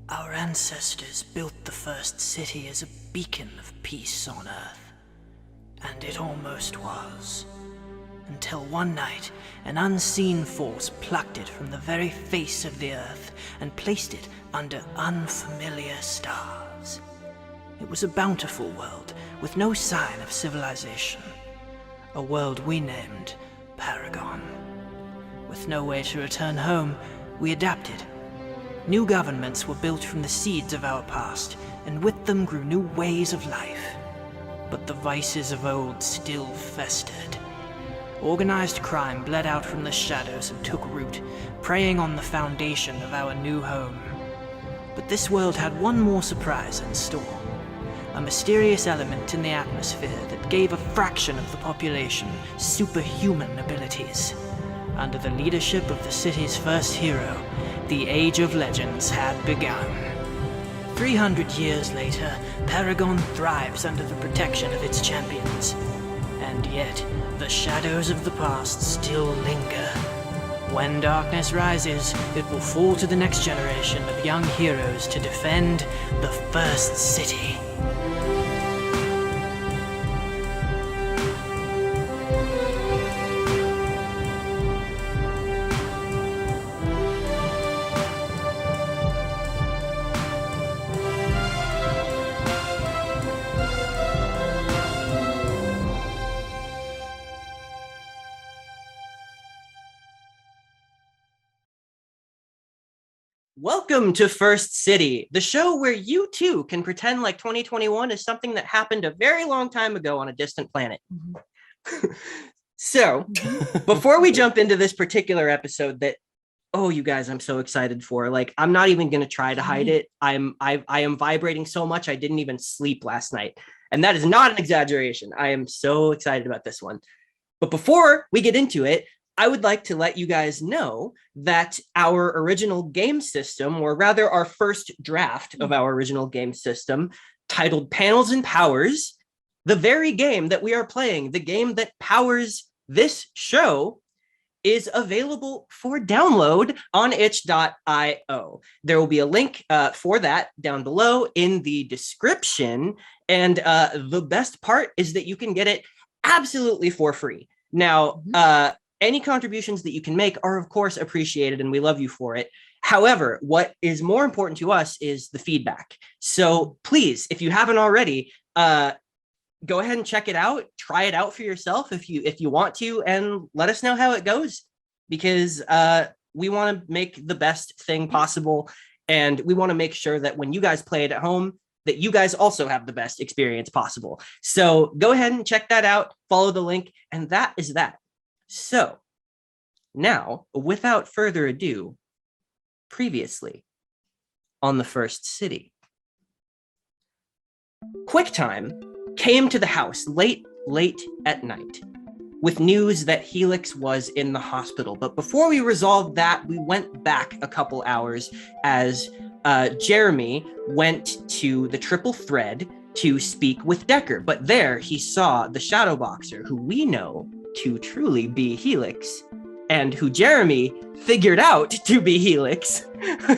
Our ancestors built the first city as a beacon of peace on Earth. And it almost was. Until one night, an unseen force plucked it from the very face of the Earth and placed it under unfamiliar stars. It was a bountiful world with no sign of civilization. A world we named Paragon. With no way to return home, we adapted. New governments were built from the seeds of our past, and with them grew new ways of life. But the vices of old still festered. Organized crime bled out from the shadows and took root, preying on the foundation of our new home. But this world had one more surprise in store. A mysterious element in the atmosphere that gave a fraction of the population superhuman abilities. Under the leadership of the city's first hero, the Age of Legends had begun. 300 years later, Paragon thrives under the protection of its champions. And yet, the shadows of the past still linger. When darkness rises, it will fall to the next generation of young heroes to defend the first city. Welcome to First City, the show where you too can pretend like 2021 is something that happened a very long time ago on a distant planet. So, before we jump into this particular episode that, oh, you guys, I'm so excited for, like, I'm not even going to try to hide it. I am vibrating so much I didn't even sleep last night. And that is not an exaggeration. I am so excited about this one. But before we get into it, I would like to let you guys know that our original game system, or rather our first draft of our original game system, titled Panels and Powers, the very game that we are playing, the game that powers this show, is available for download on itch.io. There will be a link for that down below in the description. And the best part is that you can get it absolutely for free. Now, any contributions that you can make are, of course, appreciated, and we love you for it. However, what is more important to us is the feedback. So please, if you haven't already, go ahead and check it out. Try it out for yourself if you want to, and let us know how it goes, because we want to make the best thing possible, and we want to make sure that when you guys play it at home, that you guys also have the best experience possible. So go ahead and check that out. Follow the link, and that is that. So, now, without further ado, previously on the First City. QuickTime came to the house late at night with news that Helix was in the hospital. But before we resolved that, we went back a couple hours as Jeremy went to the Triple Thread to speak with Decker. But there he saw the Shadowboxer, who we know to truly be Helix, and who Jeremy figured out to be Helix,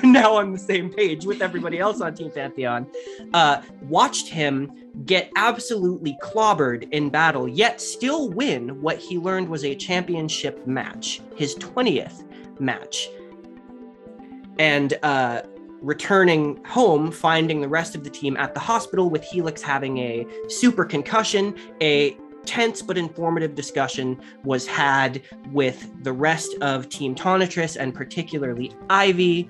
now on the same page with everybody else on Team Pantheon, watched him get absolutely clobbered in battle, yet still win what he learned was a championship match, his 20th match. And returning home, finding the rest of the team at the hospital, with Helix having a super concussion. A tense but informative discussion was had with the rest of Team Tonitrus, and particularly Ivy,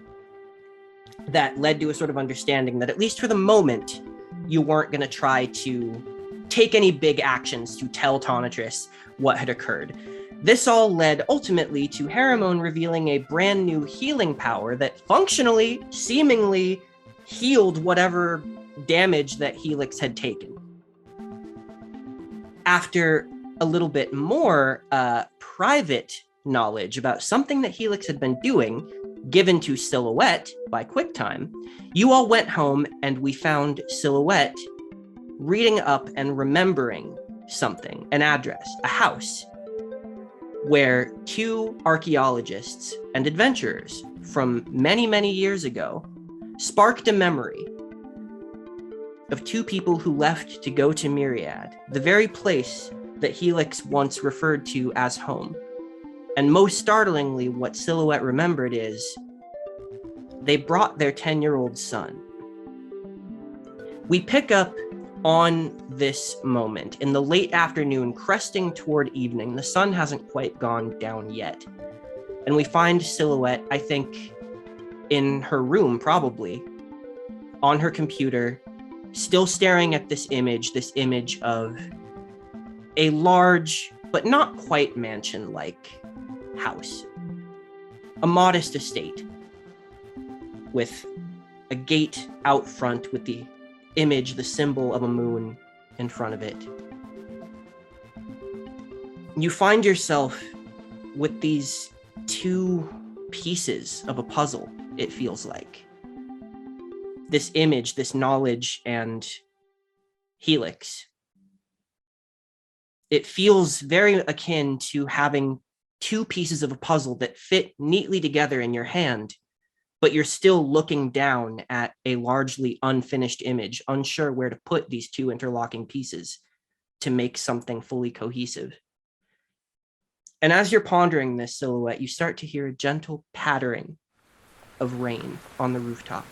that led to a sort of understanding that, at least for the moment, you weren't going to try to take any big actions to tell Tonitrus what had occurred. This all led ultimately to Hairomone revealing a brand new healing power that functionally, seemingly, healed whatever damage that Helix had taken. After a little bit more private knowledge about something that Helix had been doing, given to Silhouette by QuickTime, you all went home and we found Silhouette reading up and remembering something, an address, a house, where two archaeologists and adventurers from many, many years ago sparked a memory of two people who left to go to Myriad, the very place that Helix once referred to as home. And most startlingly, what Silhouette remembered is they brought their 10-year-old son. We pick up on this moment in the late afternoon, cresting toward evening. The sun hasn't quite gone down yet. And we find Silhouette, I think, in her room, probably, on her computer, still staring at this image of a large, but not quite mansion-like house. A modest estate with a gate out front with the image, the symbol of a moon in front of it. You find yourself with these two pieces of a puzzle, it feels like. This image, this knowledge, and Helix. It feels very akin to having two pieces of a puzzle that fit neatly together in your hand, but you're still looking down at a largely unfinished image, unsure where to put these two interlocking pieces to make something fully cohesive. And as you're pondering this, Silhouette, you start to hear a gentle pattering of rain on the rooftop.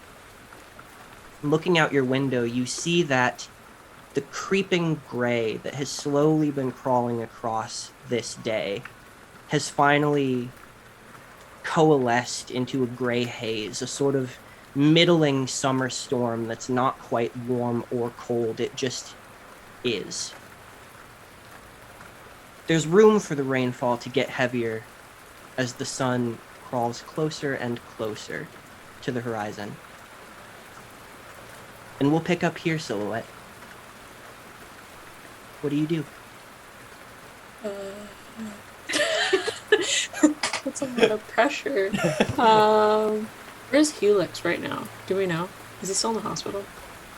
Looking out your window, you see that the creeping gray that has slowly been crawling across this day has finally coalesced into a gray haze, a sort of middling summer storm that's not quite warm or cold. It just is. There's room for the rainfall to get heavier as the sun crawls closer and closer to the horizon. And we'll pick up here, Silhouette. What do you do? That's a lot of pressure. Where's Helix right now? Do we know? Is he still in the hospital?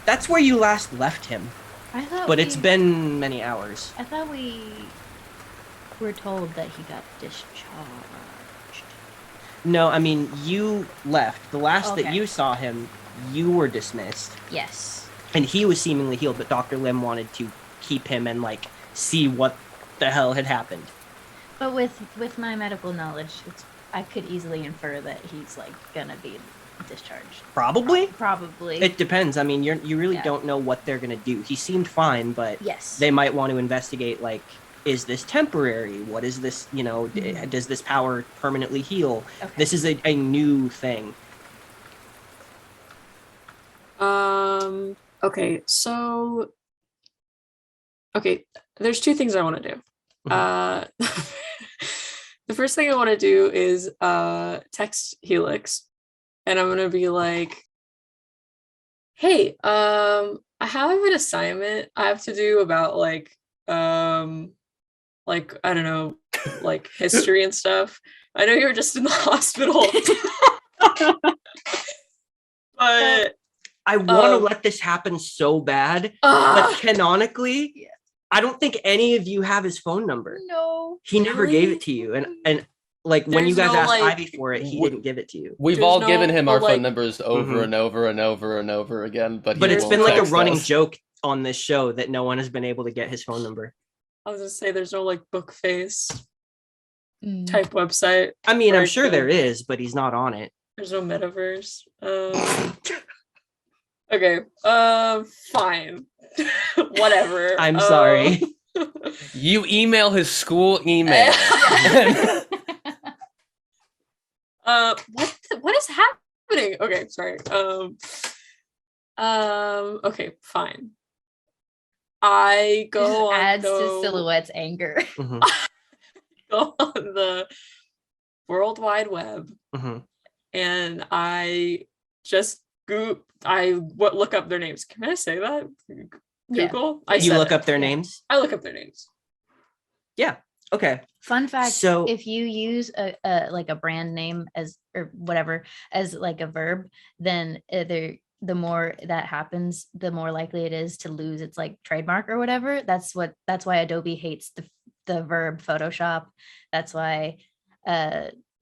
That's where you last left him. But it's been many hours. I thought we were told that he got discharged. No, I mean, you left. The last that you saw him, you were dismissed. Yes. And he was seemingly healed, but Dr. Lim wanted to keep him and, see what the hell had happened. But with my medical knowledge, I could easily infer that he's, gonna be discharged. Probably? Probably. It depends. I mean, you really don't know what they're gonna do. He seemed fine, but yes, they might want to investigate, is this temporary? What is this, does this power permanently heal? Okay. This is a new thing. Okay, so... Okay, there's two things I want to do. Mm-hmm. The first thing I want to do is text Helix, and I'm going to be like, hey, I have an assignment I have to do about, I don't know, history and stuff. I know you're just in the hospital. But I want to let this happen so bad, but canonically, I don't think any of you have his phone number. No. He never gave it to you. And when you guys asked Ivy for it, he didn't give it to you. We've all given him our phone numbers over and over and over and over again, but it's been a running joke on this show that no one has been able to get his phone number. I was gonna say there's no Bookface type website. I mean, I'm sure there is, but he's not on it. There's no metaverse. Okay. Fine. Whatever. I'm sorry. You email his school email. What is happening? Okay, sorry. Okay, fine. I go on adds to Silhouette's anger. Mm-hmm. Go on the World Wide Web, and I just look up their names. Can I say that? Google. Yeah. You look up their names? I look up their names. Yeah. Okay. Fun fact. So if you use a brand name or whatever as a verb, then the more that happens, the more likely it is to lose its trademark or whatever. That's why Adobe hates the verb Photoshop. That's why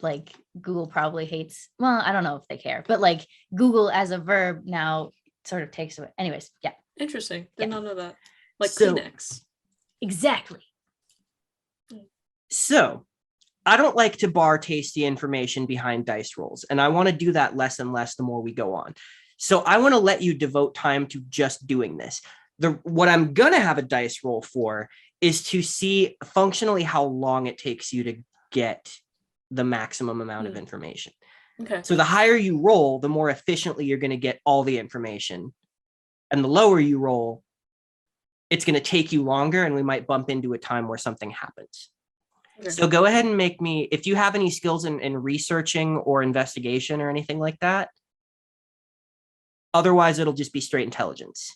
like Google probably hates, well, I don't know if they care, but like Google as a verb now sort of takes away. Anyways, yeah. Interesting. Did Yeah. not know that. Like So- Kleenex. Exactly. So I don't like to bar tasty information behind dice rolls, and I want to do that less and less the more we go on. So I want to let you devote time to just doing this. What I'm going to have a dice roll for is to see functionally how long it takes you to get the maximum amount of information. Okay. So the higher you roll, the more efficiently you're going to get all the information. And the lower you roll, it's going to take you longer, and we might bump into a time where something happens. Okay. So go ahead and make me, if you have any skills in researching or investigation or anything like that. Otherwise, it'll just be straight intelligence.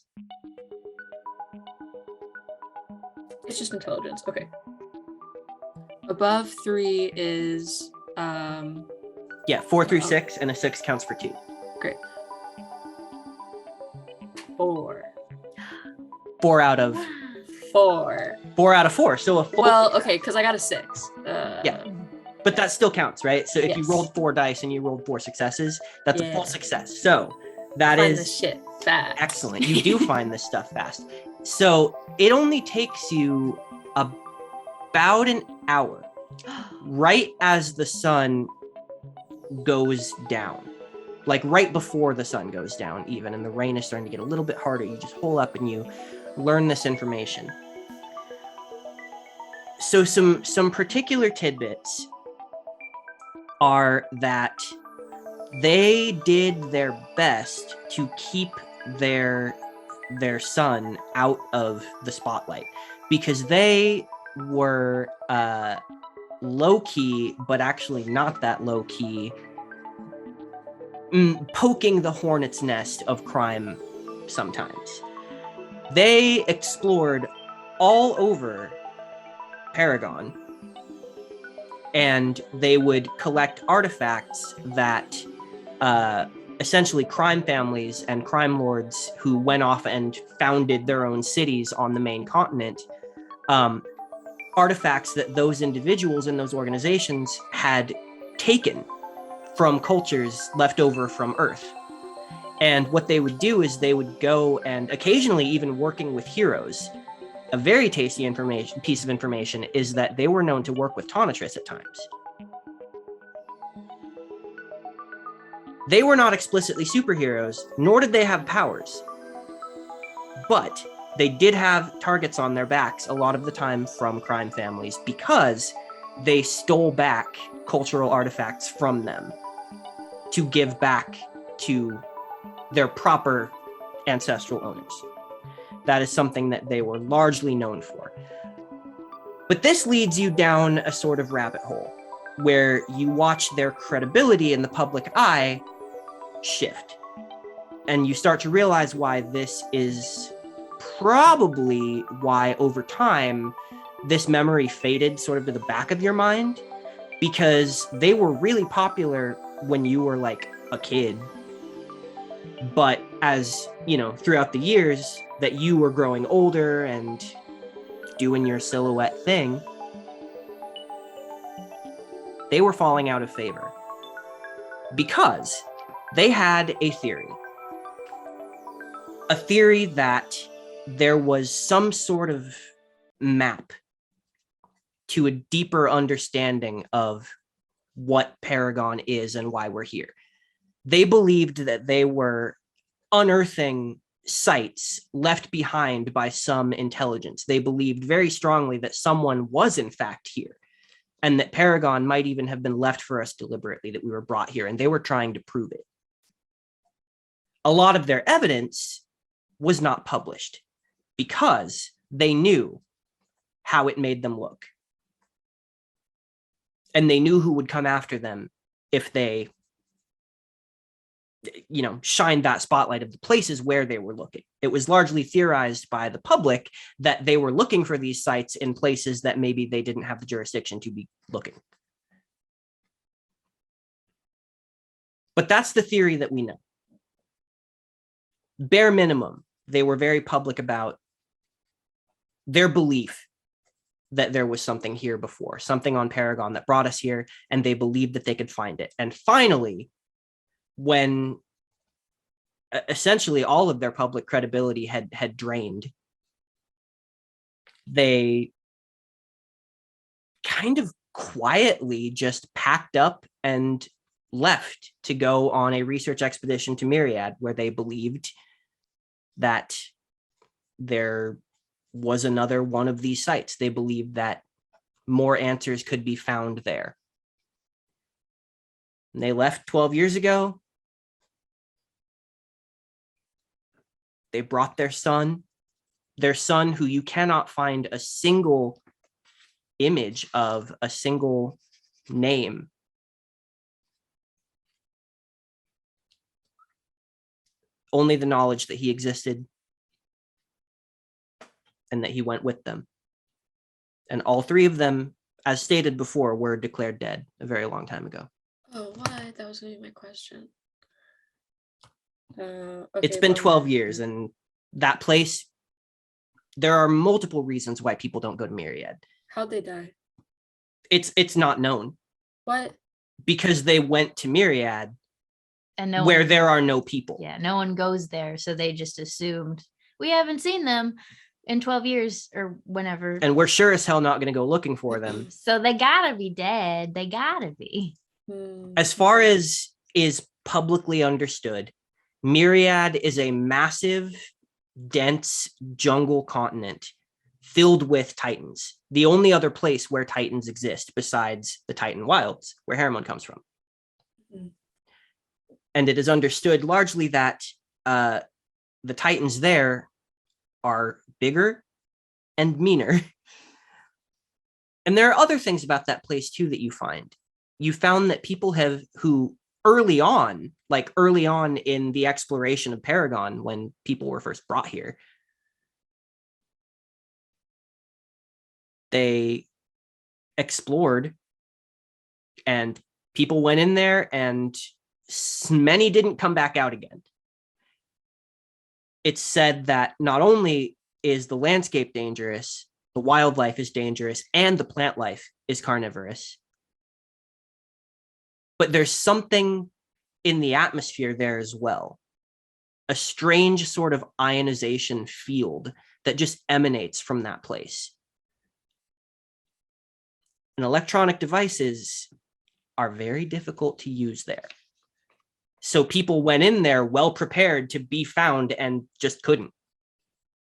It's just intelligence. Okay. Above 3 is Yeah, 4 through 6, and a 6 counts for 2. great. 4. 4 out of 4. 4 out of 4. So a full. Well, okay, because I got a 6. Yeah. But that still counts, right? So if you Yes. rolled 4 dice and you rolled 4 successes, that's a Yeah. full success. So that Find is this shit fast. excellent. You do find this stuff fast. So it only takes you about an hour, right as the sun goes down. Like right before the sun goes down, even, and the rain is starting to get a little bit harder. You just hole up and you learn this information. So some particular tidbits are that they did their best to keep their son out of the spotlight, because they were low key, but actually not that low key, poking the hornet's nest of crime sometimes. They explored all over Paragon, and they would collect artifacts that essentially crime families and crime lords who went off and founded their own cities on the main continent, artifacts that those individuals and those organizations had taken from cultures left over from Earth. And what they would do is they would go, and occasionally even working with heroes. A very tasty piece of information is that they were known to work with Tonitrus at times. They were not explicitly superheroes, nor did they have powers. But they did have targets on their backs a lot of the time from crime families, because they stole back cultural artifacts from them to give back to their proper ancestral owners. That is something that they were largely known for. But this leads you down a sort of rabbit hole where you watch their credibility in the public eye shift. And you start to realize why this is probably why over time this memory faded sort of to the back of your mind, because they were really popular when you were like a kid. But as, you know, throughout the years that you were growing older and doing your silhouette thing, they were falling out of favor because they had a theory. A theory that there was some sort of map to a deeper understanding of what Paragon is and why we're here. They believed that they were unearthing sites left behind by some intelligence. They believed very strongly that someone was in fact here, and that Paragon might even have been left for us deliberately, that we were brought here, and they were trying to prove it. A lot of their evidence was not published because they knew how it made them look. And they knew who would come after them if they, you know, shined that spotlight of the places where they were looking. It was largely theorized by the public that they were looking for these sites in places that maybe they didn't have the jurisdiction to be looking. But that's the theory that we know. Bare minimum, they were very public about their belief that there was something here before, something on Paragon that brought us here, and they believed that they could find it. And finally, when essentially all of their public credibility had drained, they kind of quietly just packed up and left to go on a research expedition to Myriad, where they believed that there was another one of these sites. They believed that more answers could be found there. And they left 12 years ago. They brought their son who you cannot find a single image of, a single name. Only the knowledge that he existed and that he went with them. And all three of them, as stated before, were declared dead a very long time ago. Oh, what? That was going to be my question. Okay, it's been 12 years, and that place, there are multiple reasons why people don't go to Myriad. How'd they die? It's not known. What? Because they went to Myriad, And where there are no people. Yeah, no one goes there, so they just assumed we haven't seen them in 12 years or whenever. And we're sure as hell not going to go looking for them. So they gotta be dead. They gotta be. As far as is publicly understood, Myriad is a massive, dense jungle continent filled with titans. The only other place where titans exist besides the Titan Wilds, where Hairomone comes from. And it is understood largely that the titans there are bigger and meaner. And there are other things about that place too that you find. You found that people who early on in the exploration of Paragon, when people were first brought here, they explored and people went in there and many didn't come back out again. It's said that not only is the landscape dangerous, the wildlife is dangerous, and the plant life is carnivorous. But there's something in the atmosphere there as well. A strange sort of ionization field that just emanates from that place. And electronic devices are very difficult to use there. So people went in there well prepared to be found and just couldn't.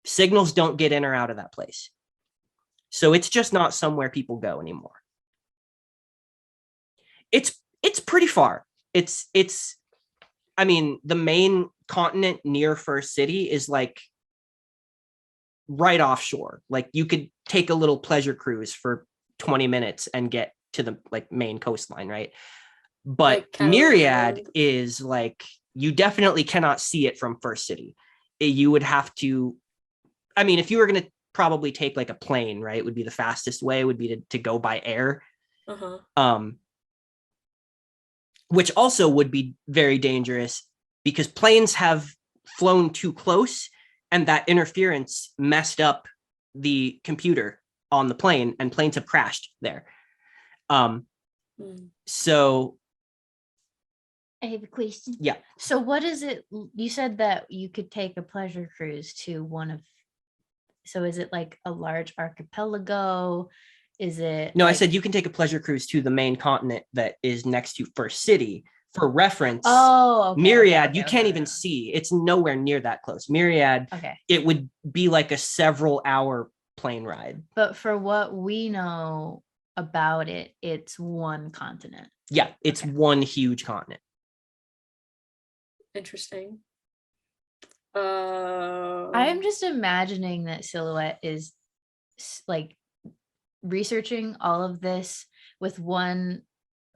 Signals don't get in or out of that place. So it's just not somewhere people go anymore. It's pretty far. I mean, the main continent near First City is like right offshore. Like you could take a little pleasure cruise for 20 minutes and get to the like main coastline, right? But Like Myriad is like, you definitely cannot see it from First City. You would have to, I mean, if you were going to probably take like a plane, right, would be the fastest way, would be to go by air. Which also would be very dangerous because planes have flown too close and that interference messed up the computer on the plane and planes have crashed there. So I have a question. Yeah. So what is it? You said that you could take a pleasure cruise to one of, so is it like a large archipelago? Is it? No, like... I said you can take a pleasure cruise to the main continent that is next to First City. For reference, okay, Myriad, you can't even see. It's nowhere near that close. Myriad, it would be like a several hour plane ride. But for what we know about it, it's one continent. Yeah, it's one huge continent. Interesting. I'm just imagining that Silhouette is like researching all of this with one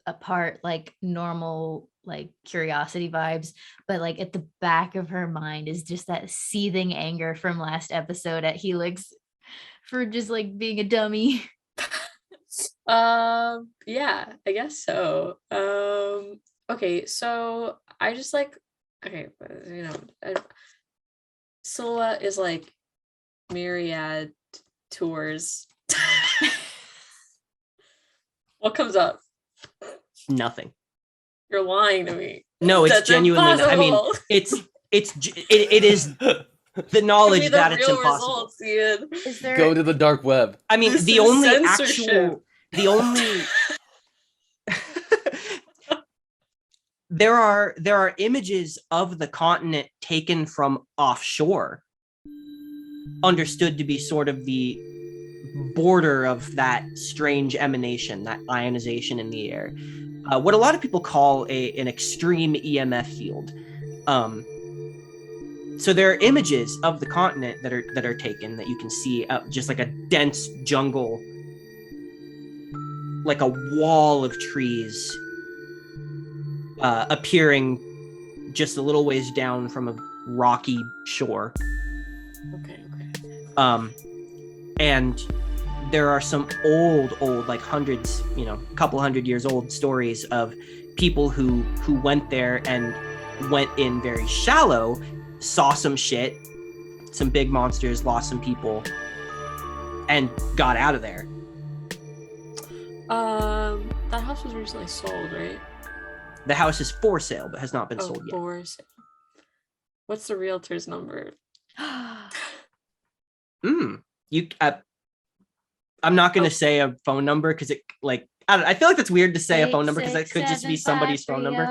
apart, like normal, like curiosity vibes, but like at the back of her mind is just that seething anger from last episode at Helix for just like being a dummy. Yeah, I guess so. Okay, so I just like, okay, you know, Silhouette is like Myriad tours. What comes up? Nothing. You're lying to me. No, it's That's genuinely. I mean, impossible. it is the Give knowledge me the that it's real impossible. results, Ian. Is there Go to the dark web. I mean, This the is only censorship. the only there are images of the continent taken from offshore, understood to be sort of the border of that strange emanation, that ionization in the air, what a lot of people call an extreme EMF field. So there are images of the continent that are taken that you can see, just like a dense jungle, like a wall of trees appearing just a little ways down from a rocky shore. Okay. And there are some old, like hundreds, a couple hundred years old stories of people who went there and went in very shallow, saw some shit, some big monsters, lost some people, and got out of there. That house was recently sold, right? The house is for sale, but has not been sold yet. For sale. What's the realtor's number? I'm not going to say a phone number because it I feel like that's weird to say a phone number because that could just be somebody's phone number.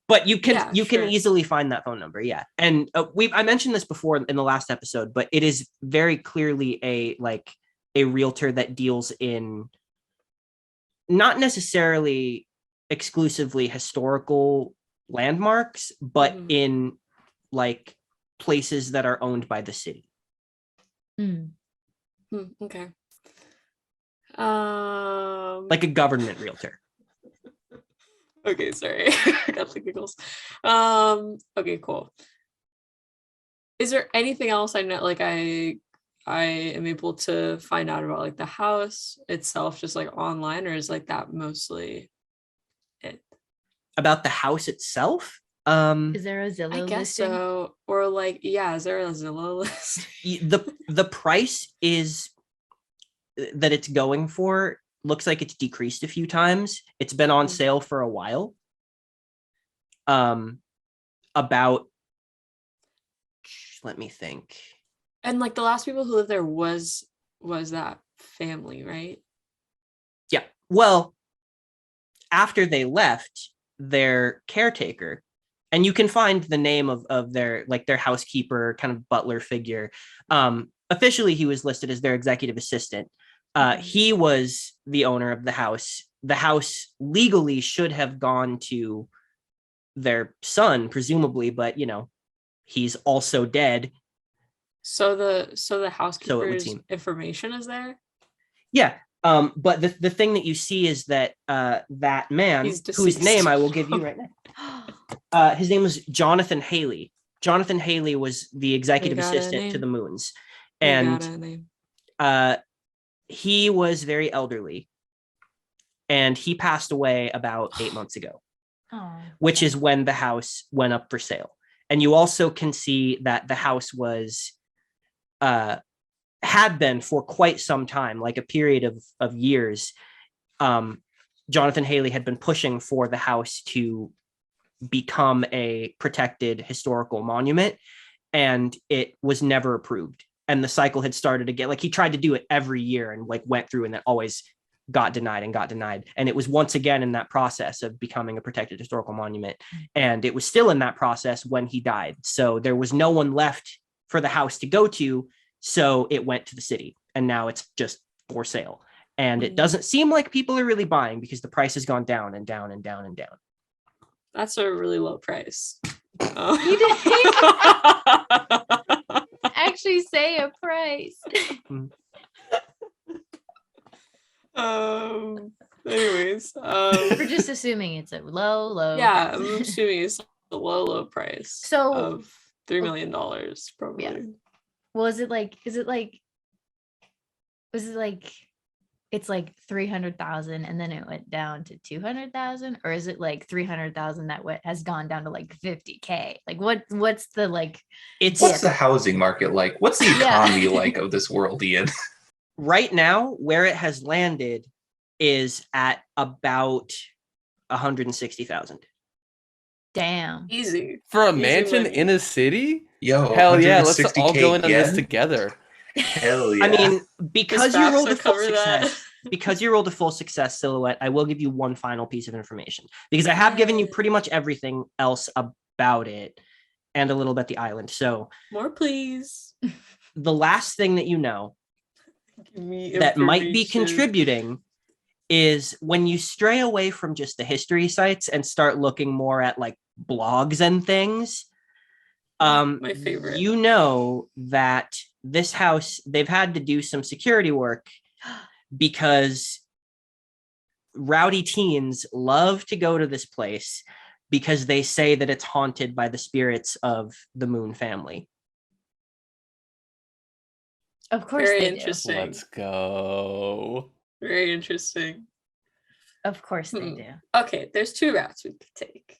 But you can easily find that phone number, yeah. And I mentioned this before in the last episode, but it is very clearly a realtor that deals in not necessarily exclusively historical landmarks, but in like places that are owned by the city. Okay. Like a government realtor. Okay, sorry. I got the giggles. Okay, cool. Is there anything else I know, like I am able to find out about like the house itself just like online, or is like that mostly it? About the house itself? Is there a Zillow I guess listing? so. Or like, yeah, is there a Zillow list? The price is that it's going for looks like it's decreased a few times. It's been on sale for a while. About, let me think. And like the last people who lived there was that family, right? Yeah. Well, after they left, their caretaker, and you can find the name of their housekeeper, kind of butler figure. Officially, he was listed as their executive assistant. He was the owner of the house. The house legally should have gone to their son, presumably, but he's also dead. So the housekeeper's information is there? Yeah. But the thing that you see is that that man, whose name I will give you right now, his name was Jonathan Haley. Jonathan Haley was the executive assistant to the Moons. And he was very elderly. And he passed away about 8 months ago, which is when the house went up for sale. And you also can see that the house was had been for quite some time, like a period of years. Jonathan Haley had been pushing for the house to become a protected historical monument, and it was never approved. And the cycle had started again. Like he tried to do it every year and like went through, and that always got denied. And it was once again in that process of becoming a protected historical monument. And it was still in that process when he died. So there was no one left for the house to go to. So it went to the city, and now it's just for sale. And it doesn't seem like people are really buying because the price has gone down and down and down and down. That's a really low price. You didn't actually say a price. Anyways, we're just assuming it's a low. Yeah, I'm assuming it's a low price. So of $3 million, probably. Yeah. Well, was it like it's like 300,000 and then it went down to 200,000, or is it like 300,000 that has gone down to like 50K? Like what's the like? What's the housing market like? What's the economy like of this world, Ian? Right now, where it has landed, is at about 160,000. Damn. Easy. For a Easy mansion money. in a city? Yo, Hell yeah, let's all 160K go in on this yen? together. Hell yeah. I mean, because you Facts rolled will a full cover that. success, because you rolled a full success, Silhouette, I will give you one final piece of information because I have given you pretty much everything else about it and a little bit the island. So More, please. the last thing that you know Give me that might be information. contributing is when you stray away from just the history sites and start looking more at like blogs and things. My favorite. You know that this house, they've had to do some security work because rowdy teens love to go to this place because they say that it's haunted by the spirits of the Moon family. Of course Very they do. interesting. Let's go. Very interesting. Of course they do. Okay, there's two routes we could take.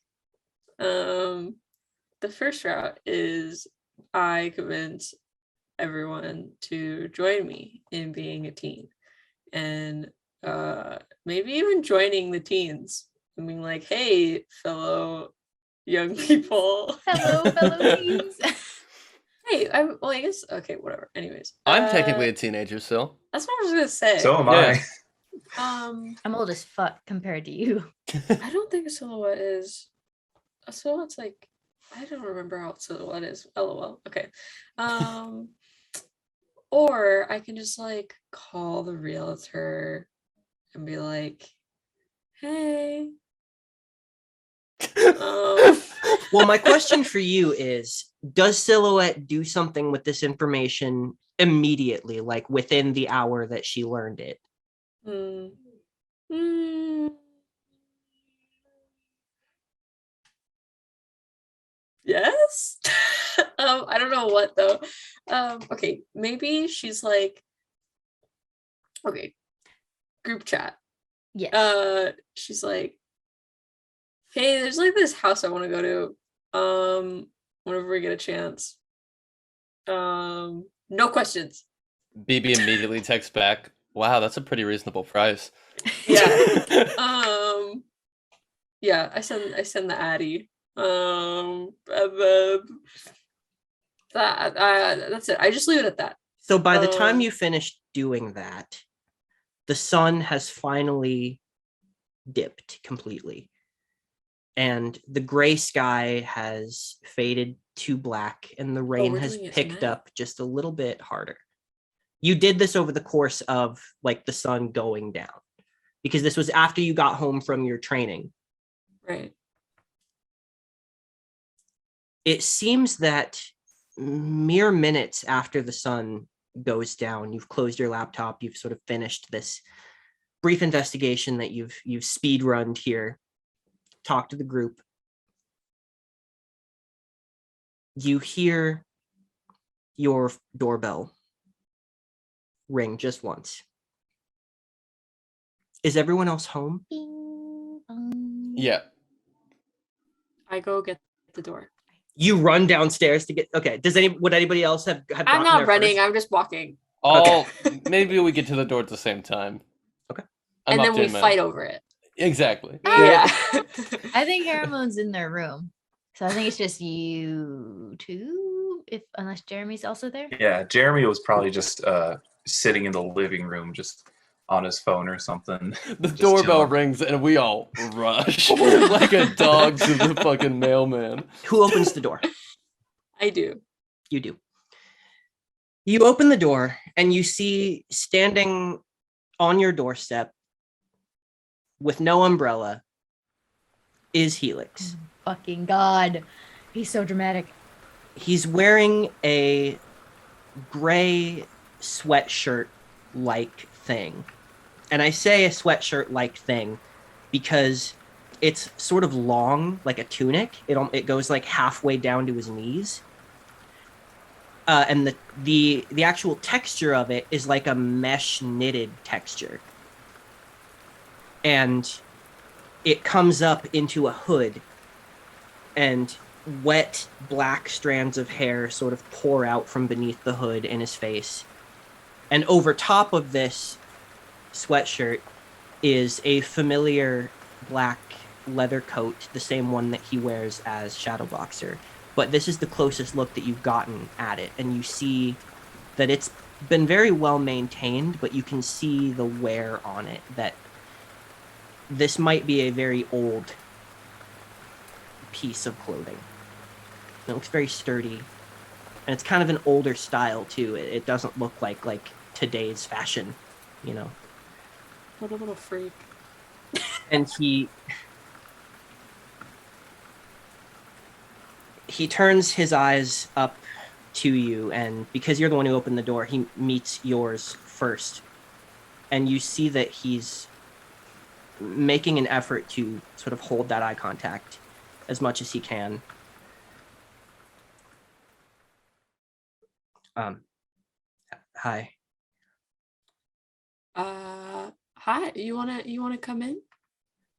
The first route is I convince everyone to join me in being a teen, and maybe even joining the teens and being like, "Hey, fellow young people." Hello, fellow teens. Hey, I guess okay, whatever. Anyways, I'm technically a teenager still. that's what I was gonna say. So am Yeah. I. I'm old as fuck compared to you. I don't think a silhouette is. A silhouette's like, I don't remember how silhouette is. LOL. Okay. Or I can just like call the realtor and be like, hey. Well, my question for you is, does Silhouette do something with this information immediately, like within the hour that she learned it? Yes. I don't know what though. Okay, maybe she's like, okay, group chat. Yes. She's like, hey, there's like this house I want to go to. Whenever we get a chance. No questions. BB immediately texts back, wow, that's a pretty reasonable price. Yeah. Yeah, I send the Addy. And then that's it. I just leave it at that. So by the time you finish doing that, the sun has finally dipped completely. And the gray sky has faded to black, and the rain we're has doing it picked tonight? up just a little bit harder. You did this over the course of like the sun going down, because this was after you got home from your training. Right. It seems that mere minutes after the sun goes down, you've closed your laptop, you've sort of finished this brief investigation that you've speed runned here, talked to the group. You hear your doorbell ring just once. Is everyone else home? Bing, bong. Yeah. I go get the door. You run downstairs to get. Okay. Would anybody else have? I'm gotten not there running. first? I'm just walking, Maybe we get to the door at the same time. Okay. I'm and up then to we it, man. fight over it. Exactly. Yeah. I think Haramone's in their room. So I think it's just you two, unless Jeremy's also there. Yeah, Jeremy was probably just sitting in the living room, just on his phone or something. The Just doorbell chilling. rings and we all rush like a dog to the fucking mailman. Who opens the door? I do. You do. You open the door and you see standing on your doorstep with no umbrella is Helix. Fucking God. He's so dramatic. He's wearing a gray sweatshirt-like thing. And I say a sweatshirt-like thing because it's sort of long, like a tunic. It goes like halfway down to his knees. And the actual texture of it is like a mesh knitted texture. And it comes up into a hood, and wet black strands of hair sort of pour out from beneath the hood in his face. And over top of this sweatshirt is a familiar black leather coat, the same one that he wears as Shadowboxer. But this is the closest look that you've gotten at it, and you see that it's been very well maintained, but you can see the wear on it, that this might be a very old piece of clothing. It looks very sturdy, and it's kind of an older style too. It doesn't look like today's fashion, you know. What a little freak. And he turns his eyes up to you, and because you're the one who opened the door, he meets yours first. And you see that he's making an effort to sort of hold that eye contact as much as he can. Hi. Hi. You wanna come in?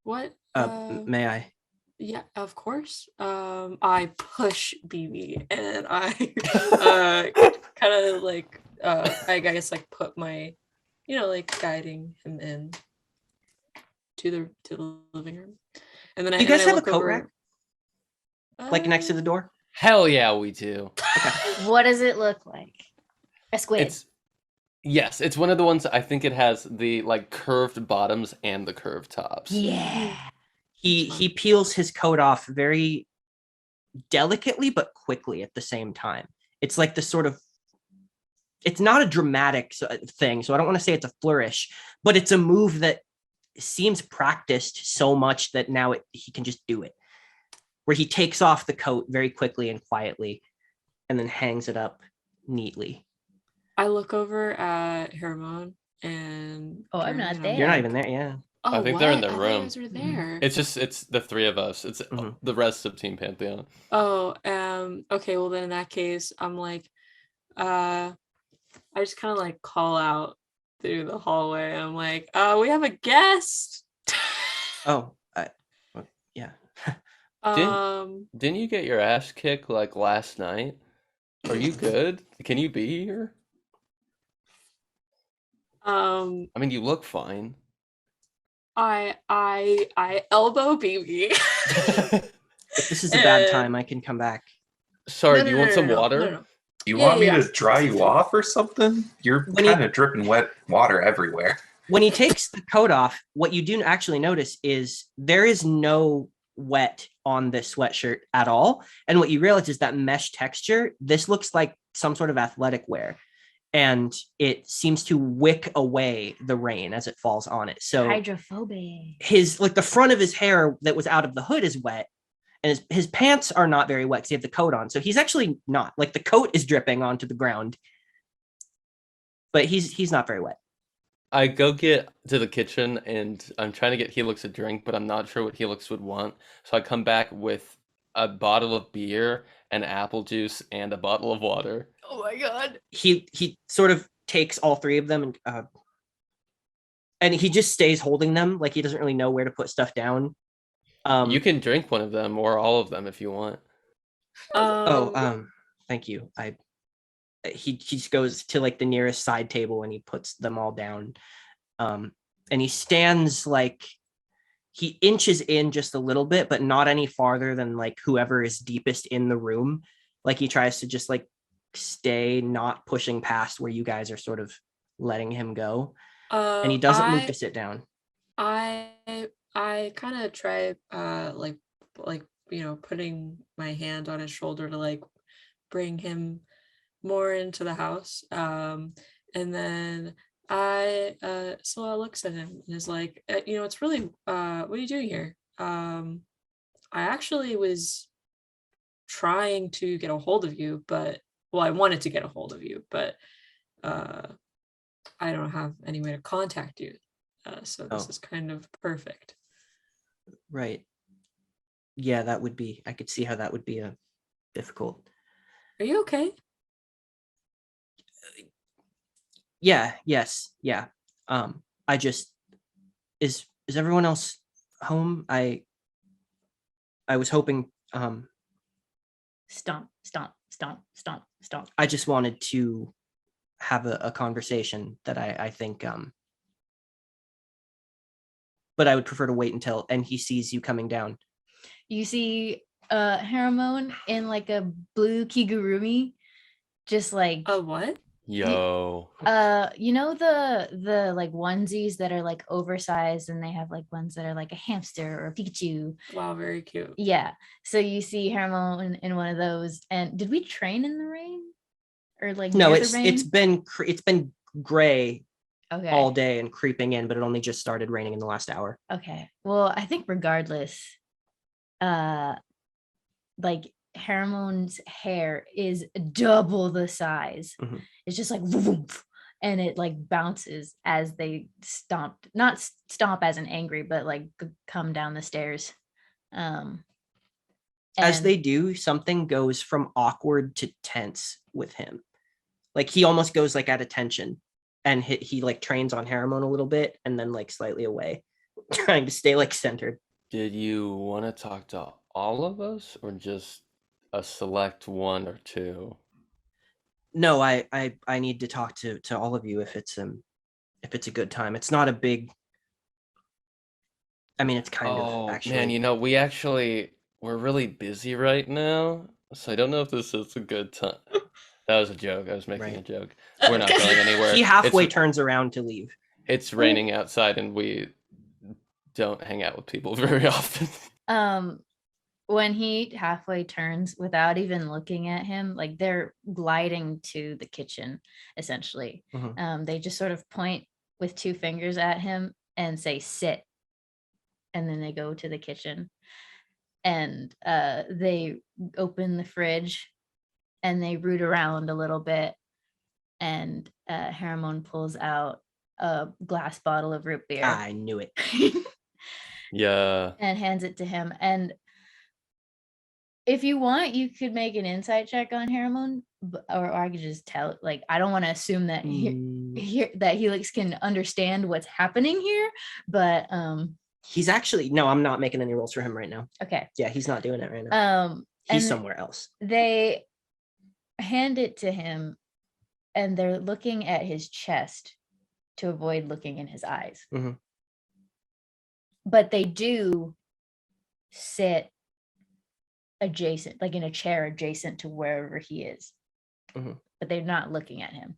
What? May I? Yeah, of course. I push BB and I kind of like I guess like put my, like guiding him in to the living room, and then Do you guys have a look coat over, rack? Like next to the door? Hell yeah, we do. What does it look like? A squid. It's one of the ones. I think it has the like curved bottoms and the curved tops. Yeah. He peels his coat off very delicately but quickly at the same time. It's like the sort of, it's not a dramatic thing, so I don't want to say it's a flourish, but it's a move that seems practiced so much that now he can just do it. Where he takes off the coat very quickly and quietly and then hangs it up neatly. I look over at Hairomone and I'm not there. You're not even there, yeah. Oh, I think they're in the I thought you room. guys were there. It's the three of us. It's the rest of Team Pantheon. Oh, okay. Well, then in that case, I'm like, I just kind of like call out through the hallway. I'm like, we have a guest. Yeah. Didn't you get your ass kicked like last night? Are you good? Can you be here? I mean, you look fine. I elbow BB. If this is a bad time, I can come back. Sorry, do you want some water? No. You want me to dry you off or something? You're kind of dripping wet water everywhere. When he takes the coat off, what you do actually notice is there is no wet on this sweatshirt at all. And what you realize is that mesh texture, this looks like some sort of athletic wear. And it seems to wick away the rain as it falls on it. So hydrophobic. His like the front of his hair that was out of the hood is wet, and his pants are not very wet because he had the coat on. So he's actually not, like, the coat is dripping onto the ground, but he's not very wet. I go get to the kitchen and I'm trying to get Helix a drink, but I'm not sure what Helix would want. So I come back with a bottle of beer and apple juice and a bottle of water. Oh my god. He sort of takes all three of them and he just stays holding them, like he doesn't really know where to put stuff down. You can drink one of them or all of them if you want. Thank you. He just goes to like the nearest side table and he puts them all down. And he stands like, he inches in just a little bit, but not any farther than like whoever is deepest in the room. Like he tries to just like stay not pushing past where you guys are sort of letting him go. And he doesn't move to sit down. I kind of try like putting my hand on his shoulder to like bring him more into the house, and then Sola looks at him and is like, it's really what are you doing here? I actually was trying to get a hold of you, but I wanted to get a hold of you, but I don't have any way to contact you, so this is kind of perfect. Right. Yeah, that would be, I could see how that would be difficult. Are you okay? Yeah, yes, yeah. I just, is everyone else home? I was hoping, Stomp, stomp, stomp, stomp, stomp. I just wanted to have a conversation that I think but I would prefer to wait until and he sees you coming down. You see Haramone in like a blue kigurumi, just like A what? Yo. you know the like onesies that are like oversized, and they have like ones that are like a hamster or a Pikachu. Wow, very cute. Yeah. So you see Haramone in one of those. And did we train in the rain? Or like No, near it's the rain? it's been gray okay. all day and creeping in, but it only just started raining in the last hour. Okay. Well, I think regardless, like Haramone's hair is double the size. Mhm. It's just like woof, and it like bounces as they stomp, not stomp as an angry, but like come down the stairs. As And they do, something goes from awkward to tense with him. Like he almost goes like at attention, and he like trains on Haramone a little bit and then like slightly away, trying to stay like centered. Did you want to talk to all of us or just a select one or two? No, I need to talk to all of you if it's a good time. It's not a big. I mean, it's kind of actually. Man, we're really busy right now, so I don't know if this is a good time. That was a joke. I was making a Right. joke. We're not going anywhere. He halfway It's, turns around to leave. it's raining outside, and we don't hang out with people very often. when he halfway turns without even looking at him, like they're gliding to the kitchen essentially. Mhm. They just sort of point with two fingers at him and say sit, and then they go to the kitchen, and they open the fridge and they root around a little bit, and Haramone pulls out a glass bottle of root beer. I knew it. Yeah. And hands it to him. And if you want, you could make an insight check on Haramone, or I could just tell. Like, I don't want to assume that that Helix can understand what's happening here, but He's actually no. I'm not making any rolls for him right now. okay. Yeah, he's not doing it right now. He's and somewhere else. They hand it to him, and they're looking at his chest to avoid looking in his eyes. Mhm. But they do sit adjacent, like in a chair adjacent to wherever he is. Mhm. But they're not looking at him.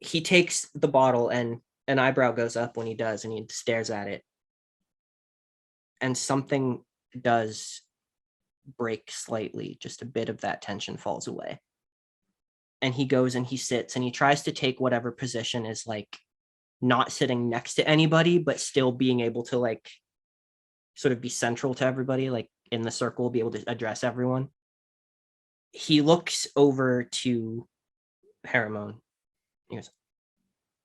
He takes the bottle and an eyebrow goes up when he does, and he stares at it. And something does break slightly. Just a bit of that tension falls away. And he goes and he sits and he tries to take whatever position is like not sitting next to anybody, but still being able to like sort of be central to everybody, like in the circle, be able to address everyone. He looks over to Haramone. He goes,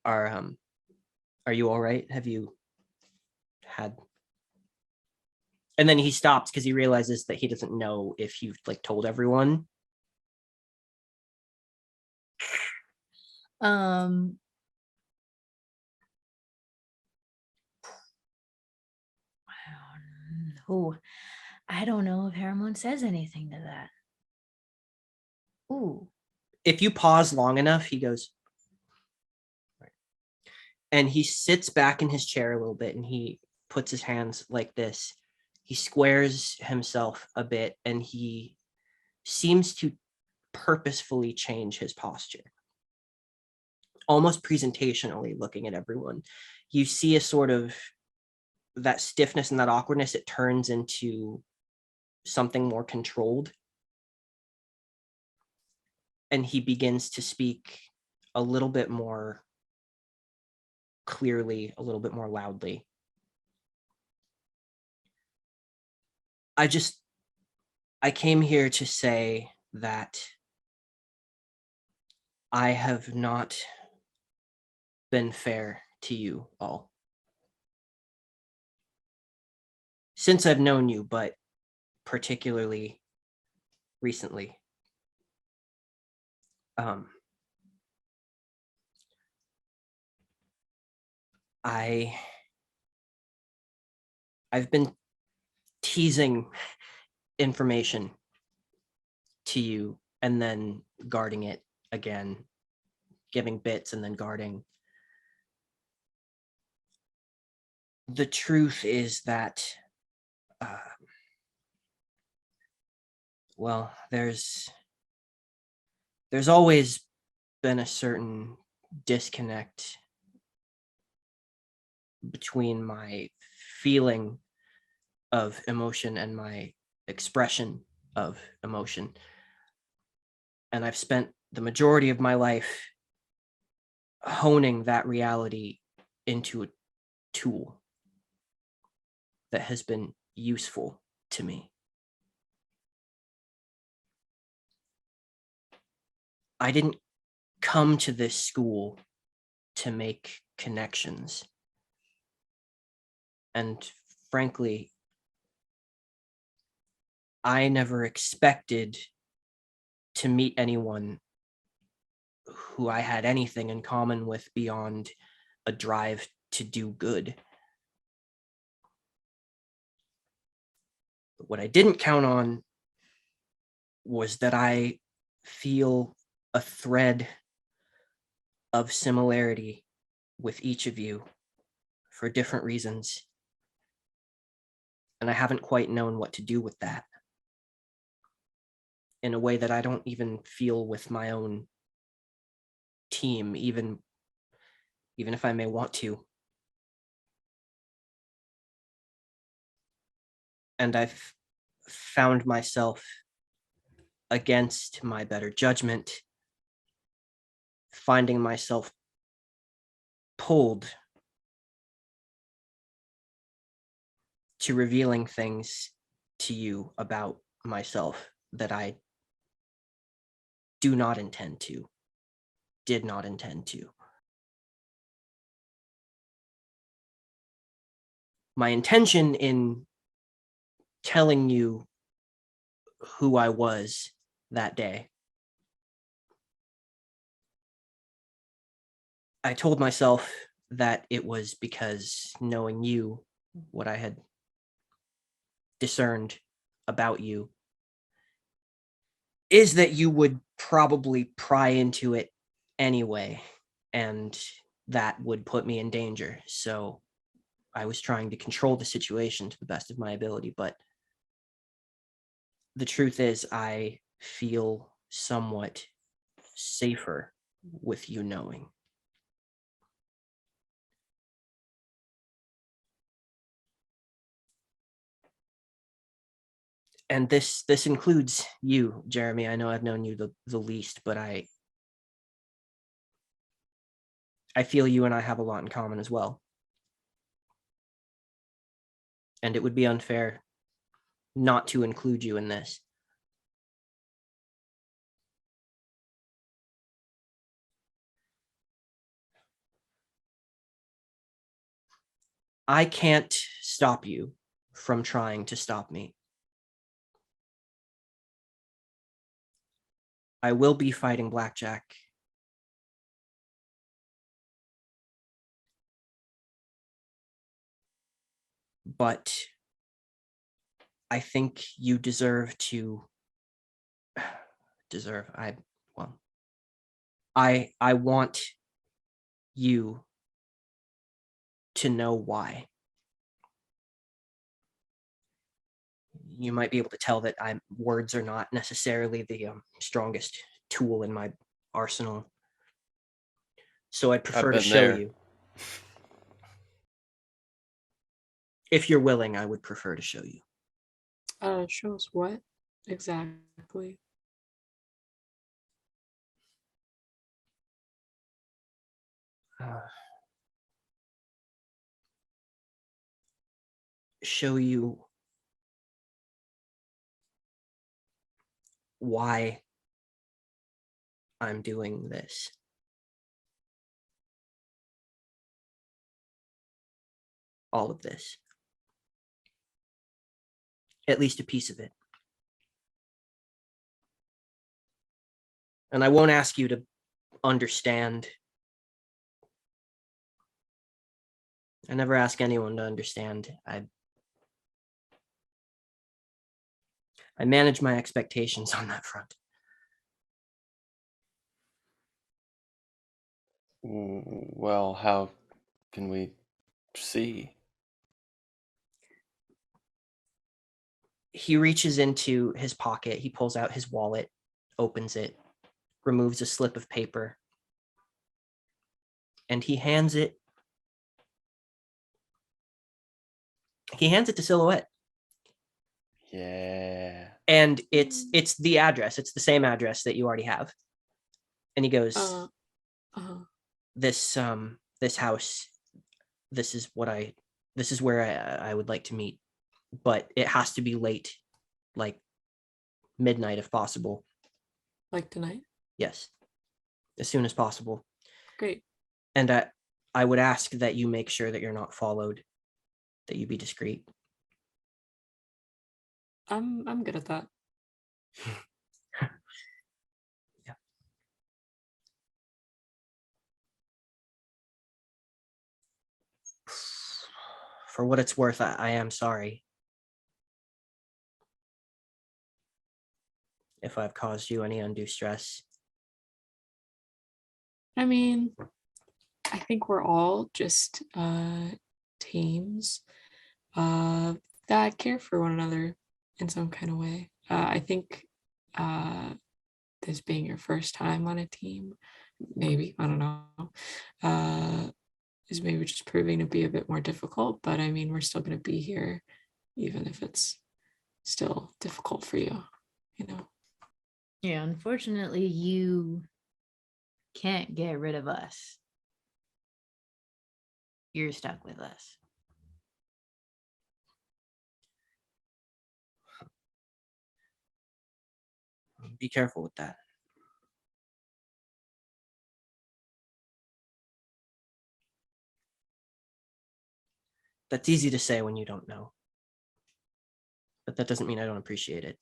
are you all right? Have you had? And then he stops because he realizes that he doesn't know if you've like told everyone. Oh, I don't know if Haramone says anything to that. Ooh. If you pause long enough, he goes, and he sits back in his chair a little bit and he puts his hands like this. He squares himself a bit and he seems to purposefully change his posture, almost presentationally looking at everyone. You see a sort of that stiffness and that awkwardness, it turns into something more controlled. And he begins to speak a little bit more clearly, a little bit more loudly. I came here to say that I have not been fair to you all. Since I've known you, but particularly recently. I've been teasing information to you and then guarding it again, giving bits and then guarding. The truth is that, well, there's always been a certain disconnect between my feeling of emotion and my expression of emotion. And I've spent the majority of my life honing that reality into a tool that has been useful to me. I didn't come to this school to make connections. And frankly, I never expected to meet anyone who I had anything in common with beyond a drive to do good. But what I didn't count on was that I feel a thread of similarity with each of you for different reasons. And I haven't quite known what to do with that in a way that I don't even feel with my own team, even if I may want to. And I've found myself, against my better judgment, finding myself pulled to revealing things to you about myself that I did not intend to. My intention in telling you who I was that day, I told myself that it was because, knowing you, what I had discerned about you is that you would probably pry into it anyway, and that would put me in danger. So I was trying to control the situation to the best of my ability, but the truth is I feel somewhat safer with you knowing. And this includes you, Jeremy. I know I've known you the least, but I feel you and I have a lot in common as well. And it would be unfair not to include you in this. I can't stop you from trying to stop me. I will be fighting Blackjack. But I think you deserve to I want you to know why. You might be able to tell that words are not necessarily the strongest tool in my arsenal. So I'd prefer to show you. If you're willing, I would prefer to show you. Show us what exactly? Show you why I'm doing this. All of this. At least a piece of it. And I won't ask you to understand. I never ask anyone to understand. I manage my expectations on that front. Well, how can we see? He reaches into his pocket. He pulls out his wallet, opens it, removes a slip of paper, and he hands it. He hands it to Silhouette. Yeah. And it's the address. It's the same address that you already have. And he goes, this house, this is where I would like to meet, but it has to be late, like midnight if possible. Like tonight? Yes, as soon as possible. Great. And I would ask that you make sure that you're not followed, that you be discreet. I'm good at that. Yeah. For what it's worth, I am sorry if I've caused you any undue stress. I mean, I think we're all just teams that care for one another in some kind of way. I think this being your first time on a team, maybe, I don't know, is maybe just proving to be a bit more difficult. But I mean, we're still going to be here, even if it's still difficult for you, you know? Yeah, unfortunately, you can't get rid of us. You're stuck with us. Be careful with that. That's easy to say when you don't know. But that doesn't mean I don't appreciate it.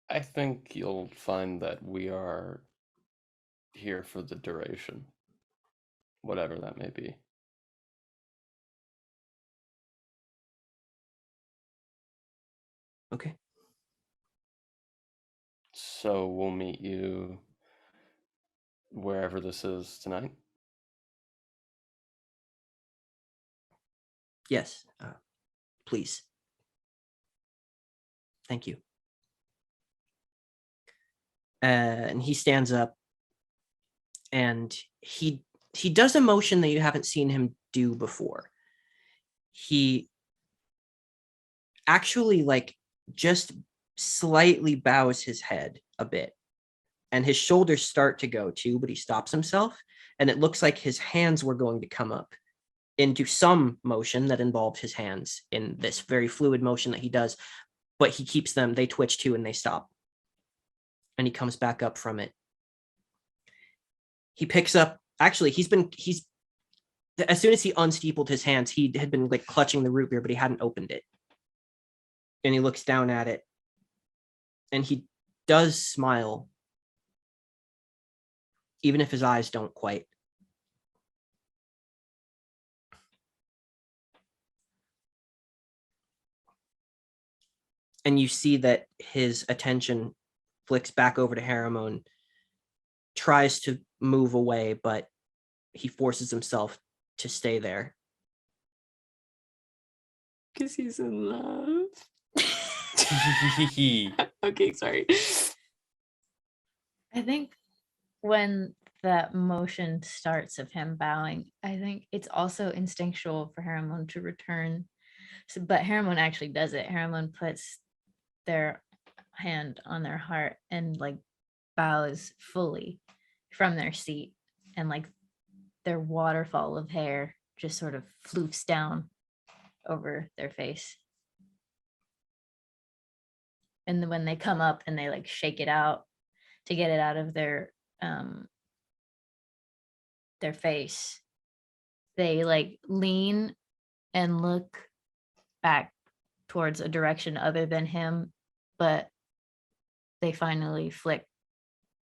I think you'll find that we are here for the duration, whatever that may be. Okay. So we'll meet you wherever this is tonight. Yes. Please. Thank you. And he stands up, and he does a motion that you haven't seen him do before. He actually just slightly bows his head a bit, and his shoulders start to go too, but he stops himself, and it looks like his hands were going to come up into some motion that involved his hands in this very fluid motion that he does, but he keeps them, they twitch too, and they stop. And he comes back up from it. He picks up, actually, as soon as he unsteepled his hands, he had been clutching the root beer, but he hadn't opened it. And he looks down at it, and he does smile, even if his eyes don't quite. And you see that his attention flicks back over to Hairomone, tries to move away, but he forces himself to stay there. Because he's in love. Okay, sorry. I think when that motion starts of him bowing, I think it's also instinctual for Haramon to return. But Haramon actually does it. Haramon puts their hand on their heart and bows fully from their seat, and their waterfall of hair just sort of floofs down over their face. And then when they come up and they shake it out to get it out of their face, they lean and look back towards a direction other than him, but they finally flick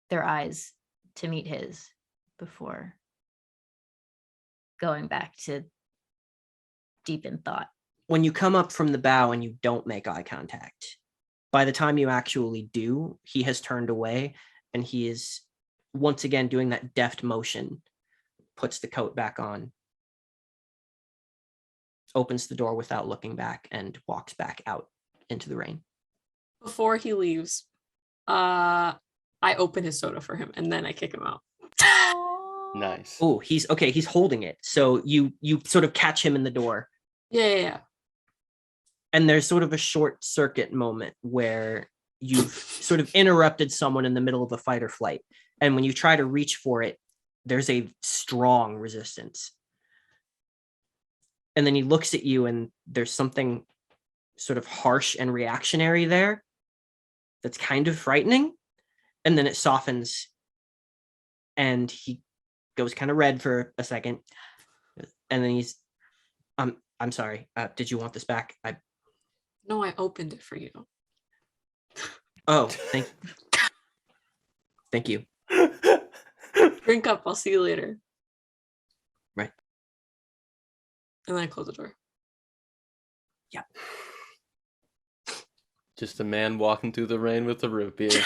their eyes to meet his before going back to deep in thought. When you come up from the bow and you don't make eye contact, by the time you actually do, he has turned away, and he is once again doing that deft motion, puts the coat back on, opens the door without looking back and walks back out into the rain. Before he leaves, I open his soda for him and then I kick him out. Nice. Oh, he's holding it. So you sort of catch him in the door. Yeah. And there's sort of a short circuit moment where you've sort of interrupted someone in the middle of a fight or flight. And when you try to reach for it, there's a strong resistance. And then he looks at you and there's something sort of harsh and reactionary there that's kind of frightening. And then it softens and he goes kind of red for a second. And then he's, I'm sorry. Did you want this back? No, I opened it for you. Oh, thank you. Drink up. I'll see you later. Right. And then I close the door. Yeah. Just a man walking through the rain with a root beer.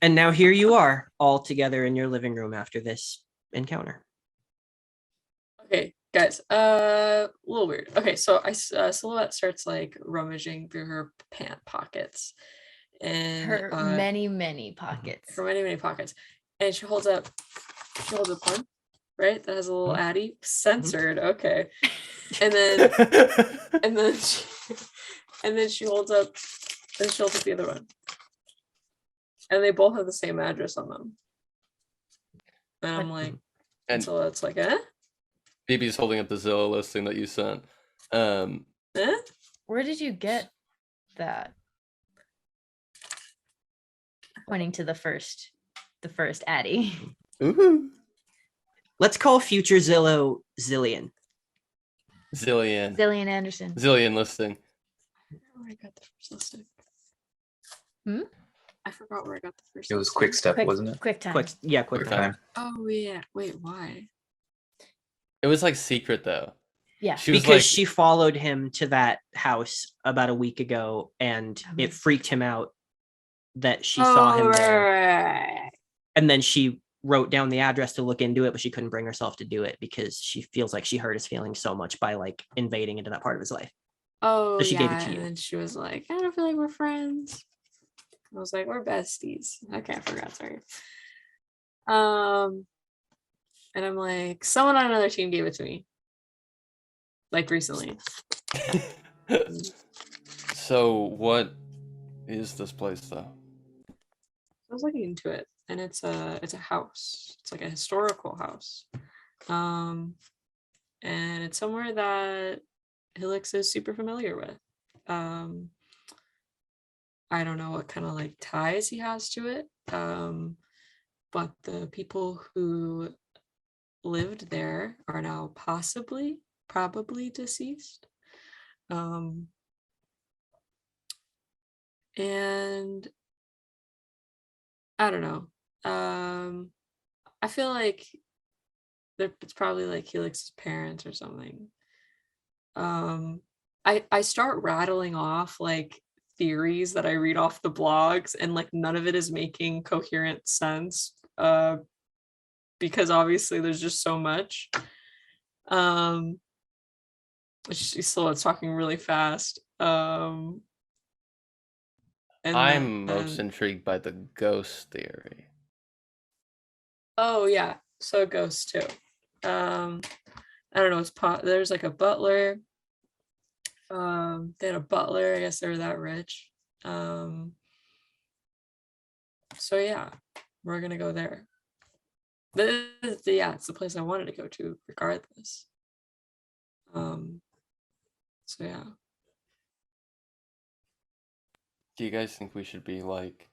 And now here you are, all together in your living room after this encounter. Okay, guys. A little weird. Okay, so Silhouette starts like rummaging through her pant pockets, and Her many pockets. her many pockets, and she holds up one, right? That has a little Addy censored. Okay, and then she holds up the other one, and they both have the same address on them. And I'm like, and so it's like, eh? BB's holding up the Zillow listing that you sent. Eh? Where did you get that? Pointing to the first Addy. Ooh. Let's call future Zillow Zillion. Zillion Anderson. Zillion listing. Where I got the first listing. Hmm? I forgot where I got the first. It was listing. Quick Step, wasn't it? Quick time. Quick Quick time. time. Oh yeah. Wait, why? It was like secret though. Yeah. She was Because like, she followed him to that house about a week ago, and it freaked him out that she saw him there. Right. And then she wrote down the address to look into it, but she couldn't bring herself to do it because she feels like she hurt his feelings so much by like invading into that part of his life. Oh, So she yeah. gave it to you. And then she was like, I don't feel like we're friends. I was like, we're besties. Okay, I forgot. Sorry. And I'm like, someone on another team gave it to me. Like recently. so what is this place though? I was looking into it, and it's a house. It's like a historical house. And it's somewhere that Helix is super familiar with. I don't know what kind of like ties he has to it. But the people who lived there are now probably deceased. And I don't know. I feel like it's probably like Helix's parents or something. I start rattling off like theories that I read off the blogs, and like none of it is making coherent sense. Because obviously there's just so much. She's still talking really fast. And I'm most intrigued by the ghost theory. Oh yeah, so ghosts too. I don't know. There's like a butler. They had a butler. I guess they were that rich. So yeah, we're gonna go there. It's the place I wanted to go to, regardless. So yeah. Do you guys think we should be like,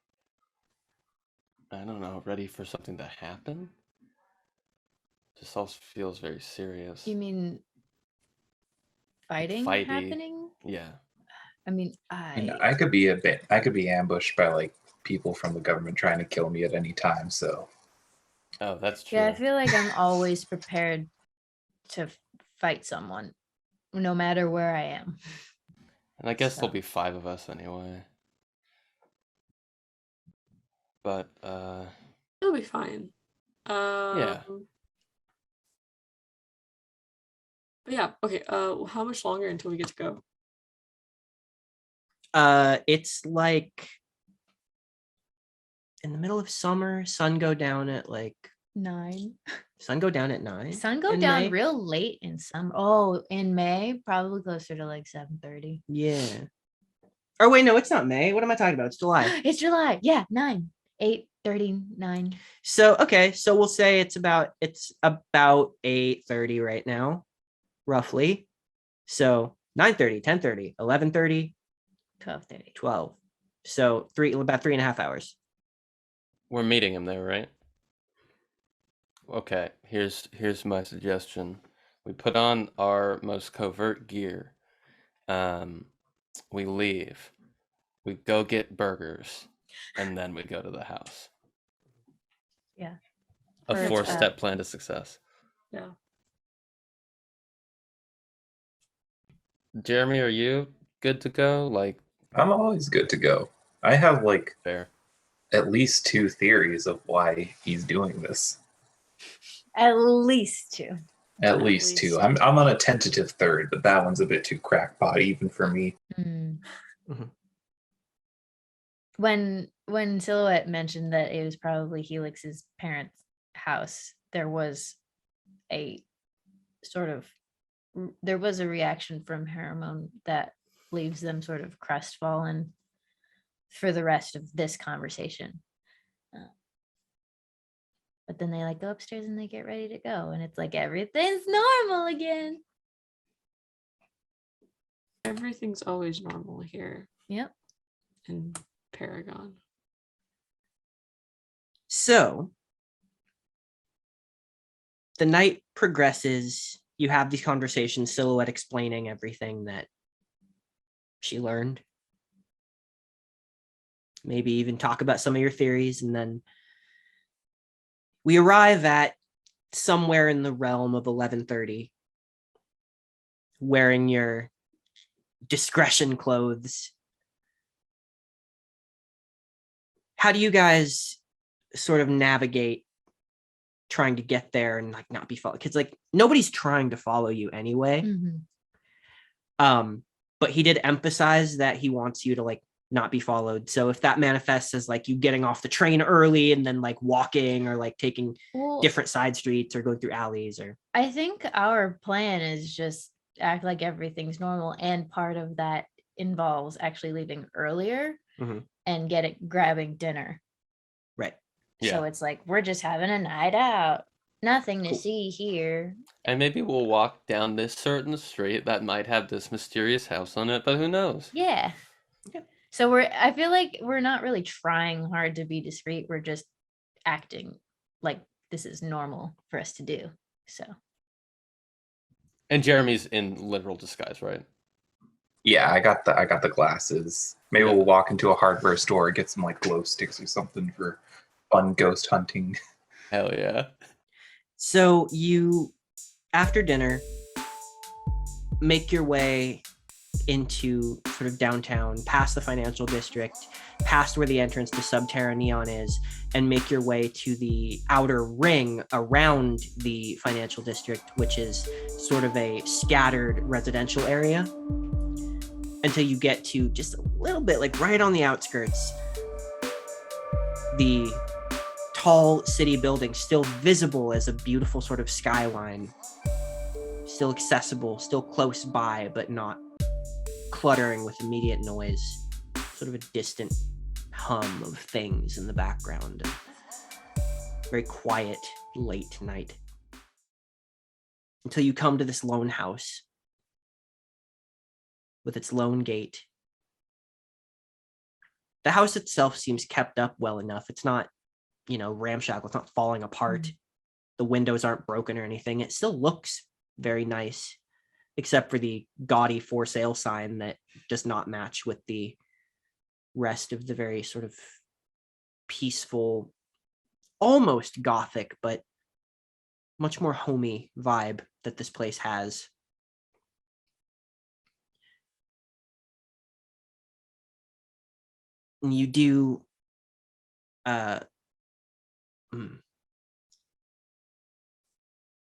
I don't know, ready for something to happen? This all feels very serious. You mean fighting happening? Yeah. I mean, I could be ambushed by like people from the government trying to kill me at any time. So. Oh, that's true. Yeah, I feel like I'm always prepared to fight someone, no matter where I am. And I guess there'll be 5 of us anyway. But It'll be fine. Yeah. Yeah. Okay. How much longer until we get to go? It's like in the middle of summer, sun go down at 9. 9 Sun go in down May. real late in summer. Oh, in May, probably closer to like 7:30. Yeah. Or wait, no, it's not May. What am I talking about? It's July. It's July. Yeah, 9, 8:39. So okay, so we'll say it's about 8:30 right now, roughly. So 9:30, 10:30, 11:30, 12:30. 12. So about 3.5 hours. We're meeting him there, right? Okay, here's my suggestion. We put on our most covert gear. We leave. We go get burgers, and then we go to the house. Yeah. A Or, 4-step plan to success. Yeah. Jeremy, are you good to go? Like, I'm always good to go. I have like fair. at least 2 theories of why he's doing this. At least 2. At least 2. I'm on a tentative third, but that one's a bit too crackpot even for me. Mm. Mhm. When Silhouette mentioned that it was probably Helix's parents' house, there was a reaction from Hairomone that leaves them sort of crestfallen for the rest of this conversation. But then they go upstairs and they get ready to go, and it's like everything's normal again. Everything's always normal here Yep. in Paragon. So the night progresses. You have these conversations, Silhouette explaining everything that she learned. Maybe even talk about some of your theories, and then we arrive at somewhere in the realm of 11:30, wearing your discretion clothes. How do you guys sort of navigate trying to get there and not be followed? Because nobody's trying to follow you anyway. Mm-hmm. But he did emphasize that he wants you to not be followed. So if that manifests as you getting off the train early and then walking or taking different side streets or going through alleys, or I think our plan is just act like everything's normal, and part of that involves actually leaving earlier and grabbing dinner. Right. So it's we're just having a night out. Nothing to Cool. see here. And maybe we'll walk down this certain street that might have this mysterious house on it, but who knows? Yeah. Okay. So I feel like we're not really trying hard to be discreet. We're just acting like this is normal for us to do. So. And Jeremy's in literal disguise, right? Yeah, I got the glasses. Maybe we'll walk into a hardware store, get some glow sticks or something for fun ghost hunting. Hell yeah. So you, after dinner, make your way into sort of downtown, past the financial district, past where the entrance to Subterra Neon is, and make your way to the outer ring around the financial district, which is sort of a scattered residential area, until you get to just a little bit, right on the outskirts, the tall city building, still visible as a beautiful sort of skyline, still accessible, still close by, but not cluttering with immediate noise, sort of a distant hum of things in the background. Very quiet, late night. Until you come to this lone house with its lone gate. The house itself seems kept up well enough. It's not, ramshackle. It's not falling apart. The windows aren't broken or anything. It still looks very nice, except for the gaudy for sale sign that does not match with the rest of the very sort of peaceful, almost gothic, but much more homey vibe that this place has. And you do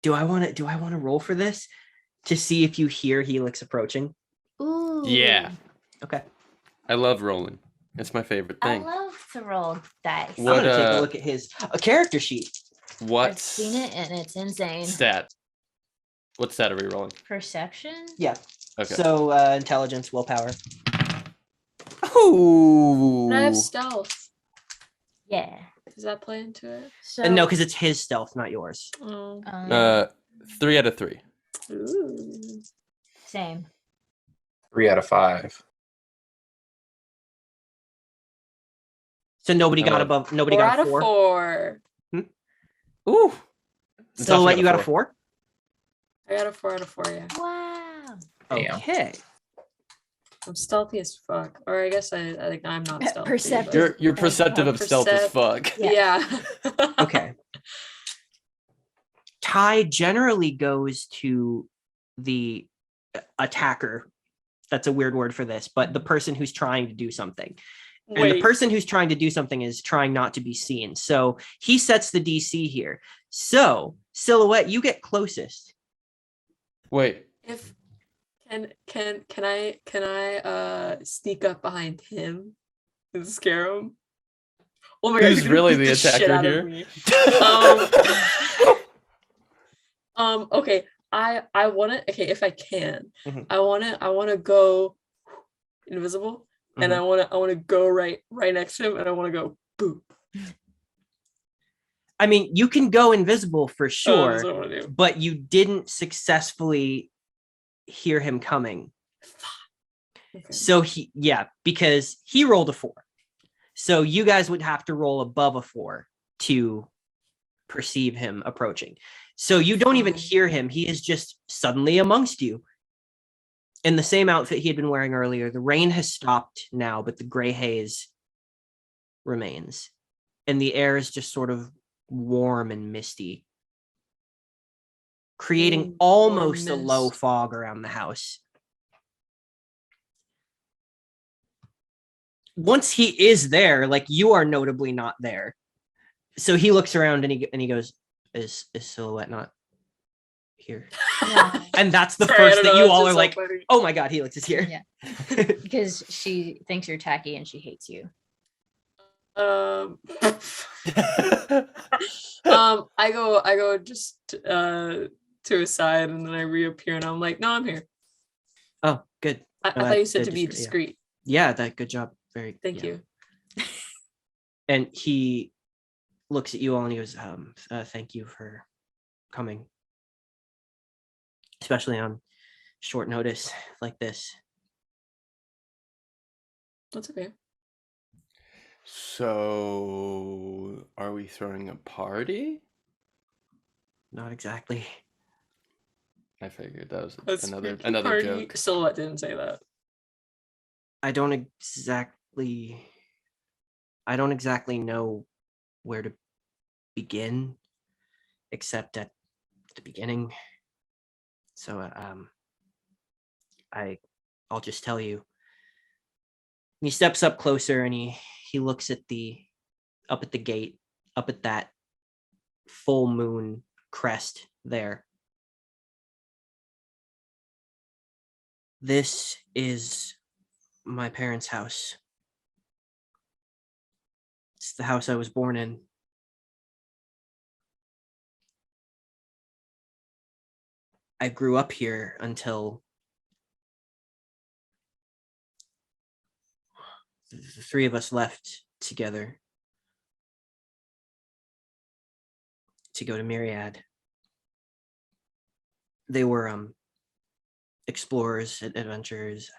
do I want to roll for this? to see if you hear Helix approaching. Ooh. Yeah. Okay. I love rolling. It's my favorite I thing. love to roll dice. I'm What, gonna take a look at his character sheet. What I've seen it and it's insane. stat? What stat are we rolling? Perception? Yeah. Okay. So intelligence, willpower. Ooh. But I have stealth. Yeah. Does that play into it? So And no, because it's his stealth, not yours. Oh. 3 out of 3. Ooh. same. 3 out of 5. So nobody I got love- above. Nobody 4 got out a of 4. 4. Ooh. Silhouette, Natasha you got a 4. I got a 4 out of 4, yeah. Wow. Damn. Okay. I'm stealthy as fuck. Or I guess I think I'm not stealthy. Perceptive. but- You're perceptive I'm of stealth as fuck. Yeah. Okay. Ty generally goes to the attacker. That's a weird word for this, but the person who's trying to do something. And the Wait. person who's trying to do something is trying not to be seen. So he sets the DC here. So, Silhouette, you get closest. Wait. If can I sneak up behind him and scare him? Oh my god, Who's he's gonna really beat the shit attacker out of here? me. Okay. I wanna if I can, Mhm. I wanna go invisible and I wanna go right next to him and I wanna go boop. I mean, you can go invisible for That's sure, what I wanna do. but you didn't successfully hear him coming. Okay. So because he rolled a 4. So you guys would have to roll above a 4 to perceive him approaching. So you don't even Fine. hear him. He is just suddenly amongst you in the same outfit he had been wearing earlier. The rain has stopped now, but the gray haze remains. And the air is just sort of warm and misty, creating almost a low mist. fog around the house. Once he is there, like, you are notably not there. So he looks around and he goes, is Silhouette not here? Yeah. And that's the Sorry, I first don't that know, you it's all just are so like, funny. oh my god, Helix is here. Yeah. Because she thinks you're tacky and she hates you. I go just to his side and then I reappear and I'm like, no, I'm here. Oh, good. I No, thought you said that to be just- yeah. discreet. Yeah, that good job. Very Thank yeah. you. And he looks at you all and he goes, thank you for coming. Especially on short notice like this. That's okay. So, are we throwing a party? Not exactly. I figured that was A another spooky party. joke. Silhouette didn't say that. I don't exactly know where to begin, except at the beginning. So I'll just tell you. He steps up closer and he looks at up at the gate, up at that full moon crest there. This is my parents' house. It's the house I was born in. I grew up here until the three of us left together to go to Myriad. They were explorers, adventurers.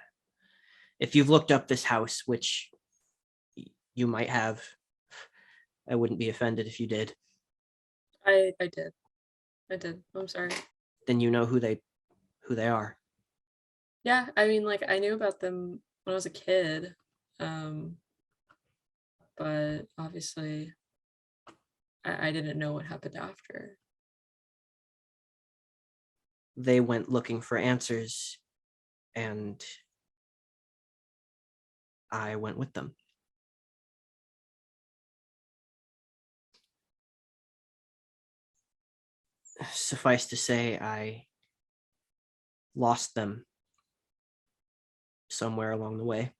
If you've looked up this house, which you might have, I wouldn't be offended if you did. I did. I'm sorry. Then you know who they are. Yeah, I mean, like, I knew about them when I was a kid. But obviously I didn't know what happened after. They went looking for answers, and I went with them. Suffice to say, I lost them somewhere along the way.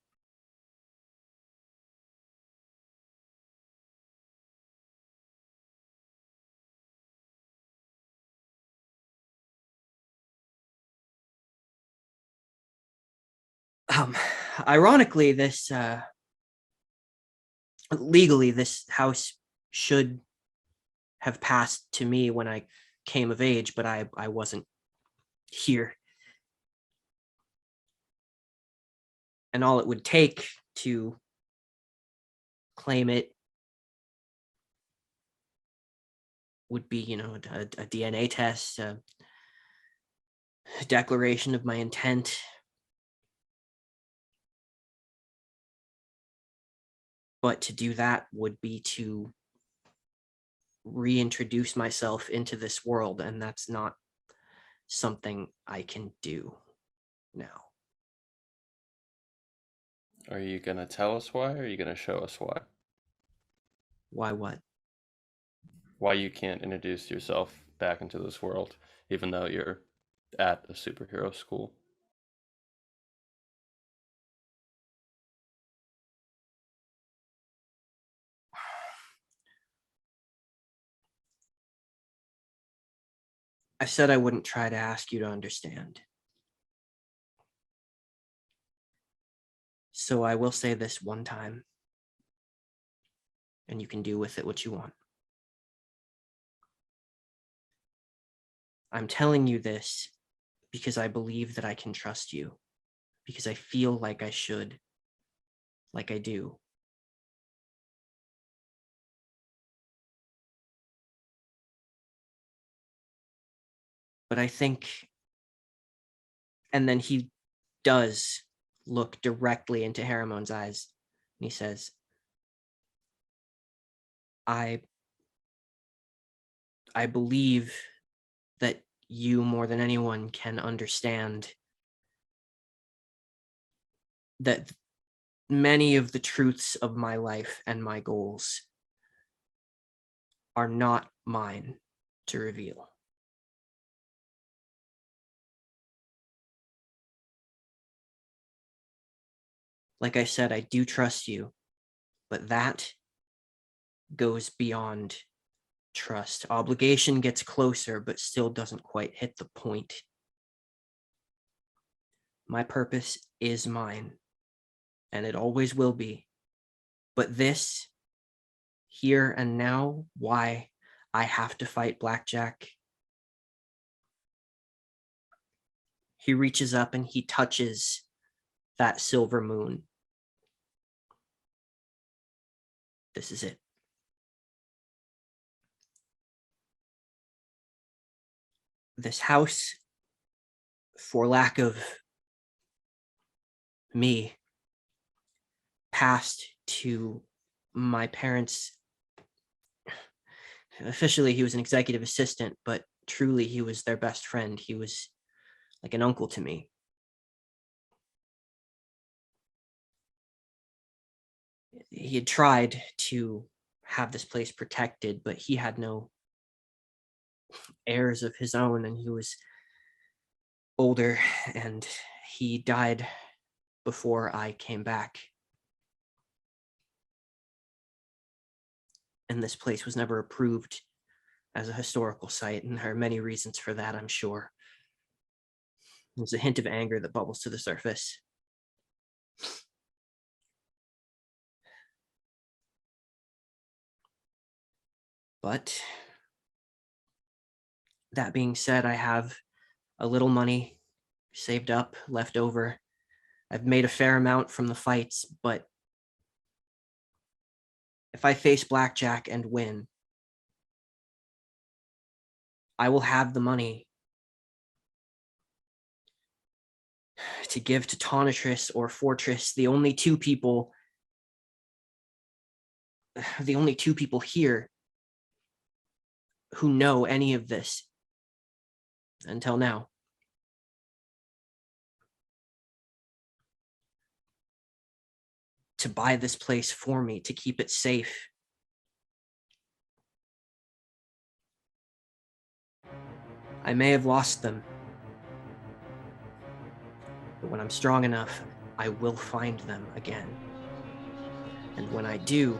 Ironically, this legally, this house should have passed to me when I came of age, but I wasn't here. And all it would take to claim it would be, you know, a DNA test, a declaration of my intent. But to do that would be to reintroduce myself into this world, and that's not something I can do now. Are you gonna tell us why, or are you gonna show us why? Why what? Why you can't introduce yourself back into this world, even though you're at a superhero school? I said I wouldn't try to ask you to understand. So I will say this one time, and you can do with it what you want. I'm telling you this because I believe that I can trust you, because I feel like I should, like I do. But I think, and then he does look directly into Haramone's eyes, and he says, I believe that you more than anyone can understand that many of the truths of my life and my goals are not mine to reveal. Like I said, I do trust you, but that goes beyond trust. Obligation gets closer, but still doesn't quite hit the point. My purpose is mine, and it always will be. But this, here and now, why I have to fight Blackjack. He reaches up and he touches that silver moon. This is it. This house, for lack of me, passed to my parents. Officially, he was an executive assistant, but truly he was their best friend. He was like an uncle to me. He had tried to have this place protected, but he had no heirs of his own, and he was older, and he died before I came back. And this place was never approved as a historical site, and there are many reasons for that, I'm sure. There's a hint of anger that bubbles to the surface. But that being said, I have a little money saved up, left over. I've made a fair amount from the fights, but if I face Blackjack and win, I will have the money to give to Tonitrus or Fortress, the only two people here who know any of this until now. To buy this place for me, to keep it safe. I may have lost them, But when I'm strong enough, I will find them again. And when I do,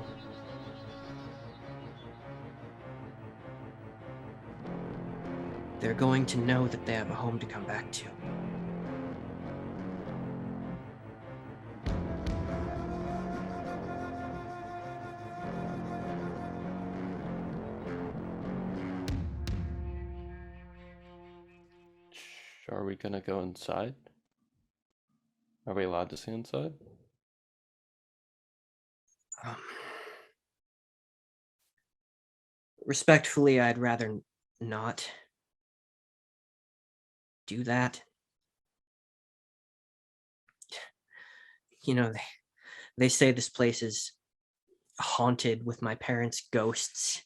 they're going to know that they have a home to come back to. Are we gonna go inside? Are we allowed to see inside? Respectfully, I'd rather not do that. You know, they say this place is haunted with my parents' ghosts.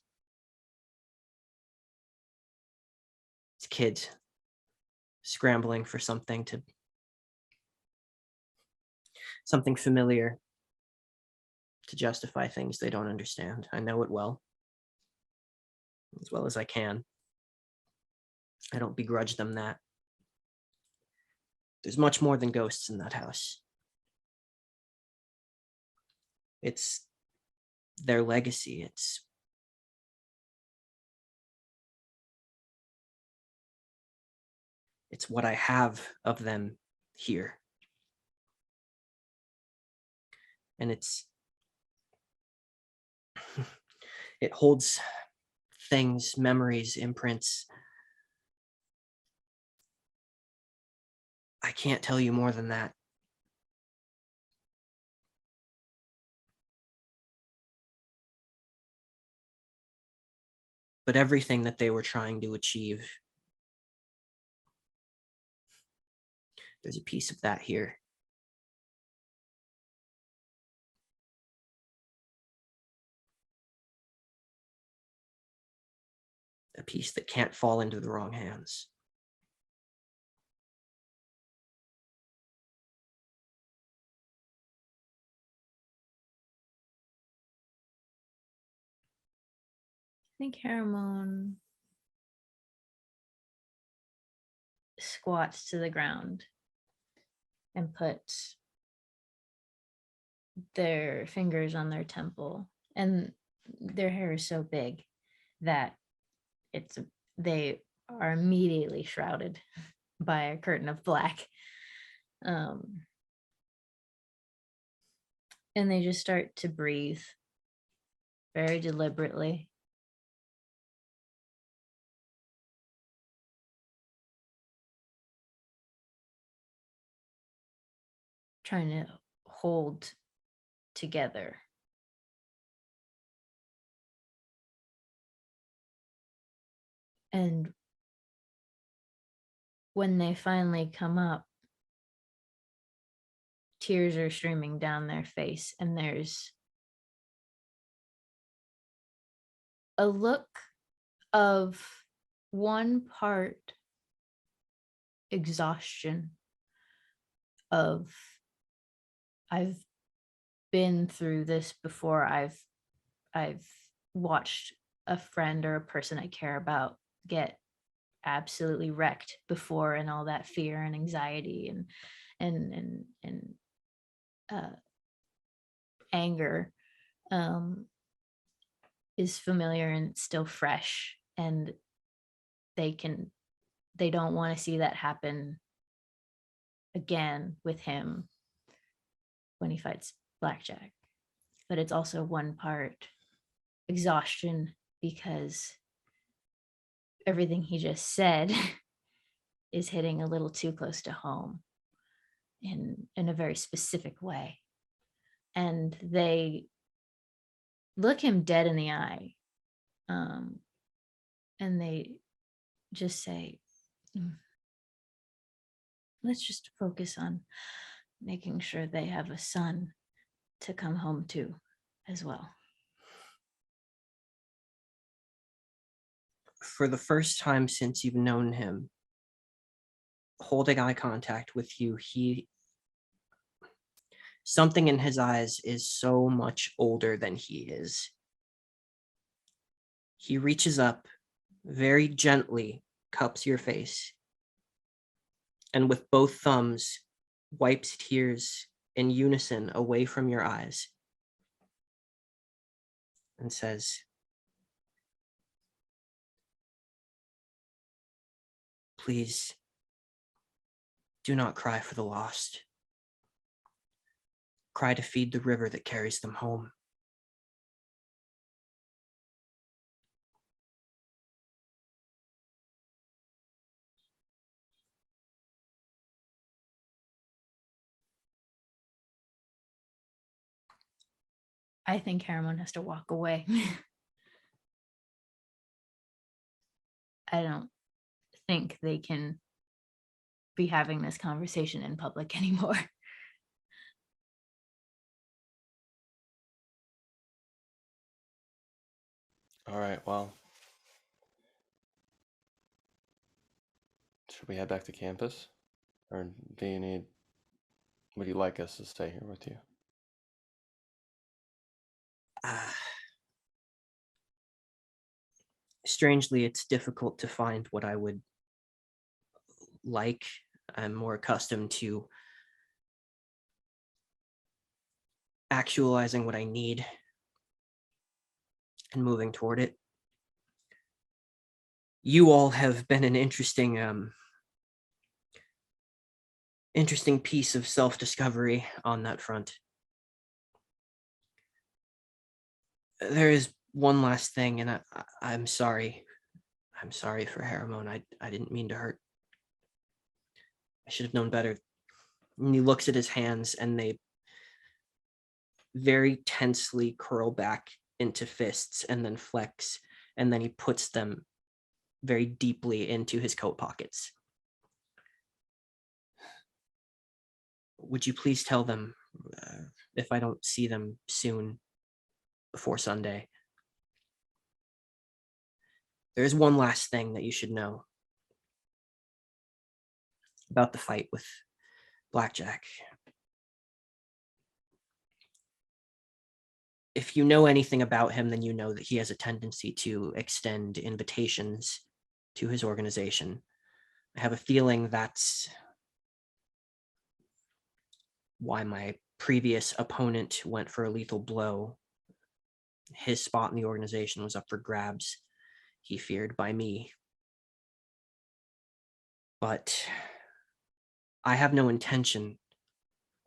It's kids scrambling for something familiar to justify things they don't understand. I know it well as I can. I don't begrudge them that. There's much more than ghosts in that house. It's their legacy. It's what I have of them here. And it holds things, memories, imprints. I can't tell you more than that. But everything that they were trying to achieve, there's a piece of that here. A piece that can't fall into the wrong hands. I think Hairomone squats to the ground and puts their fingers on their temple, and their hair is so big that they are immediately shrouded by a curtain of black. And they just start to breathe very deliberately. Trying to hold together. And when they finally come up, tears are streaming down their face, and there's a look of one part exhaustion of, I've been through this before. I've watched a friend or a person I care about get absolutely wrecked before, and all that fear and anxiety and anger is familiar and still fresh, and they don't want to see that happen again with him when he fights Blackjack. But it's also one part exhaustion because everything he just said is hitting a little too close to home in a very specific way. And they look him dead in the eye, and they just say, let's just focus on making sure they have a son to come home to as well. For the first time since you've known him, holding eye contact with you, something in his eyes is so much older than he is. He reaches up, very gently cups your face, and with both thumbs wipes tears in unison away from your eyes and says, "Please do not cry for the lost. Cry to feed the river that carries them home." I think Haramon has to walk away. I don't think they can be having this conversation in public anymore. All right, well. Should we head back to campus? Or would you like us to stay here with you? Strangely, it's difficult to find what I would like. I'm more accustomed to actualizing what I need and moving toward it. You all have been an interesting piece of self-discovery on that front. There is one last thing, and I'm sorry. I'm sorry for Haramone. I didn't mean to hurt. I should have known better. And he looks at his hands, and they very tensely curl back into fists and then flex, and then he puts them very deeply into his coat pockets. Would you please tell them if I don't see them soon before Sunday? There's one last thing that you should know about the fight with Blackjack. If you know anything about him, then you know that he has a tendency to extend invitations to his organization. I have a feeling that's why my previous opponent went for a lethal blow. His spot in the organization was up for grabs. He feared by me. But I have no intention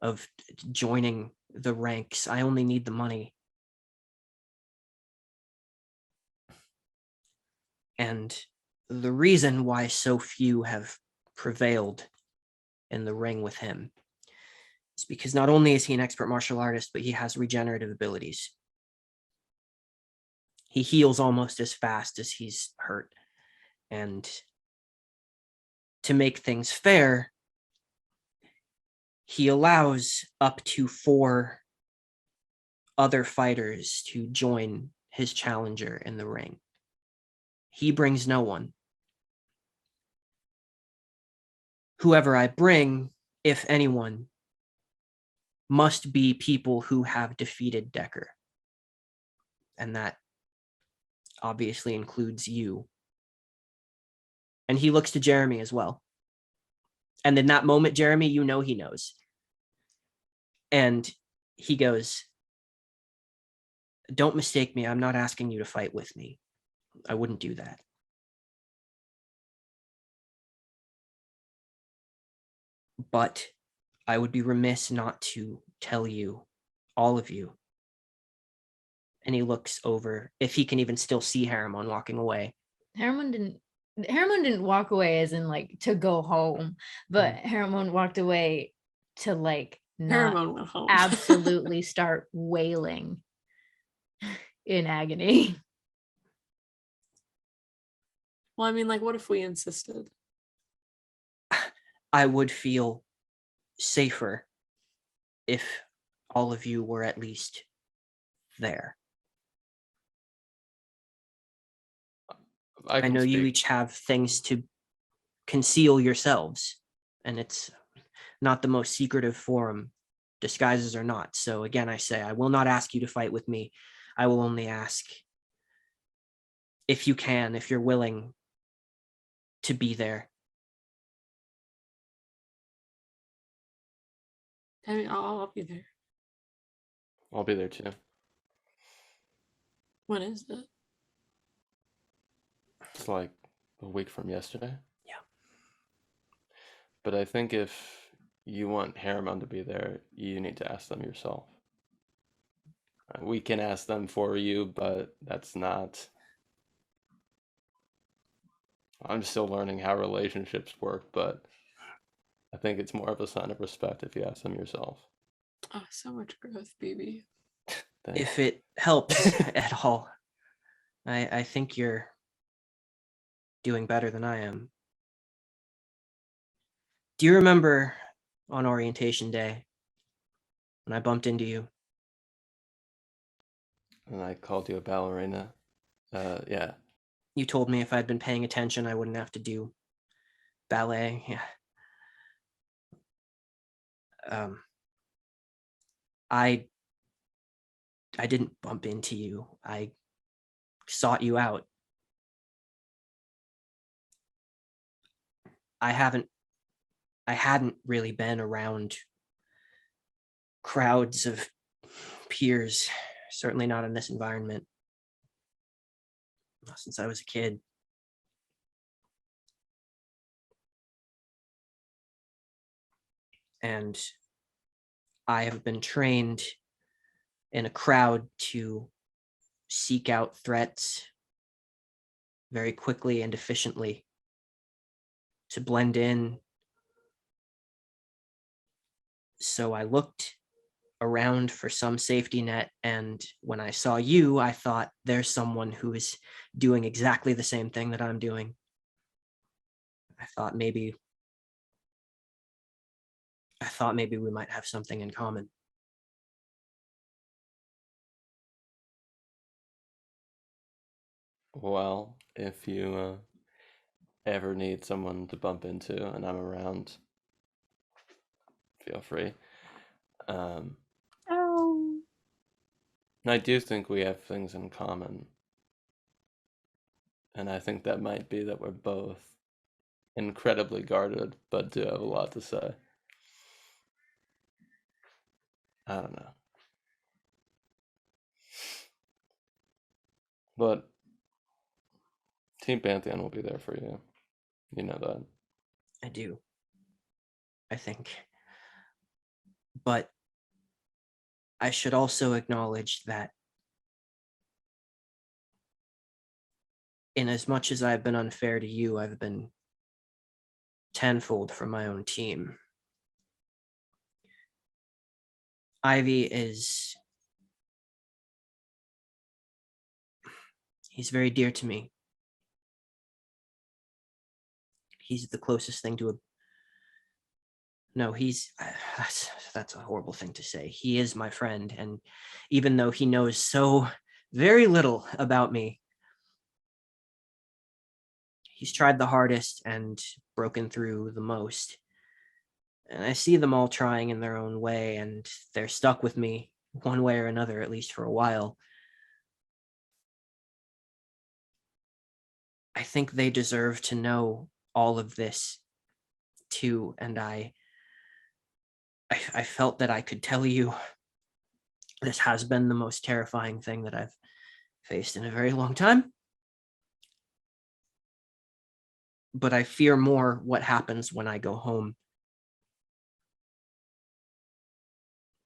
of joining the ranks. I only need the money. And the reason why so few have prevailed in the ring with him is because not only is he an expert martial artist, but he has regenerative abilities. He heals almost as fast as he's hurt. And to make things fair, he allows up to 4 other fighters to join his challenger in the ring. He brings no one. Whoever I bring, if anyone, must be people who have defeated Decker. And that obviously includes you. And he looks to Jeremy as well. And in that moment, Jeremy, you know he knows. And he goes, "Don't mistake me. I'm not asking you to fight with me. I wouldn't do that. But I would be remiss not to tell you, all of you." And he looks over, if he can even still see Haramon walking away. Haramon didn't walk away as in like to go home, but Haramon walked away to like not Haramon went home. absolutely start wailing in agony. Well, I mean, like, what if we insisted? I would feel safer if all of you were at least there. I know you each have things to conceal yourselves, and it's not the most secretive forum, disguises or not. So again, I say, I will not ask you to fight with me. I will only ask if you can, if you're willing to be there. I mean, I'll be there. I'll be there too. When is it? It's like a week from yesterday. Yeah. But I think if you want Haramon to be there, you need to ask them yourself. We can ask them for you, but that's not... I'm still learning how relationships work, but I think it's more of a sign of respect if you ask them yourself. Oh, so much growth, BB. Thanks. If it helps at all, I think you're doing better than I am. Do you remember on orientation day when I bumped into you? And I called you a ballerina. Yeah. You told me if I'd been paying attention, I wouldn't have to do ballet. Yeah. I didn't bump into you. I sought you out. I hadn't really been around crowds of peers, certainly not in this environment, since I was a kid. And I have been trained in a crowd to seek out threats very quickly and efficiently, to blend in. So I looked around for some safety net, and when I saw you, I thought there's someone who is doing exactly the same thing that I'm doing. I thought maybe we might have something in common. Well, if you ever need someone to bump into and I'm around, feel free. Oh. I do think we have things in common. And I think that might be that we're both incredibly guarded, but do have a lot to say. I don't know. But Team Pantheon will be there for you. You know that. I do, I think. But I should also acknowledge that in as much as I've been unfair to you, I've been tenfold for my own team. Ivy he's very dear to me. He's the closest thing to that's a horrible thing to say. He is my friend, and even though he knows so very little about me, he's tried the hardest and broken through the most. And I see them all trying in their own way, and they're stuck with me one way or another, at least for a while. I think they deserve to know all of this too, and I felt that I could tell you this has been the most terrifying thing that I've faced in a very long time. But I fear more what happens when I go home.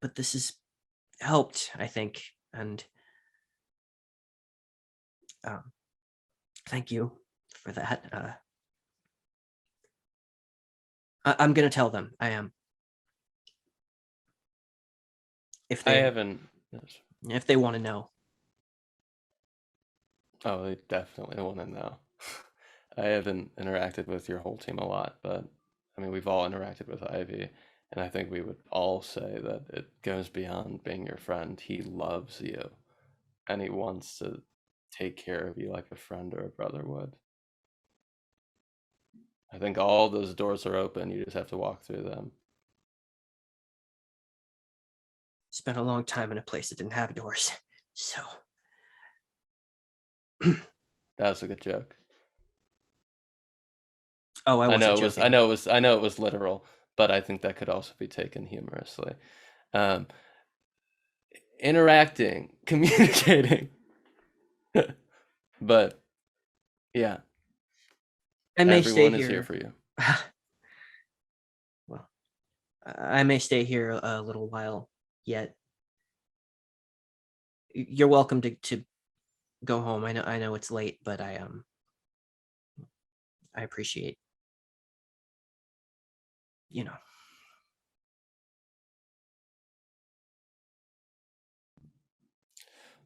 But this has helped, I think, and thank you for that. I'm going to tell them. I am. If I they haven't. want to know. Oh, they definitely want to know. I haven't interacted with your whole team a lot, but I mean, we've all interacted with Ivy, and I think we would all say that it goes beyond being your friend. He loves you, and he wants to take care of you like a friend or a brother would. I think all those doors are open. You just have to walk through them. Spent a long time in a place that didn't have doors, so. That was a good joke. Oh, I wasn't know it joking. was. I know it was literal, but I think that could also be taken humorously. Interacting, communicating. But yeah, I may stay everyone is here here. for you. Well, I may stay here a little while yet. You're welcome to go home. I know it's late, but I appreciate, you know.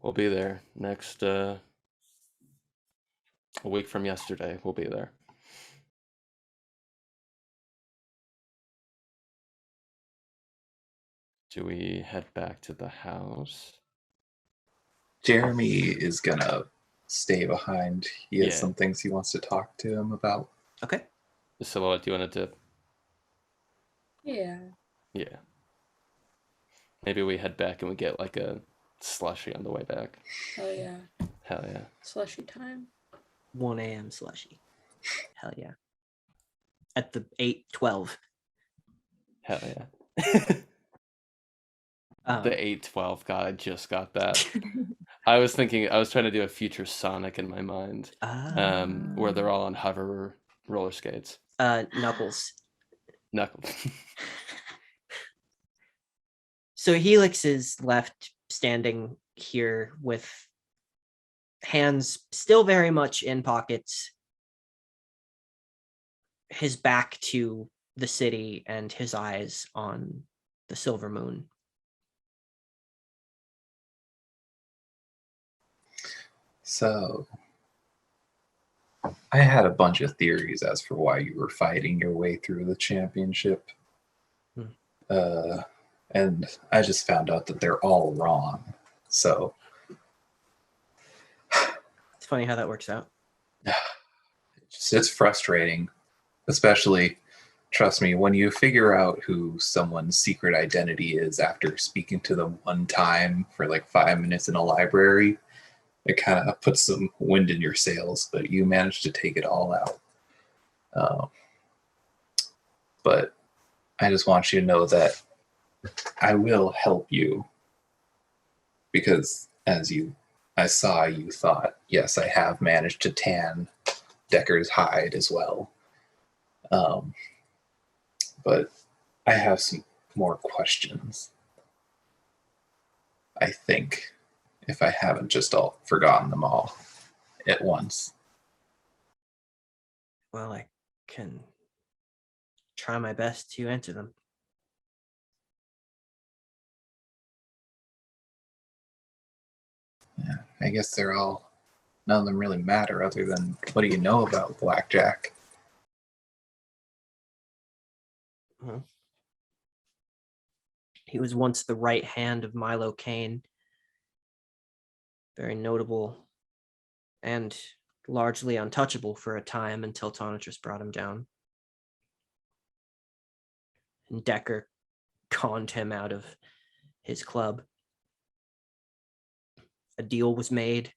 We'll be there next a week from yesterday. We'll be there. Do we head back to the house? Jeremy is gonna stay behind. He has Yeah. some things he wants to talk to him about. Okay. Silhouette, do you want to dip? Yeah. Yeah. Maybe we head back and we get like a slushy on the way back. Hell yeah. Hell yeah. Slushy time. 1 a.m. slushy. Hell yeah. At the 8:12. Hell yeah. Um, The 812. God, I just got that. I was trying to do a future Sonic in my mind, where they're all on hover roller skates. Knuckles. Knuckles. So Helix is left standing here with hands still very much in pockets, his back to the city and his eyes on the silver moon. So, I had a bunch of theories as for why you were fighting your way through the championship. And I just found out that they're all wrong. So, It's funny how that works out. it's frustrating, especially, trust me, when you figure out who someone's secret identity is after speaking to them one time for like 5 minutes in a library. It kind of puts some wind in your sails, but you managed to take it all out. But I just want you to know that I will help you, because I saw you thought, yes, I have managed to tan Decker's hide as well. But I have some more questions. I think, if I haven't just all forgotten them all at once. Well, I can try my best to answer them. Yeah, I guess none of them really matter other than what do you know about Blackjack? He was once the right hand of Milo Kane. Very notable and largely untouchable for a time until Tonitrus brought him down. And Decker conned him out of his club. A deal was made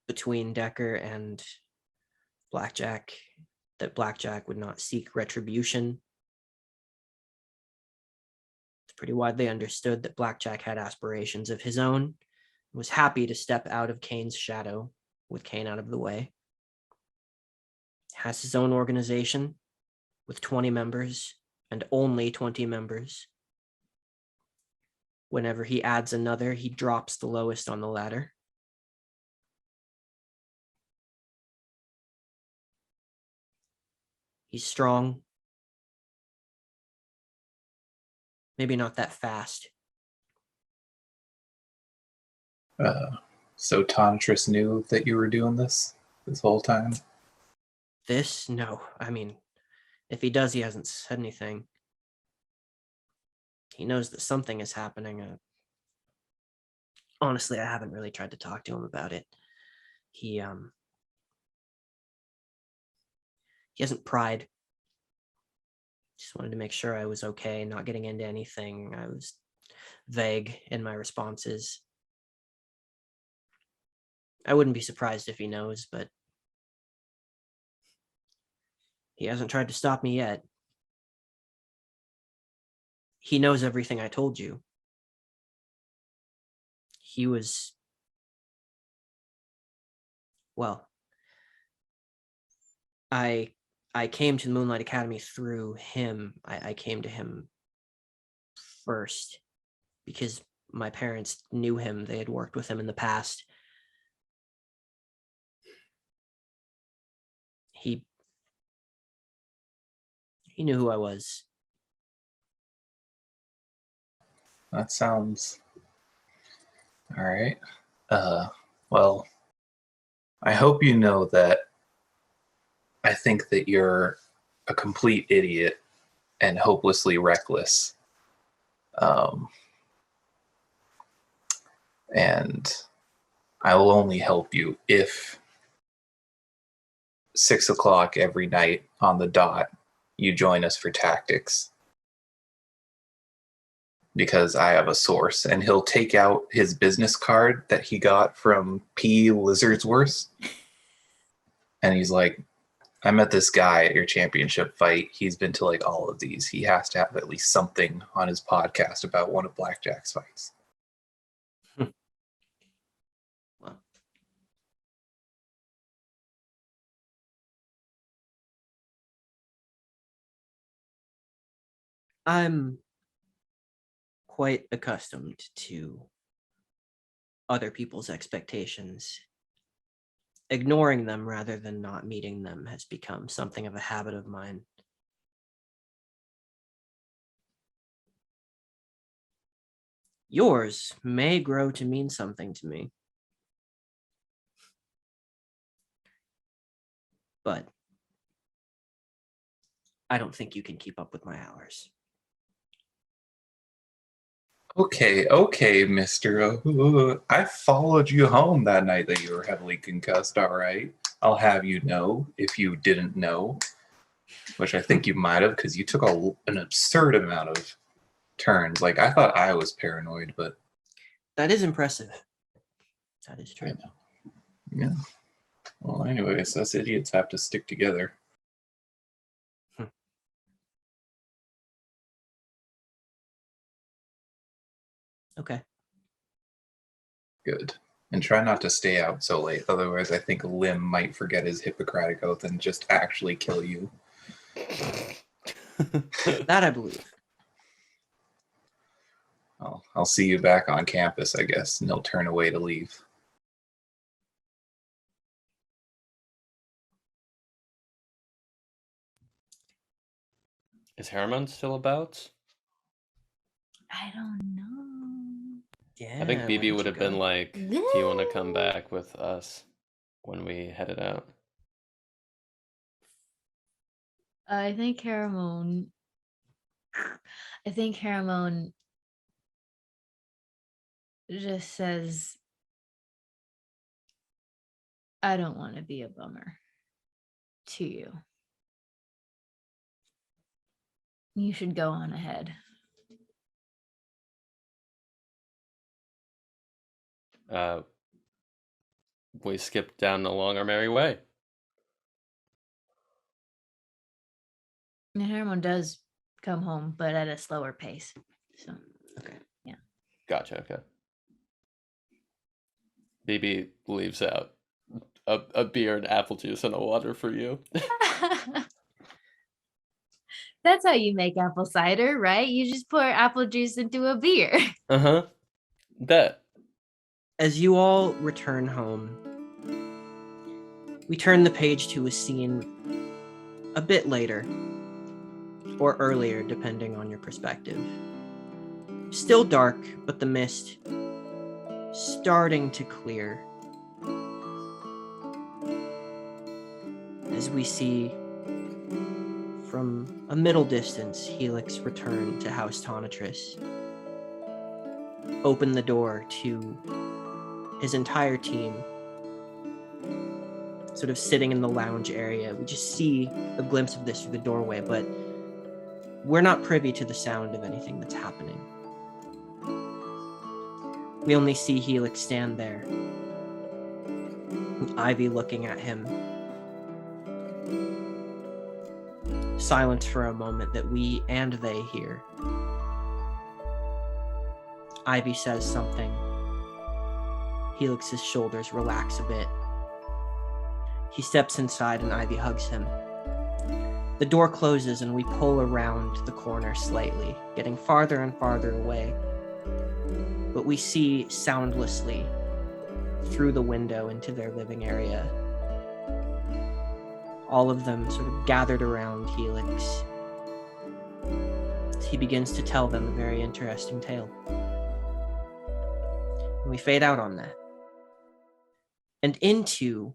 between Decker and Blackjack that Blackjack would not seek retribution. It's pretty widely understood that Blackjack had aspirations of his own and was happy to step out of Kane's shadow with Kane out of the way. Has his own organization with 20 members and only 20 members. Whenever he adds another, he drops the lowest on the ladder. He's strong. Maybe not that fast. So Tonitrus knew that you were doing this whole time? This? No. I mean, if he does, he hasn't said anything. He knows that something is happening. Honestly, I haven't really tried to talk to him about it. He hasn't pried. Just wanted to make sure I was okay, not getting into anything. I was vague in my responses. I wouldn't be surprised if he knows, but He hasn't tried to stop me yet. He knows everything I told you. He was... Well, I came to the Moonlight Academy through him. I came to him first because my parents knew him. They had worked with him in the past. He knew who I was. That sounds all right. Well, I hope you know that I think that you're a complete idiot and hopelessly reckless. And I will only help you if 6 o'clock every night on the dot, you join us for tactics. Because I have a source, and he'll take out his business card that he got from P. Lizardsworth. And he's like, I met this guy at your championship fight. He's been to like all of these. He has to have at least something on his podcast about one of Blackjack's fights. Well, I'm quite accustomed to other people's expectations. Ignoring them rather than not meeting them has become something of a habit of mine. Yours may grow to mean something to me. But I don't think you can keep up with my hours. Okay, mister. I followed you home that night that you were heavily concussed, all right? I'll have you know, if you didn't know, which I think you might have, because you took an absurd amount of turns. Like, I thought I was paranoid, but... That is impressive. That is true. I know. Yeah. Well, anyways, us idiots have to stick together. Okay. Good. And try not to stay out so late. Otherwise, I think Lim might forget his Hippocratic Oath and just actually kill you. That I believe. I'll see you back on campus, I guess, and he'll turn away to leave. Is Hairomone still about? I don't know. Yeah. I think why BB don't would you have been go? like, do you want to come back with us when we headed out? I think Hairomone. Just says, I don't want to be a bummer to you. You should go on ahead. We skipped down along our merry way. And Hairomone does come home, but at a slower pace. So Okay. Gotcha, okay. BB leaves out a beer and apple juice and a water for you. that's how you make apple cider, right? You just pour apple juice into a beer. Uh-huh. That. As you all return home, we turn the page to a scene a bit later, or earlier, depending on your perspective. Still dark, but the mist starting to clear. As we see from a middle distance, Helix return to House Tonatress, open the door to his entire team, sort of sitting in the lounge area. We just see a glimpse of this through the doorway, but we're not privy to the sound of anything that's happening. We only see Helix stand there, and Ivy looking at him. Silence for a moment that we and they hear. Ivy says something. Helix's shoulders relax a bit. He steps inside and Ivy hugs him. The door closes and we pull around the corner slightly, getting farther and farther away. But we see soundlessly through the window into their living area. All of them sort of gathered around Helix. He begins to tell them a very interesting tale. And we fade out on that. And into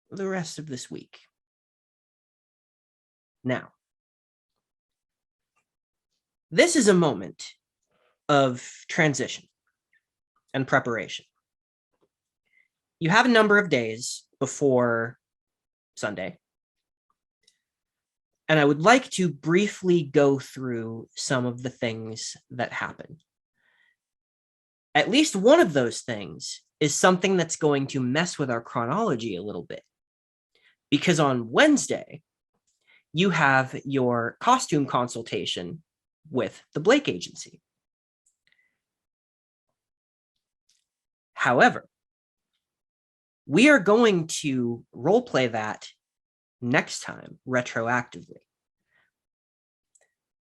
the rest of this week. Now, this is a moment of transition and preparation. You have a number of days before Sunday. And I would like to briefly go through some of the things that happen. At least one of those things is something that's going to mess with our chronology a little bit. Because on Wednesday, you have your costume consultation with the Blake Agency. However, we are going to roleplay that next time retroactively.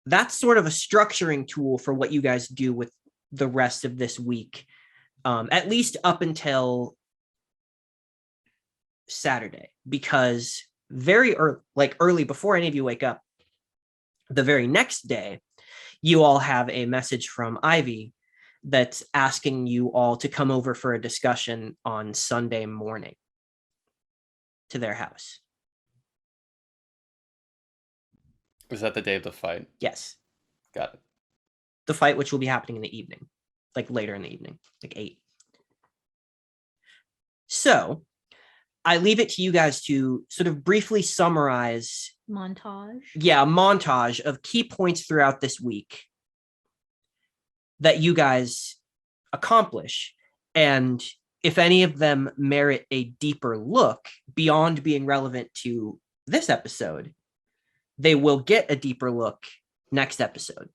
That's sort of a structuring tool for what you guys do with the rest of this week, at least up until Saturday, because very early before any of you wake up, the very next day, you all have a message from Ivy that's asking you all to come over for a discussion on Sunday morning to their house. Is that the day of the fight? Yes. Got it. The fight, which will be happening in the evening, like later in the evening, like 8. So I leave it to you guys to sort of briefly summarize. Montage. Yeah, a montage of key points throughout this week that you guys accomplish. And if any of them merit a deeper look beyond being relevant to this episode, they will get a deeper look next episode.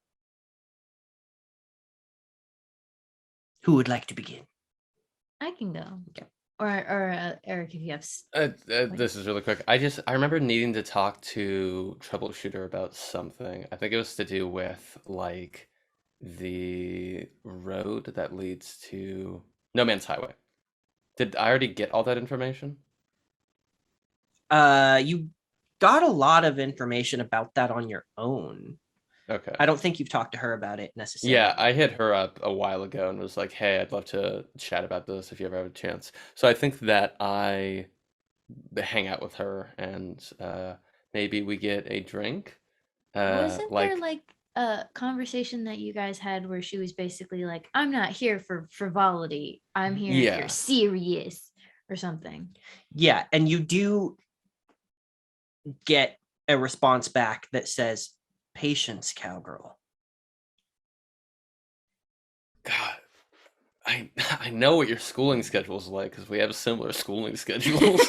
Who would like to begin? I can go. Okay. Or Eric, if you have. This is really quick. I remember needing to talk to Troubleshooter about something. I think it was to do with like the road that leads to No Man's Highway. Did I already get all that information? You got a lot of information about that on your own. Okay. I don't think you've talked to her about it necessarily. Yeah, I hit her up a while ago and was like, hey, I'd love to chat about this if you ever have a chance. So I think that I hang out with her and maybe we get a drink. Wasn't there like a conversation that you guys had where she was basically like, I'm not here for frivolity. I'm here if Yeah. you're serious or something. Yeah, and you do get a response back that says, patience, cowgirl. God, I know what your schooling schedule is like because we have similar schooling schedules.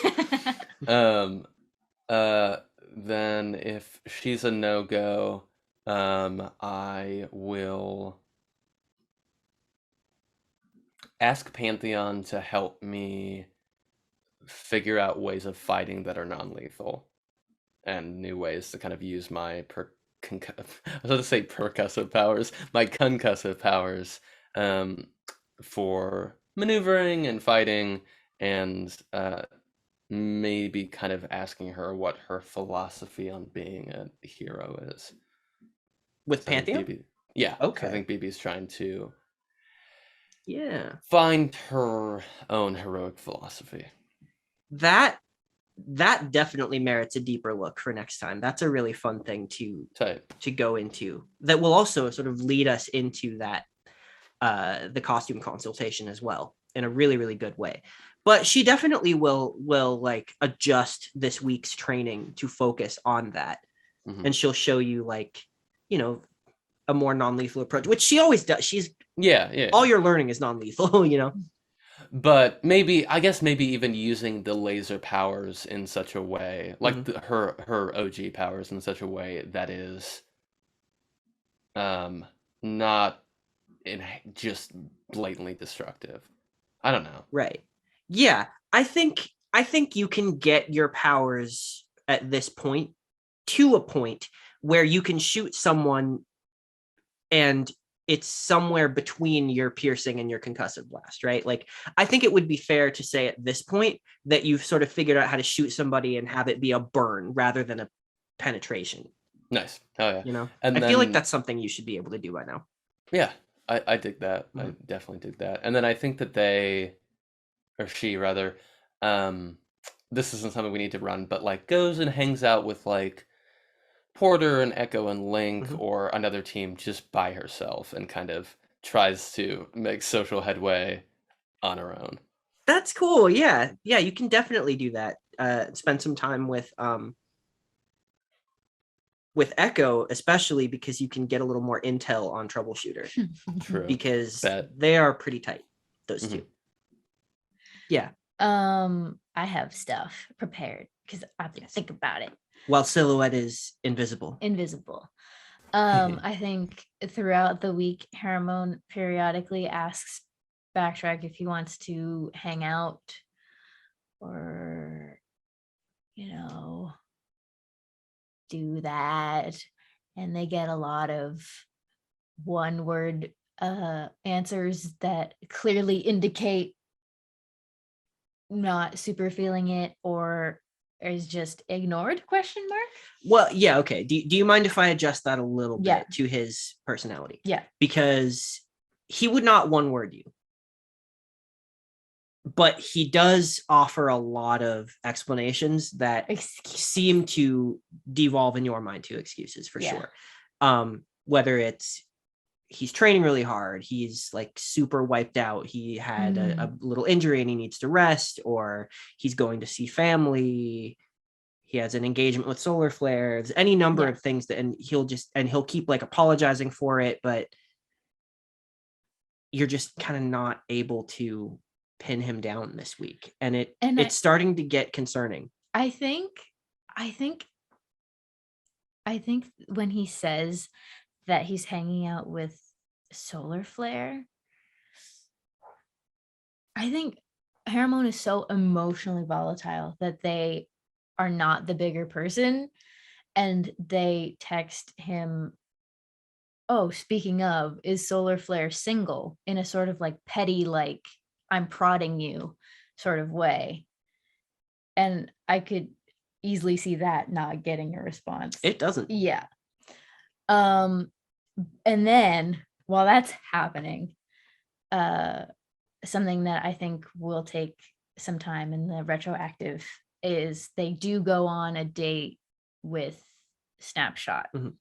Then if she's a no-go, I will ask Pantheon to help me figure out ways of fighting that are non-lethal and new ways to kind of use my I was going to say percussive powers, my concussive powers, for maneuvering and fighting, and maybe kind of asking her what her philosophy on being a hero is. With So I think Pantheon? BB yeah, Okay. I think BB's trying to find her own heroic philosophy. That definitely merits a deeper look for next time. That's a really fun thing to go into. That will also sort of lead us into that the costume consultation as well in a really, really good way. But she definitely will like adjust this week's training to focus on that. Mhm. And she'll show you like, you know, a more non-lethal approach, which she always does. She's Yeah. all you're learning is non-lethal, you know. But maybe, I guess maybe even using the laser powers in such a way, like her OG powers in such a way that is not just blatantly destructive. I don't know. Right. Yeah. I think you can get your powers at this point to a point where you can shoot someone and it's somewhere between your piercing and your concussive blast, right? Like, I think it would be fair to say at this point that you've sort of figured out how to shoot somebody and have it be a burn rather than a penetration. Nice. Oh yeah. You know, And I feel like then that's something you should be able to do by now. yeah, I dig that. I Mhm. definitely dig that. And then I think that they, or she rather, um, this isn't something we need to run, but like goes and hangs out with like Porter and Echo and Link Mhm. or another team just by herself and kind of tries to make social headway on her own. That's cool. Yeah. Yeah, you can definitely do that. Spend some time with Echo, especially because you can get a little more intel on Troubleshooter True. because Bet. they are pretty tight, those Mhm. two. Yeah. I have stuff prepared because I have to Yes. think about it. While Silhouette is invisible. Invisible. I think throughout the week, Haramone periodically asks Backtrack if he wants to hang out or, do that. And they get a lot of one word answers that clearly indicate not super feeling it or is just ignored ? Well, yeah, okay. Do you mind if I adjust that a little bit Yeah. to his personality? Yeah. Because he would not one word you. But he does offer a lot of explanations that seem to devolve in your mind to excuses for Yeah. sure. Whether it's he's training really hard, he's like super wiped out, he had a little injury and he needs to rest, or he's going to see family, he has an engagement with solar flares, any number Yeah. of things that, and he'll keep like apologizing for it, but you're just kind of not able to pin him down this week, and it's starting to get concerning. I think when he says that he's hanging out with Solar Flare, I think Haramone is so emotionally volatile that they are not the bigger person, and they text him, "Oh, speaking of, is Solar Flare single?" in a sort of like petty, like I'm prodding you sort of way. And I could easily see that not getting a response. It doesn't. Yeah. And then while that's happening, something that I think will take some time in the retroactive is they do go on a date with Snapshot. Mhm.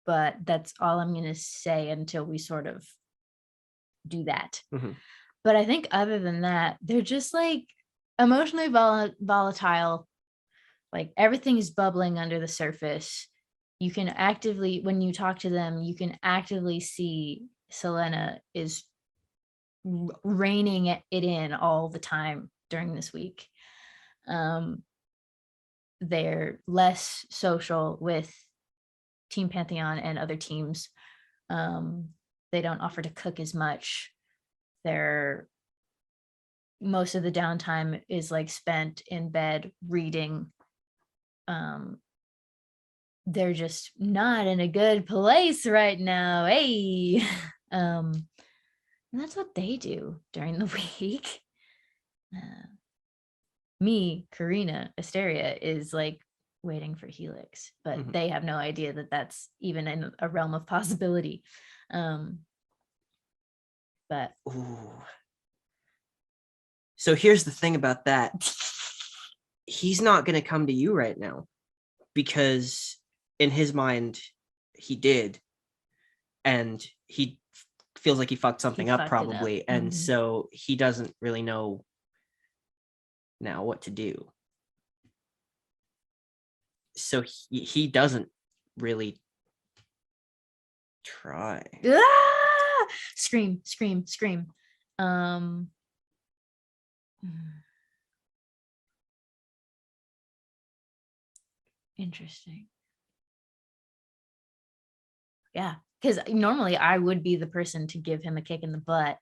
But that's all I'm going to say until we sort of do that. Mhm. But I think other than that, they're just like emotionally volatile. Like everything is bubbling under the surface. You can actively, when you talk to them, you can actively see Selena is reining it in all the time during this week. They're less social with Team Pantheon and other teams. They don't offer to cook as much. Most of the downtime is like spent in bed reading. They're just not in a good place right now. Hey. And that's what they do during the week. Me, Karina, Asteria is like waiting for Helix, but they have no idea that that's even in a realm of possibility. But ooh. So here's the thing about that. He's not going to come to you right now because in his mind, he did. And he feels like he fucked something up probably. And so he doesn't really know now what to do. So he doesn't really try. Ah! Scream. Interesting. Yeah, because normally I would be the person to give him a kick in the butt,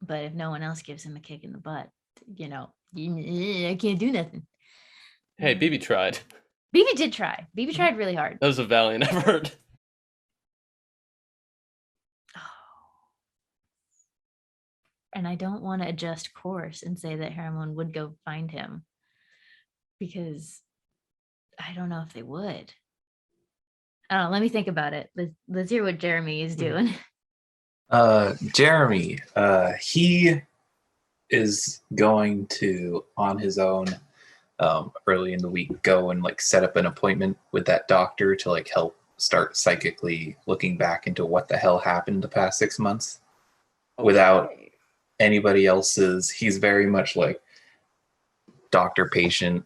but if no one else gives him a kick in the butt, I can't do nothing. Hey, BB tried. BB did try. BB tried really hard. That was a valiant effort. And I don't want to adjust course and say that Haramone would go find him, because I don't know if they would. I don't know. Let me think about it. Let's hear what Jeremy is doing. Jeremy, he is going to, on his own, early in the week, go and like set up an appointment with that doctor to like help start psychically looking back into what the hell happened the past 6 months without anybody else's. He's very much like doctor patient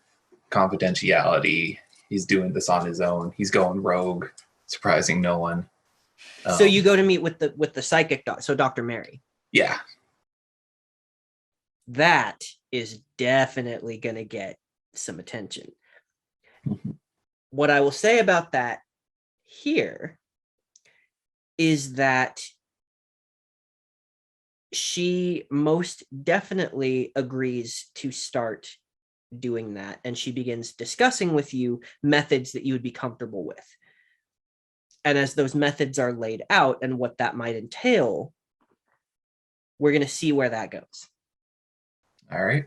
confidentiality. He's doing this on his own. He's going rogue, surprising no one. So you go to meet with the psychic doc, so Dr. Mary. Yeah. That is definitely going to get some attention. What I will say about that here is that she most definitely agrees to start doing that, and she begins discussing with you methods that you would be comfortable with. And as those methods are laid out and what that might entail, we're going to see where that goes. All right.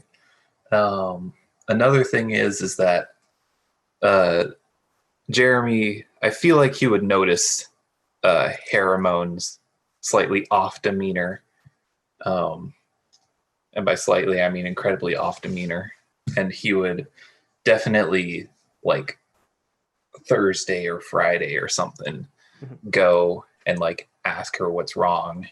Another thing is that Jeremy, I feel like he would notice Haramone's slightly off demeanor. And by slightly, I mean incredibly off demeanor. And he would definitely, like Thursday or Friday or something, go and like ask her what's wrong.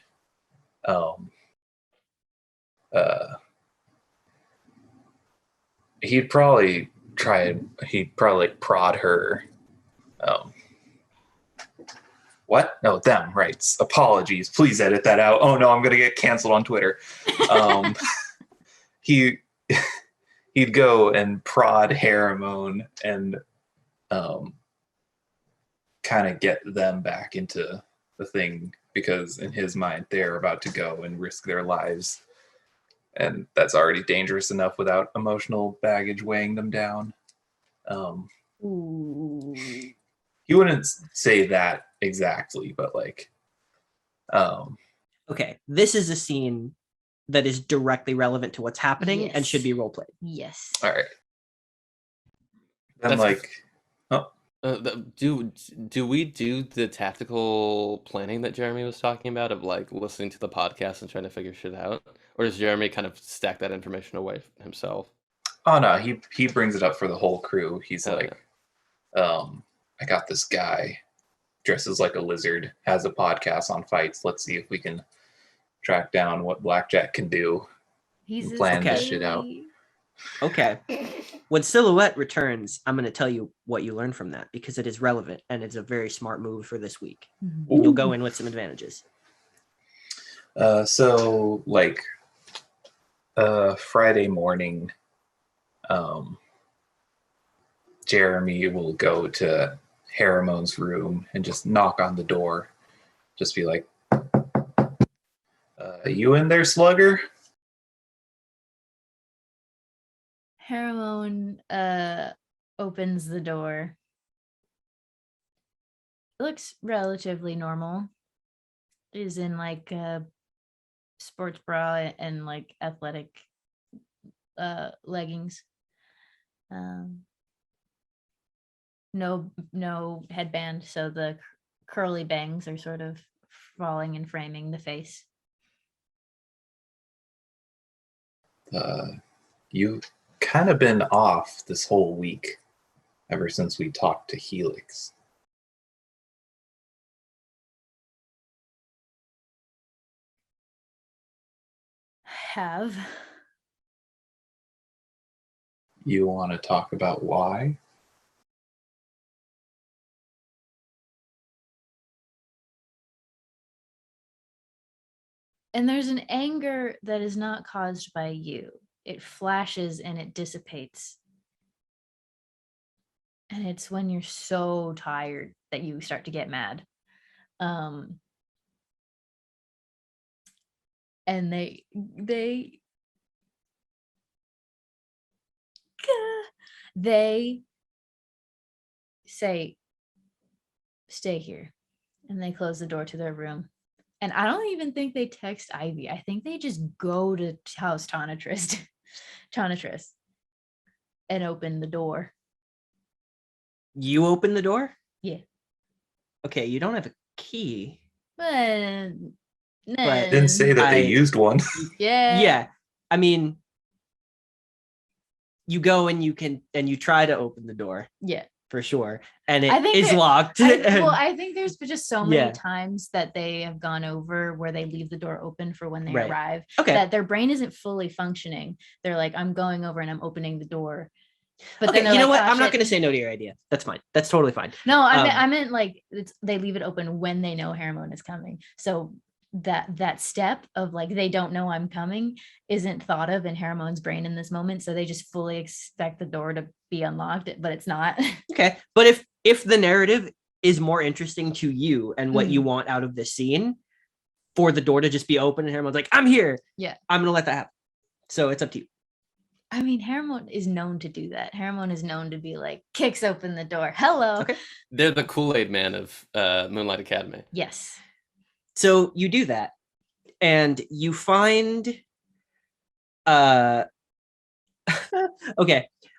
He'd probably like prod her. What? No, them, right. Apologies. Please edit that out. Oh no, I'm gonna get canceled on Twitter. He'd go and prod Haramone and kind of get them back into the thing, because in his mind they're about to go and risk their lives, and that's already dangerous enough without emotional baggage weighing them down. He wouldn't say that exactly, but like Okay, this is a scene that is directly relevant to what's happening and Yes. should be role played. Yes. all right. I'm That's- like, Do we do the tactical planning that Jeremy was talking about, of like listening to the podcast and trying to figure shit out, or does Jeremy kind of stack that information away himself? oh no, he brings it up for the whole crew. He's Hell like, I got this guy dresses like a lizard, has a podcast on fights. Let's see if we can track down what Blackjack can do. He's Plan this shit out. Okay. When Silhouette returns, I'm going to tell you what you learned from that, because it is relevant and it's a very smart move for this week. And you'll go in with some advantages. So like Friday morning, Jeremy will go to Haramone's room and just knock on the door. Just be like, you in there, slugger? Haramone opens the door. It looks relatively normal. It is in like a sports bra and like athletic leggings. No headband, so the curly bangs are sort of falling and framing the face. You've kind of been off this whole week, ever since we talked to Helix. Have. You want to talk about why? And there's an anger that is not caused by you. it flashes and it dissipates. And it's when you're so tired that you start to get mad. And they say, stay here. And they close the door to their room. And I don't even think they text Ivy. I think they just go to house Tonitrist and open the door. You open the door? Yeah. Okay, you don't have a key. But Didn't say that they used one. Yeah. I mean, you go and you try to open the door. Yeah. For sure. And I it think is locked. I think there's just so many Yeah. times that they have gone over where they leave the door open for when they Right. arrive. Okay. That their brain isn't fully functioning. They're like, I'm going over and I'm opening the door. But Okay, then you know like, what? "Oh, I'm not shit." going to say no to your idea. That's fine. That's totally fine. No, Um, I meant like they leave it open when they know Haramone is coming. So that step of like they don't know I'm coming isn't thought of in Haramone's brain in this moment. So they just fully expect the door to be unlocked, but it's not. Okay. But if the narrative is more interesting to you and what you want out of this scene, for the door to just be open and Haramone's like, I'm here. Yeah. I'm going to let that happen. So it's up to you. I mean, Haramone is known to do that. Haramone is known to be like, kicks open the door. Hello. Okay. They're the Kool-Aid man of Moonlight Academy. Yes. So you do that and you find okay.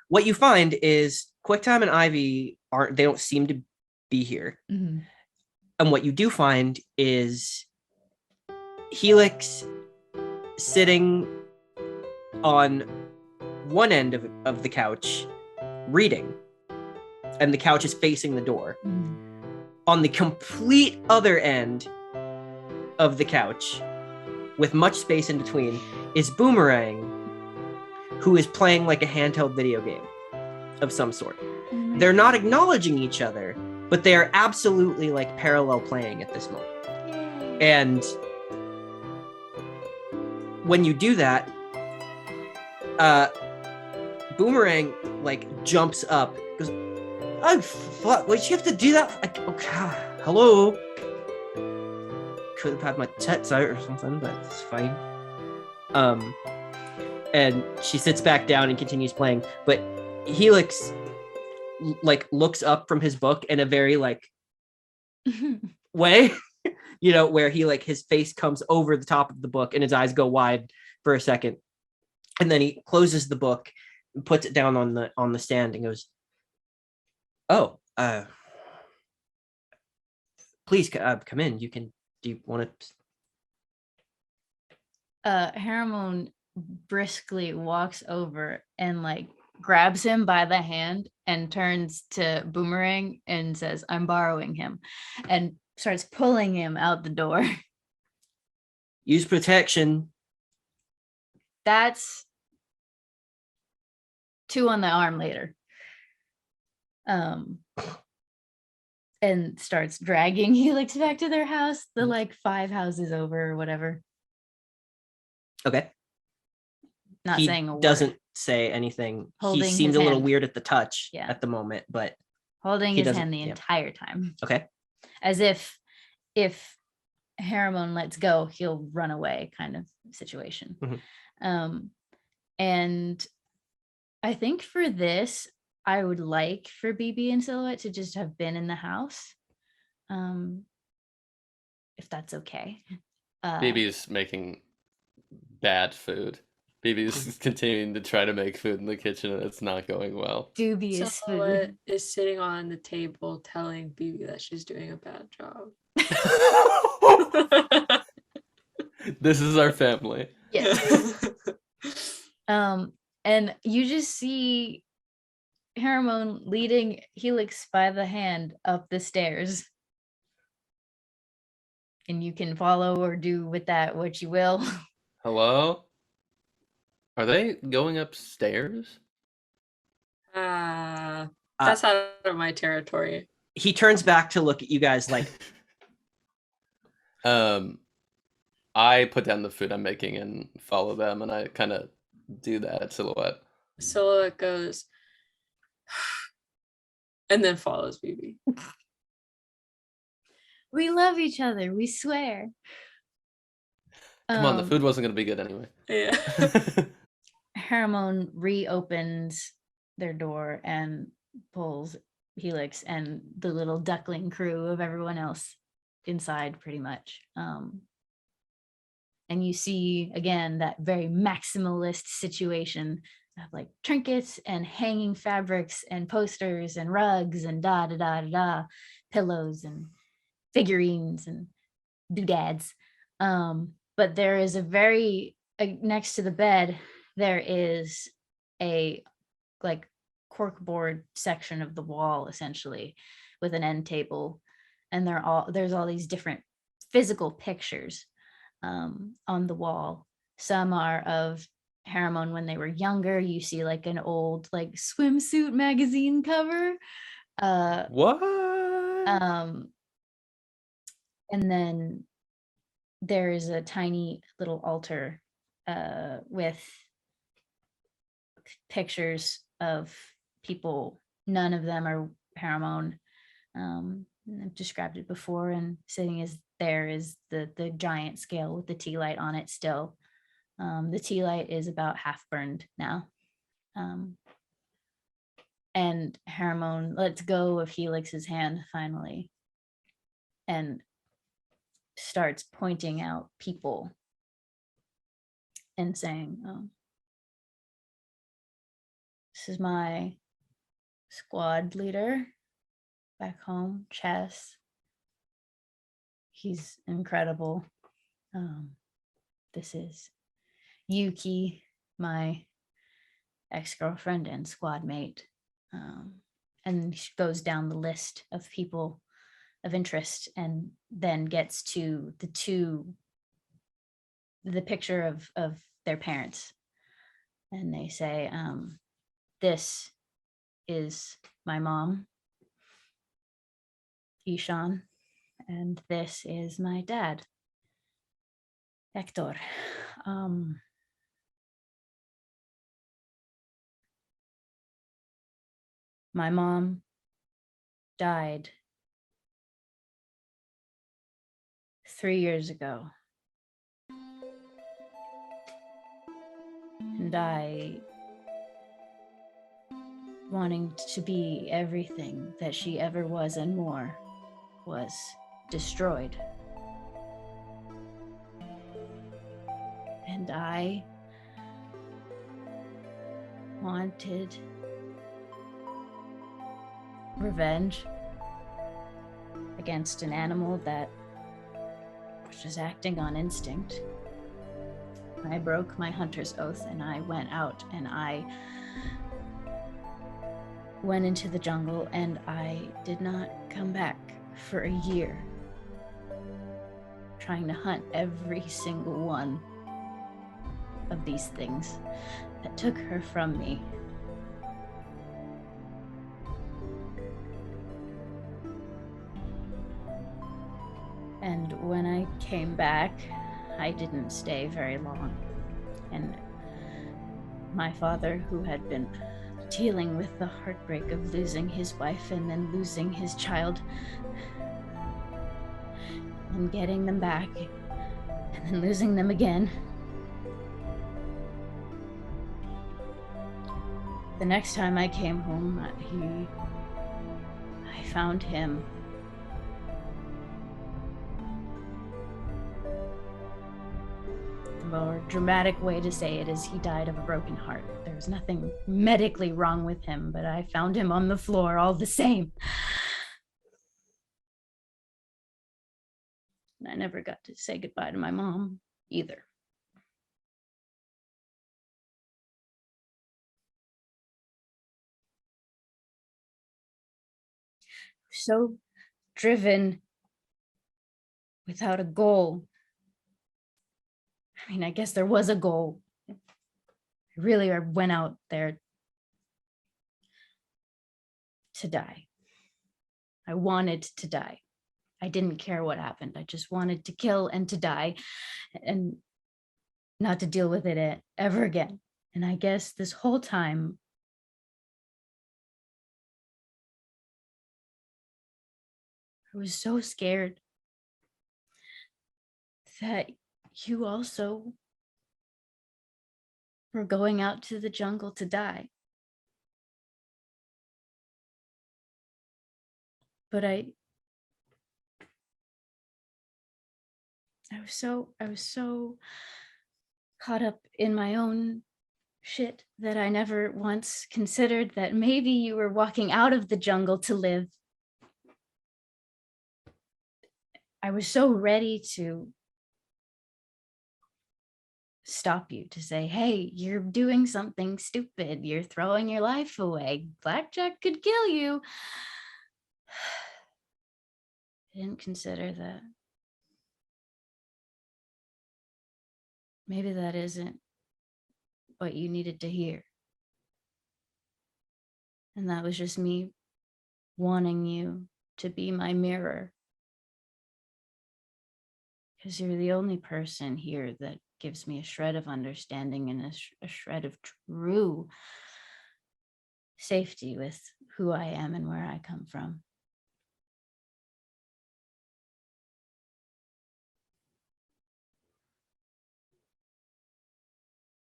What you find is QuickTime and Ivy they don't seem to be here. Mm-hmm. And what you do find is Helix sitting on one end of the couch reading, and the couch is facing the door. Mm-hmm. On the complete other end of the couch, with much space in between, is Boomerang, who is playing like a handheld video game of some sort. Oh They're not acknowledging each other, but they are absolutely like parallel playing at this moment. And when you do that, Boomerang like jumps up, goes, "Oh fuck! Why'd you have to do that? Like, okay, hello." Could have had my tits out or something, but it's fine. And she sits back down and continues playing, but Helix like looks up from his book in a very like way, you know, where he like his face comes over the top of the book and his eyes go wide for a second, and then he closes the book and puts it down on the stand and goes, "Oh, please come in. You can. Do you want to?" Haramone briskly walks over and like grabs him by the hand and turns to Boomerang and says, "I'm borrowing him," and starts pulling him out the door. Use protection. That's 2 on the arm later. And starts dragging Helix back to their house, the like 5 houses over or whatever. Okay. Not He saying a word. doesn't say anything. Holding He seemed his a little hand. weird at the touch Yeah. at the moment, but Holding he his doesn't- hand the yeah. entire time. Okay. As if Haramone lets go, he'll run away kind of situation. Mhm. And I think for this, I would like for BB and Silhouette to just have been in the house. If that's okay. BB's making bad food. BB's continuing to try to make food in the kitchen and it's not going well. Dubious Silhouette food. is sitting on the table telling BB that she's doing a bad job. This is our family. Yes. And you just see Haramone leading Helix by the hand up the stairs. And you can follow or do with that what you will. Hello? Are they going upstairs? That's out of my territory. He turns back to look at you guys like, I put down the food I'm making and follow them, and I kind of do that at Silhouette. Silhouette goes, and then follows BB. We love each other, we swear. Come on, the food wasn't going to be good anyway. Yeah. Haramone reopens their door and pulls Helix and the little duckling crew of everyone else inside pretty much. And you see again that very maximalist situation of like trinkets and hanging fabrics and posters and rugs and pillows and figurines and doodads. But there is a very next to the bed, there is a like corkboard section of the wall essentially with an end table, and there's all these different physical pictures on the wall. Some are of Haramone when they were younger. You see like an old like swimsuit magazine cover. What? And then there is a tiny little altar with pictures of people. None of them are Haramone. I've described it before, and sitting is there is the giant scale with the tea light on it still. The tea light is about half burned now. And Haramone lets go of Helix's hand finally and starts pointing out people and saying, this is my squad leader back home, Chess. He's incredible. This is Yuki, my ex-girlfriend and squad mate. And she goes down the list of people of interest and then gets to the picture of their parents. And they say, this is my mom, Ishan, and this is my dad, Hector. My mom died 3 years ago, and I, wanting to be everything that she ever was and more, was destroyed. And I wanted revenge against an animal that was just acting on instinct. I broke my hunter's oath and I went out and I went into the jungle and I did not come back for a year, trying to hunt every single one of these things that took her from me. And when I came back, I didn't stay very long. And my father, who had been dealing with the heartbreak of losing his wife and then losing his child and getting them back and then losing them again. The next time I came home, I found him the more dramatic way to say it is he died of a broken heart. There was nothing medically wrong with him, but I found him on the floor all the same. And I never got to say goodbye to my mom either. So driven without a goal. I mean, I guess there was a goal. I really went out there to die. I wanted to die. I didn't care what happened. I just wanted to kill and to die and not to deal with it ever again. And I guess this whole time, I was so scared that you also were going out to the jungle to die. But I was so caught up in my own shit that I never once considered that maybe you were walking out of the jungle to live. I was so ready to stop you, to say, hey, you're doing something stupid. You're throwing your life away. Blackjack could kill you. I didn't consider that. Maybe that isn't what you needed to hear. And that was just me wanting you to be my mirror. Because you're the only person here that gives me a shred of understanding and a shred of true safety with who I am and where I come from.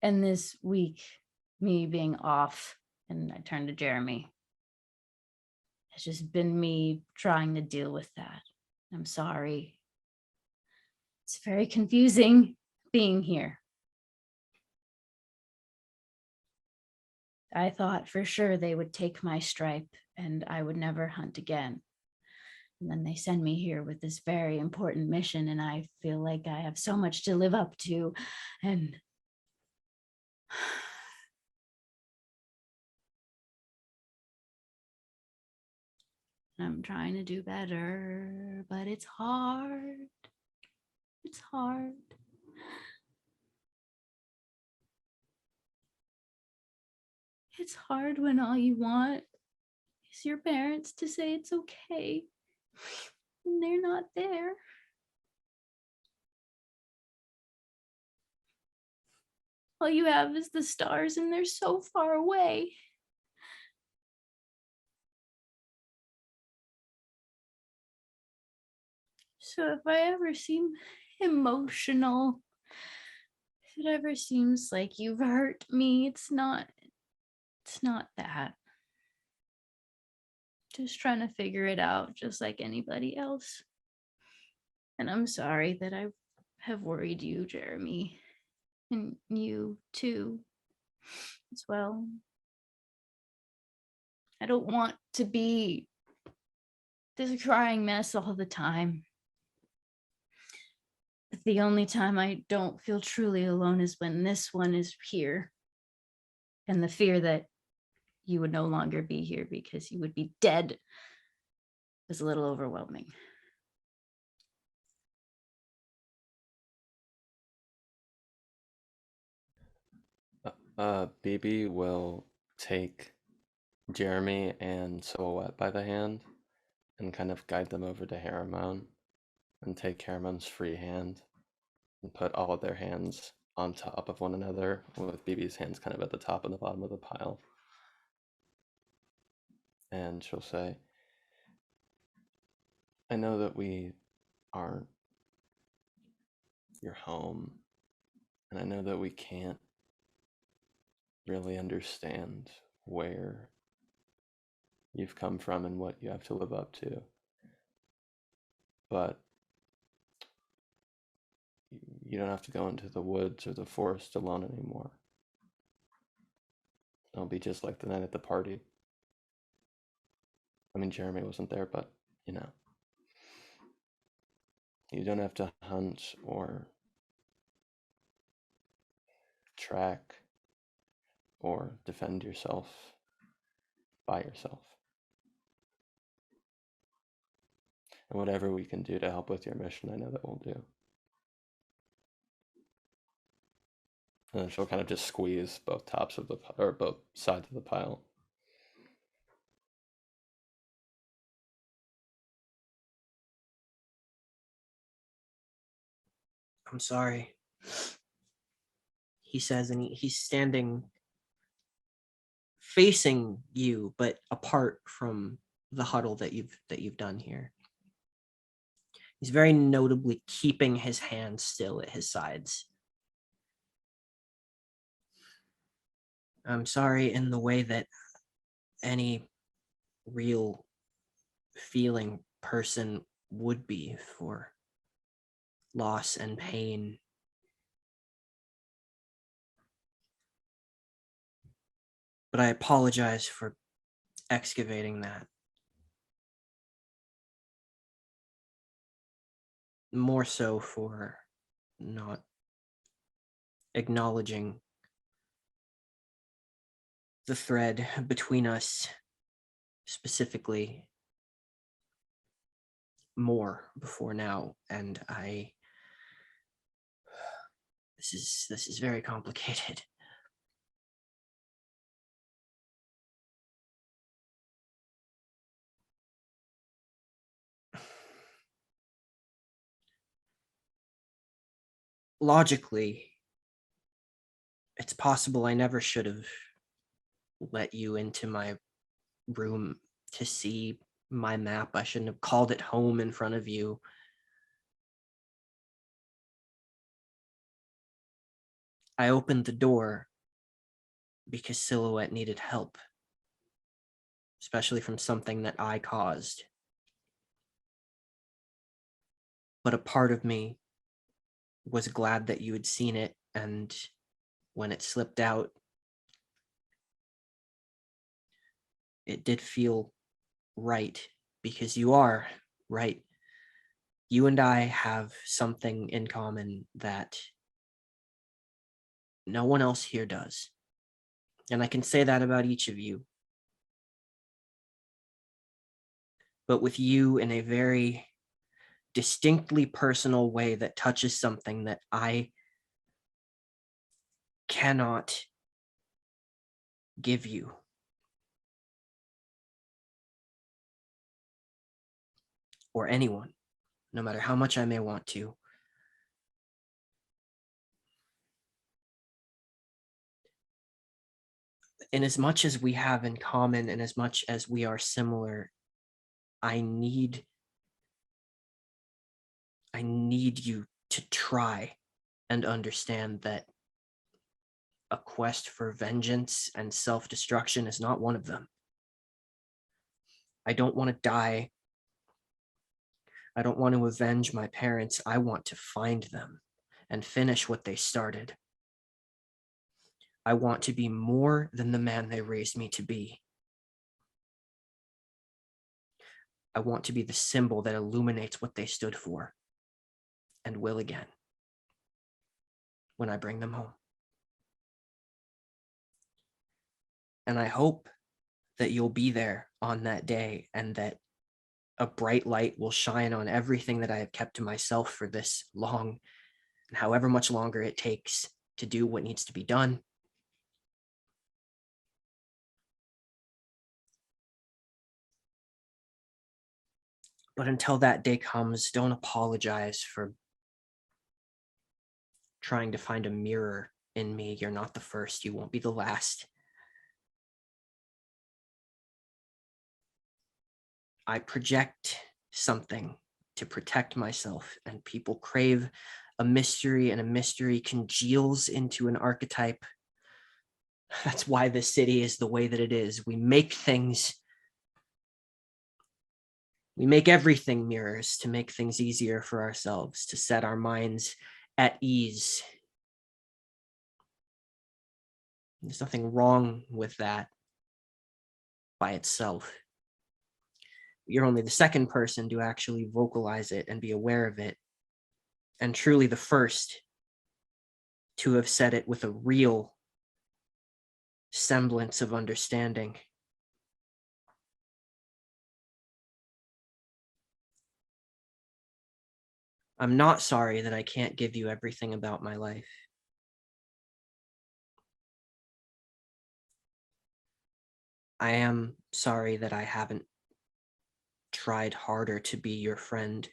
And this week, me being off, and I turned to Jeremy, has just been me trying to deal with that. I'm sorry. It's very confusing being here. I thought for sure they would take my stripe and I would never hunt again. And then they send me here with this very important mission, and I feel like I have so much to live up to. And I'm trying to do better, but it's hard. It's hard. It's hard when all you want is your parents to say it's okay, and they're not there. All you have is the stars, and they're so far away. So if I ever seem emotional, if it ever seems like you've hurt me, it's not that. Just trying to figure it out just like anybody else. And I'm sorry that I have worried you, Jeremy, and you too as well. I don't want to be this crying mess all the time. But the only time I don't feel truly alone is when this one is here. And the fear that you would no longer be here because you would be dead is a little overwhelming. BB will take Jeremy and Silhouette by the hand and kind of guide them over to Hairomone and take Haramone's free hand and put all of their hands on top of one another with BB's hands kind of at the top and the bottom of the pile. And she'll say, I know that we aren't your home, and I know that we can't really understand where you've come from and what you have to live up to. But you don't have to go into the woods or the forest alone anymore. It'll be just like the night at the party. I mean, Jeremy wasn't there, but you know. You don't have to hunt or track or defend yourself by yourself. And whatever we can do to help with your mission, I know that we'll do. And then she'll kind of just squeeze both tops of both sides of the pile. I'm sorry. he says, and he's standing facing you, but apart from the huddle that you've done here. He's very notably keeping his hands still at his sides. I'm sorry in the way that any real feeling person would be for loss and pain. But I apologize for excavating that. More so for not acknowledging the thread between us, specifically more before now. And this is very complicated. Logically, it's possible I never should have let you into my room to see my map. I shouldn't have called it home in front of you. I opened the door because Silhouette needed help, especially from something that I caused. But a part of me was glad that you had seen it, and when it slipped out, it did feel right, because you are right. You and I have something in common that no one else here does. And I can say that about each of you. But with you, in a very distinctly personal way that touches something that I cannot give you. Or anyone, no matter how much I may want to. In as much as we have in common and as much as we are similar, I need you to try and understand that a quest for vengeance and self-destruction is not one of them. I don't want to die. I don't want to avenge my parents. I want to find them and finish what they started. I want to be more than the man they raised me to be. I want to be the symbol that illuminates what they stood for, and will again when I bring them home. And I hope that you'll be there on that day, and that a bright light will shine on everything that I have kept to myself for this long, and however much longer it takes to do what needs to be done. But until that day comes, don't apologize for trying to find a mirror in me. You're not the first. You won't be the last. I project something to protect myself, and people crave a mystery, and a mystery congeals into an archetype. That's why the city is the way that it is. We make everything mirrors to make things easier for ourselves, to set our minds at ease. There's nothing wrong with that by itself. You're only the second person to actually vocalize it and be aware of it, and truly the first to have said it with a real semblance of understanding. I'm not sorry that I can't give you everything about my life. I am sorry that I haven't tried harder to be your friend.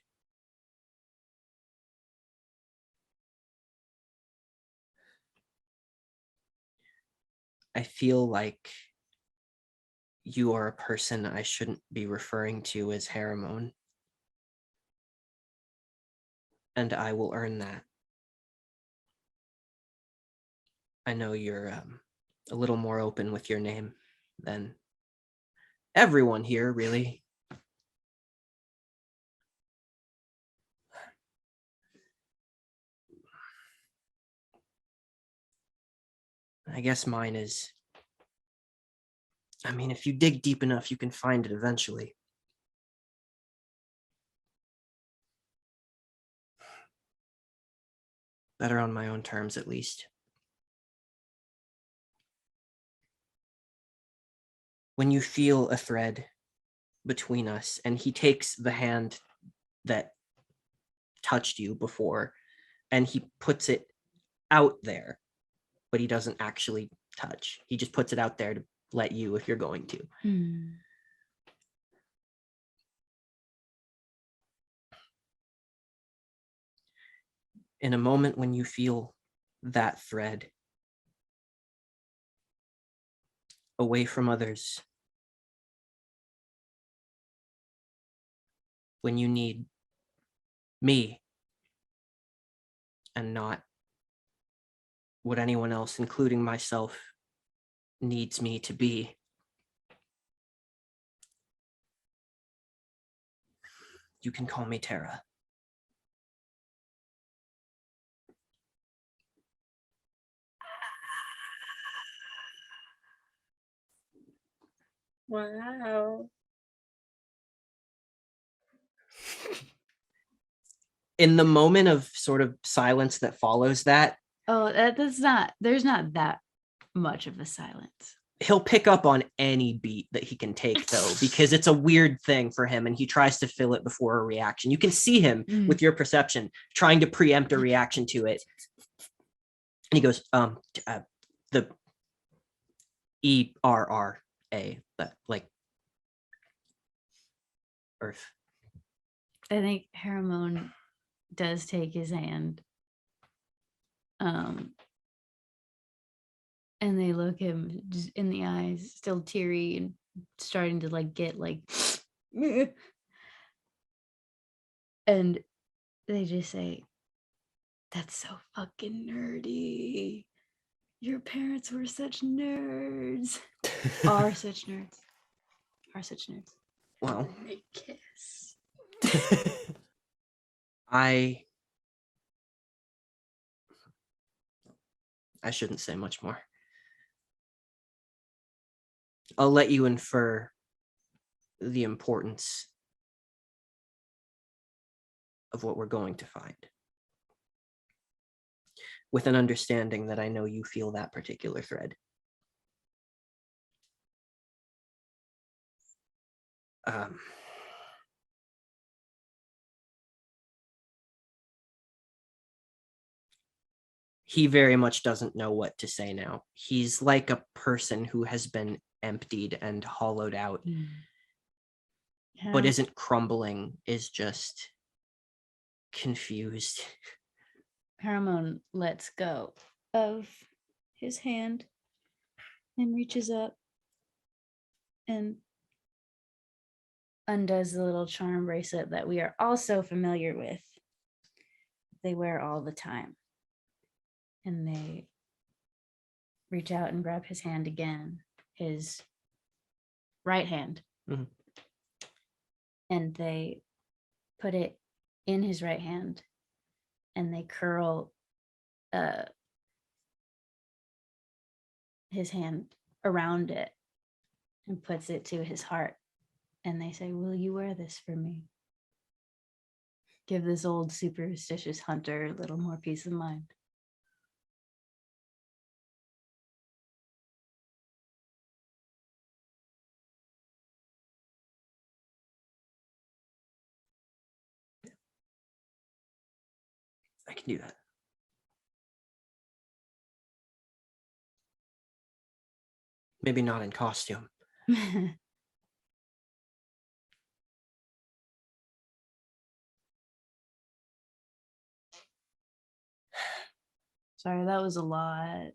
I feel like you are a person I shouldn't be referring to as Hairomone. And I will earn that. I know you're a little more open with your name than everyone here, really. I guess mine is, I mean, if you dig deep enough, you can find it eventually. Better on my own terms, at least. When you feel a thread between us, and he takes the hand that touched you before, and he puts it out there, but he doesn't actually touch. He just puts it out there to let you if you're going to. In a moment when you feel that thread away from others, when you need me and not what anyone else, including myself, needs me to be, you can call me Tara. Wow. In the moment of sort of silence that follows that, There's not that much of a silence. he'll pick up on any beat that he can take, though, because it's a weird thing for him, and he tries to fill it before a reaction. You can see him with your perception trying to preempt a reaction to it. And he goes, the ERRA, but like Earth. I think Haramone does take his hand. And they look him just in the eyes, still teary and starting to like get like and they just say, "That's so fucking nerdy. Your parents were such nerds. Are such nerds. Are such nerds." Well, They kiss. I shouldn't say much more. I'll let you infer the importance of what we're going to find, with an understanding that I know you feel that particular thread. He very much doesn't know what to say now. He's like a person who has been emptied and hollowed out, but isn't crumbling, is just confused. Haramone lets go of his hand and reaches up and undoes the little charm bracelet that we are also familiar with. They wear all the time. And they reach out and grab his hand again, his right hand. Mhm. And they put it in his right hand and they curl his hand around it and puts it to his heart. And they say, "Will you wear this for me? Give this old superstitious hunter a little more peace of mind." I can do that. Maybe not in costume. Sorry, that was a lot.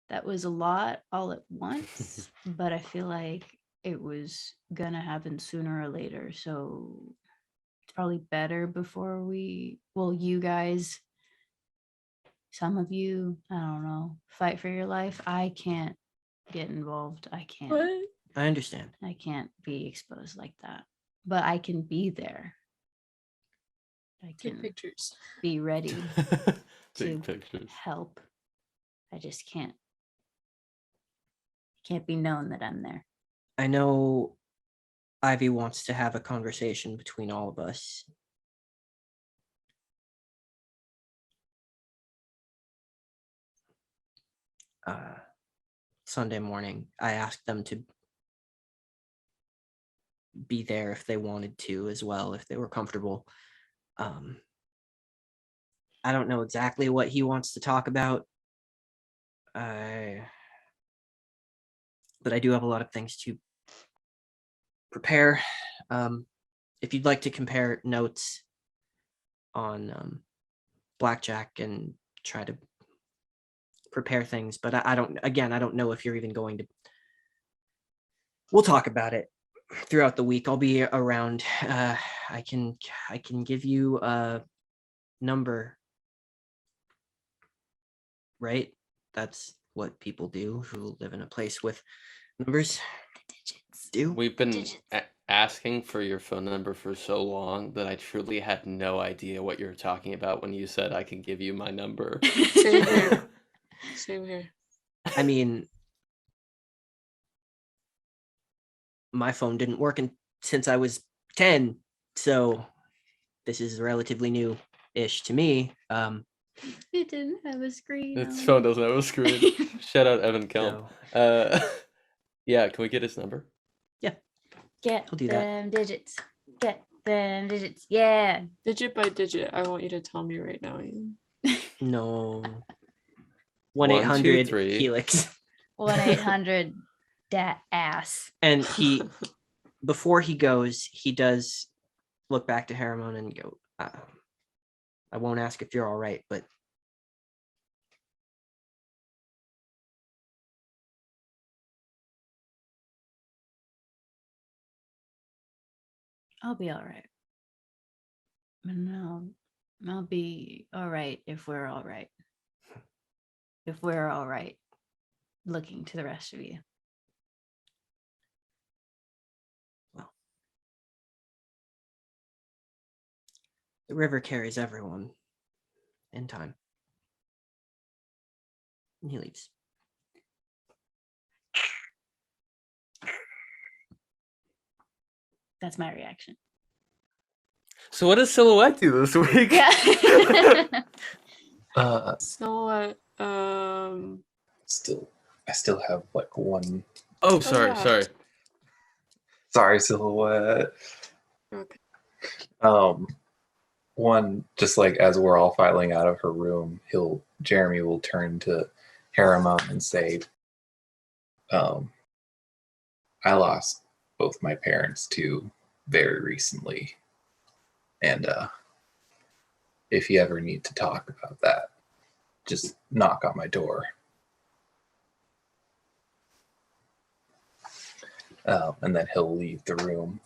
that was a lot all at once, but I feel like it was gonna happen sooner or later. So it's probably better before you guys, some of you, I don't know, fight for your life. I can't get involved. I can't. What? I understand. I can't be exposed like that. But I can be there. I Take can pictures. be ready Big to pictures. help. I just can't. Can't be known that I'm there. I know Ivy wants to have a conversation between all of us. Sunday morning, I asked them to be there if they wanted to as well, if they were comfortable. I don't know exactly what he wants to talk about. But I do have a lot of things to prepare. If you'd like to compare notes on blackjack and try to prepare things, but I don't know if you're even going to. We'll talk about it throughout the week. I'll be around. I can give you a number, right? That's what people do who live in a place with numbers do. We've been asking for your phone number for so long that I truly had no idea what you were talking about when you said I can give you my number. Same here. Same here. I mean, my phone didn't work since I was 10, so this is relatively new-ish to me. It didn't have a screen. Its phone doesn't have a screen. Shout out Evan Kelm. Yeah, can we get his number? Get I'll do that. them digits. Get them digits. Yeah. Digit by digit, I want you to tell me right now, Ian. No. 1, 2, 1-800 3. Helix. 1-800 dat ass. And he, before he goes, he does look back to Hairomone and go, I won't ask if you're all right, but I'll be all right. No, I'll be all right if we're all right. If we're all right, looking to the rest of you. well, the river carries everyone in time. And he leaves. That's my reaction. So what does Silhouette do this week? Yeah. So I still have like one. Oh, sorry, yeah. sorry. Sorry, Silhouette. okay. One, just like as we're all filing out of her room, Jeremy will turn to Haramon and say, I lost both my parents too very recently. And if you ever need to talk about that, just knock on my door. And then he'll leave the room.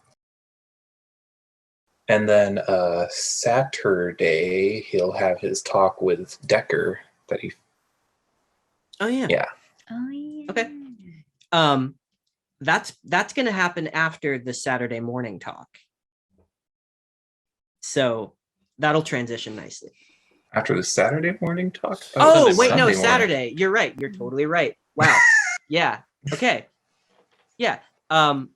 And then Saturday, he'll have his talk with Decker that he. Oh yeah. Yeah. Oh yeah. Okay. That's gonna happen after the Saturday morning talk. So that'll transition nicely. After the Saturday morning talk? Oh, Sunday wait, morning. no, Sunday morning. Saturday. You're right. You're totally right. Wow. Yeah. Okay. Yeah. Time,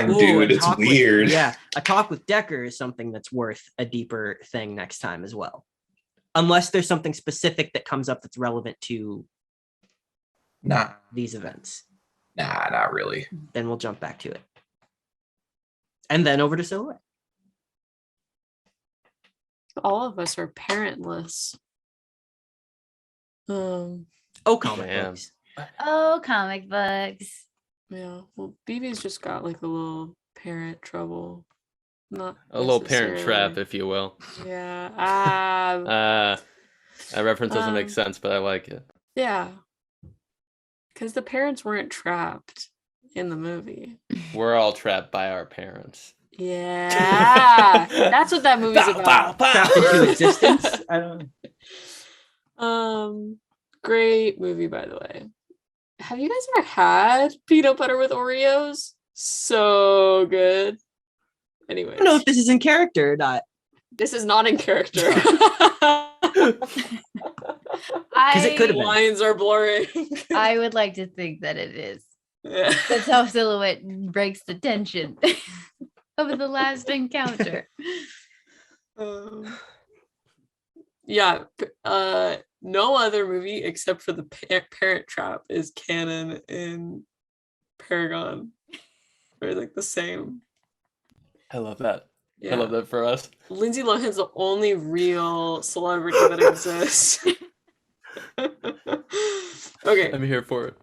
Ooh, dude. a It's talk with- weird. yeah. A talk with Decker is something that's worth a deeper thing next time as well. Unless there's something specific that comes up that's relevant to Nah, these events. not really. Then we'll jump back to it. And then over to Silhouette. All of us are parentless. Oh, comic Damn. books. Oh, comic books. Yeah. Well, BB's just got like a little parent trouble. Not A little parent necessarily- trap, if you will. Yeah. That reference doesn't make Um, sense, but I like it. Yeah. Because the parents weren't trapped in the movie. We're all trapped by our parents. Yeah, that's what that movie's about. Trapped into existence. I don't know. Great movie, by the way. Have you guys ever had peanut butter with Oreos? So good. Anyways, I don't know if this is in character or not. this is not in character. Because it could have been. Lines are blurring. I would like to think that it is. Yeah. That's how Silhouette breaks the tension of the last encounter. Yeah. No other movie except for the Parent Trap is canon in Paragon. They're like the same. I love that. Yeah. I love that for us. Lindsay Lohan's the only real celebrity that exists. Okay. I'm here for it.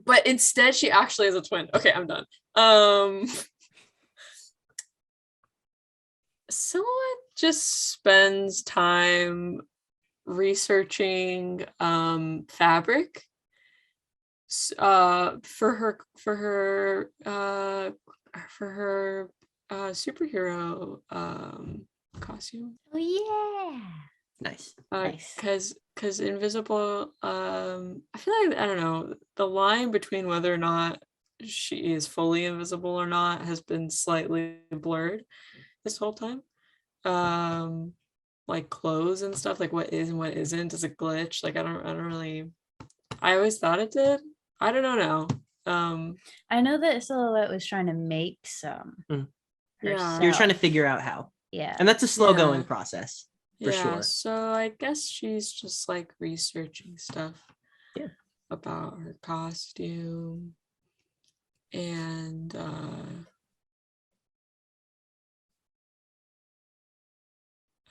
But instead she actually has a twin. Okay, I'm done. Silhouette just spends time researching fabric for her superhero costume. Oh yeah. Nice. Nice. Because invisible, I feel like, I don't know, the line between whether or not she is fully invisible or not has been slightly blurred this whole time. Like clothes and stuff, like what is and what isn't is a glitch. Like I don't really, I always thought it did. I don't know now. I know that Silhouette was trying to make some. Yeah. herself. You're trying to figure out how. Yeah. And that's a slow going Yeah. process. For Yeah, sure. so I guess she's just like researching stuff about her costume and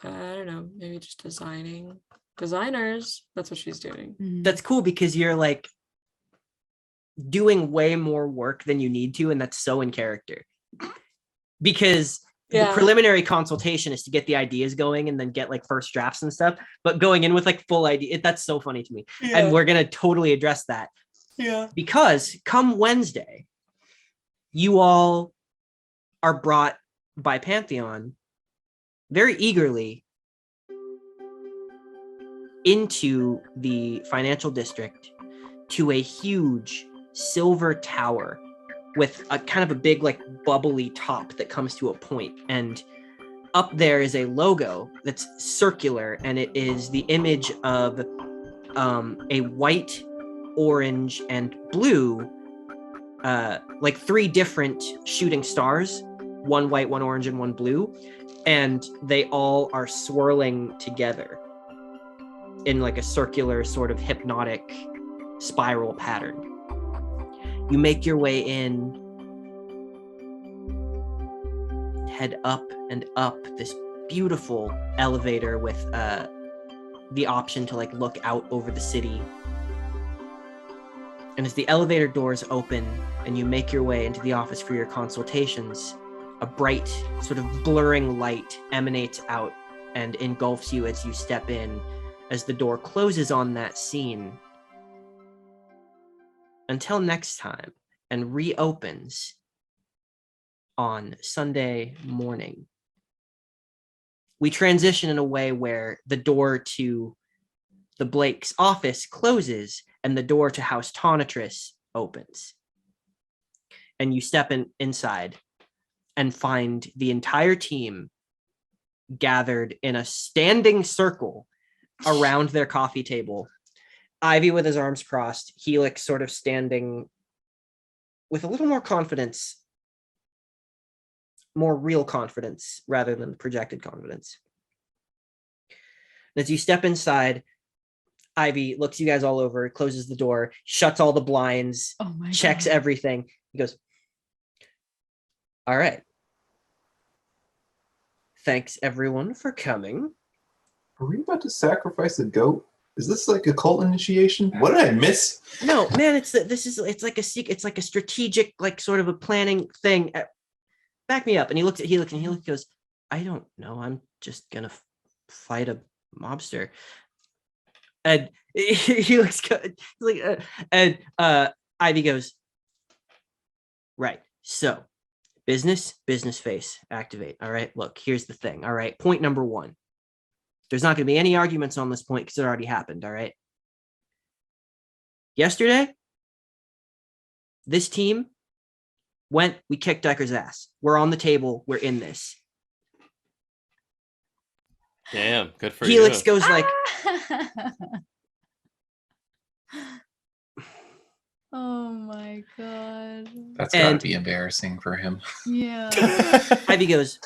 I don't know, maybe just designers. That's what she's doing. Mhm. That's cool because you're like doing way more work than you need to, and that's so in character. Because the preliminary consultation is to get the ideas going and then get like first drafts and stuff, but going in with like full idea, that's so funny to me. And we're gonna totally address that. Yeah. Because come Wednesday, you all are brought by Pantheon very eagerly into the financial district to a huge silver tower with a kind of a big like bubbly top that comes to a point, and up there is a logo that's circular, and it is the image of a white, orange, and blue like three different shooting stars, one white, one orange, and one blue, and they all are swirling together in like a circular sort of hypnotic spiral pattern. You make your way in, head up and up this beautiful elevator with the option to like look out over the city. And as the elevator doors open and you make your way into the office for your consultations, a bright sort of blurring light emanates out and engulfs you as you step in, as the door closes on that scene. Until next time, and reopens on Sunday morning. We transition in a way where the door to the Blake's office closes and the door to House Tonatress opens. And you step inside and find the entire team gathered in a standing circle around their coffee table. Ivy with his arms crossed, Helix sort of standing with a little more confidence, more real confidence rather than projected confidence. And as you step inside, Ivy looks you guys all over, closes the door, shuts all the blinds, checks everything. He goes, "All right. Thanks everyone for coming." Are we about to sacrifice a goat? Is this like a cult initiation? What did I miss? No, man, it's like a secret, it's like a strategic, like sort of a planning thing. Back me up. And he looks at Helix and Helix goes, "I don't know. I'm just gonna fight a mobster." And he looks good. Like, and Ivy goes, right. So business face, activate. All right. Look, here's the thing. All right. Point number one. There's not going to be any arguments on this point because it already happened. All right. Yesterday, this team we kicked Decker's ass. We're on the table. We're in this. Damn, good for Helix you. goes like, oh my god. That's got to And- be embarrassing for him. Yeah. Ivy goes,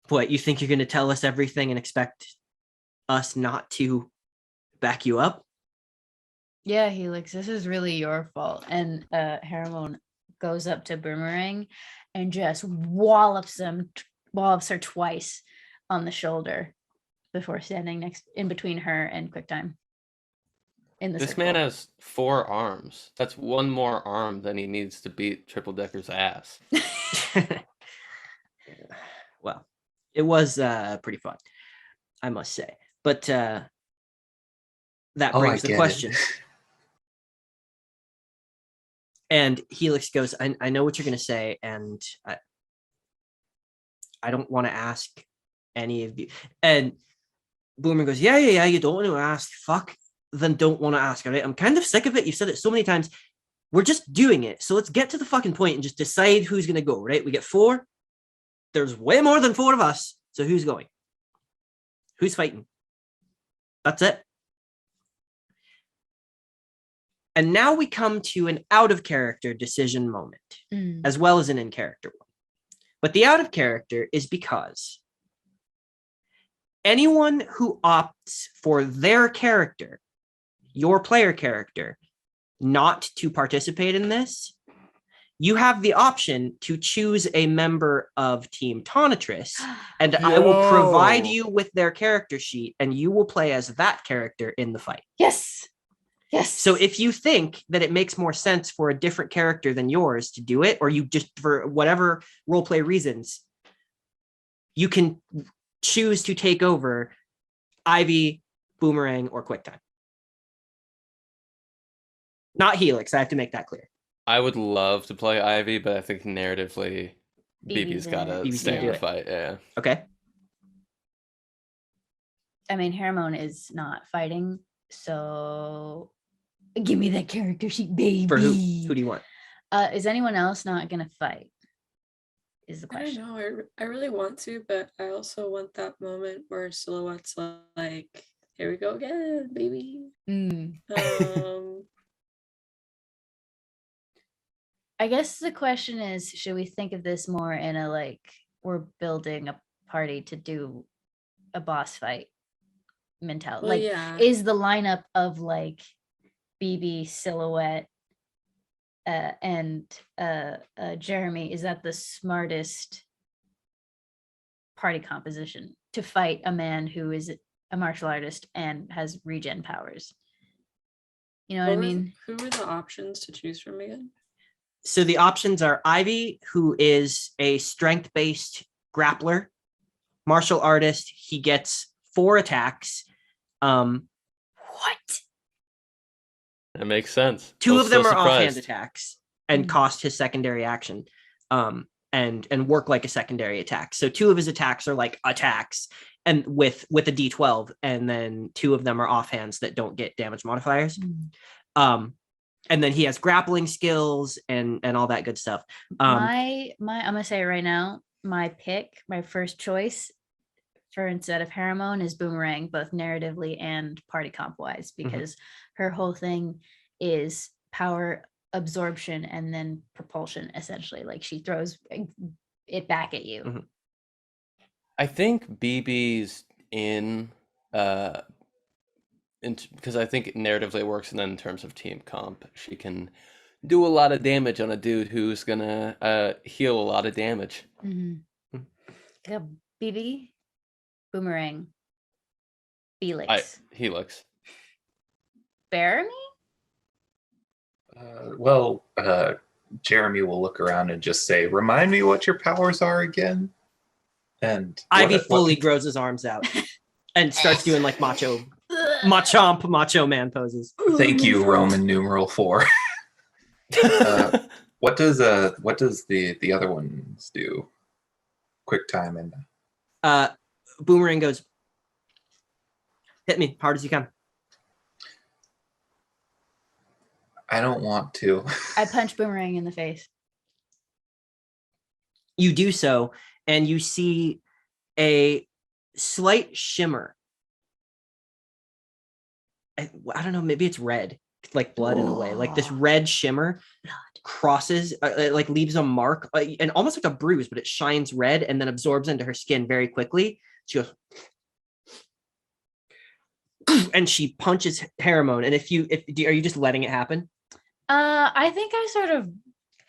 what, you think you're going to tell us everything and expect us not to back you up? Yeah, Helix, this is really your fault. And Haramone goes up to Boomerang and just wallops her twice on the shoulder before standing in between her and QuickTime. This circle. man has 4 arms. That's one more arm than he needs to beat Triple Decker's ass. Well, it was pretty fun, I must say. But that Oh, brings I the get question. it. And Helix goes, I know what you're going to say, and I don't want to ask any of you. And Boomer goes, yeah, you don't want to ask. Fuck, then don't want to ask, all right? I'm kind of sick of it. You've said it so many times. We're just doing it. So let's get to the fucking point and just decide who's going to go, right? We get 4. There's way more than 4 of us. So who's going? Who's fighting? That's it. And now we come to an out of character decision moment, as well as an in character one. But the out of character is because anyone who opts for their character, your player character, not to participate in this, you have the option to choose a member of Team Tonatress, and I will provide you with their character sheet, and you will play as that character in the fight. Yes. So if you think that it makes more sense for a different character than yours to do it, or you just, for whatever roleplay reasons, you can choose to take over Ivy, Boomerang, or QuickTime. Not Helix. I have to make that clear. I would love to play Ivy, but I think narratively, BB's got to BB's stay gonna in do the it. fight. Yeah. Okay. I mean, Haramone is not fighting, so give me that character sheet, baby. For who? Who do you want? Is anyone else not gonna fight? Is the I don't question. know. I really want to, but I also want that moment where Silhouette's like, "Here we go again, baby." I guess the question is, should we think of this more in a like we're building a party to do a boss fight mentality? Well, Like, yeah. is the lineup of like BB, Silhouette, and Jeremy, is that the smartest party composition to fight a man who is a martial artist and has regen powers? You know what I mean? Who were the options to choose from again? So the options are Ivy, who is a strength-based grappler, martial artist. He gets 4 attacks. What? That makes sense. 2 I of was them so are offhand surprised. attacks and cost his secondary action, and work like a secondary attack. So 2 of his attacks are like attacks, and with a D12, and then 2 of them are offhands that don't get damage modifiers. And then he has grappling skills and all that good stuff. My I'm gonna say it right now, my first choice for instead of Haramone is Boomerang, both narratively and party comp wise, because her whole thing is power absorption and then propulsion, essentially. Like she throws it back at you. I think BB's because I think narratively it works, and then in terms of team comp, she can do a lot of damage on a dude who's gonna heal a lot of damage. Yeah, BB, Boomerang, Felix, Helix. Bear Jeremy will look around and just say, "Remind me what your powers are again." And Ivy fully grows his arms out and starts doing like macho Machamp, macho man poses. Thank you, Roman numeral 4. What does the other ones do? Quick time and Boomerang goes, hit me hard as you can. I don't want to. I punch Boomerang in the face. You do so, and you see a slight shimmer. I don't know, maybe it's red, like blood in a way. Like this red shimmer crosses, like leaves a mark, and almost like a bruise, but it shines red and then absorbs into her skin very quickly. She goes, and she punches Hairomone. And are you just letting it happen? I think I sort of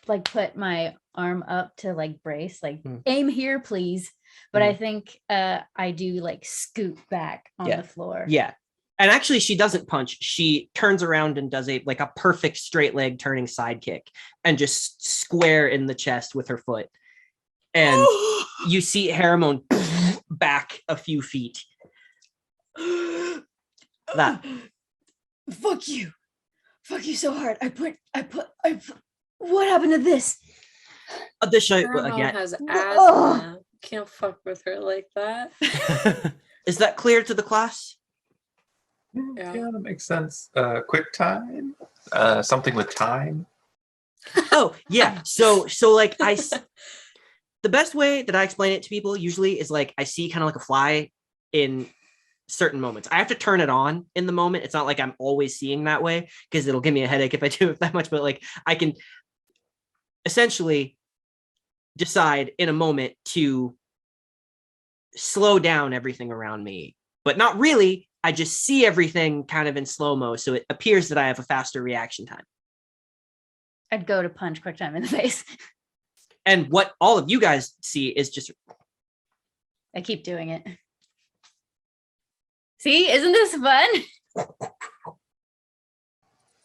like put my arm up to like brace, like aim here, please. But I think I do like scoot back on the floor. Yeah. And actually, she doesn't punch. She turns around and does a perfect straight leg turning side kick and just square in the chest with her foot. And you see Hairomone back a few feet. That. Fuck you so hard. I put. What happened to this? Hairomone Again. has asthma. Can't fuck with her like that. Is that clear to the class? Yeah, that makes sense. Quick time? Something with time? Oh, yeah. So like the best way that I explain it to people usually is like I see kind of like a fly in certain moments. I have to turn it on in the moment. It's not like I'm always seeing that way because it'll give me a headache if I do it that much, but like I can essentially decide in a moment to slow down everything around me, but not really. I just see everything kind of in slow-mo, so it appears that I have a faster reaction time. I'd go to punch quick time in the face. And what all of you guys see is just... I keep doing it. See, isn't this fun?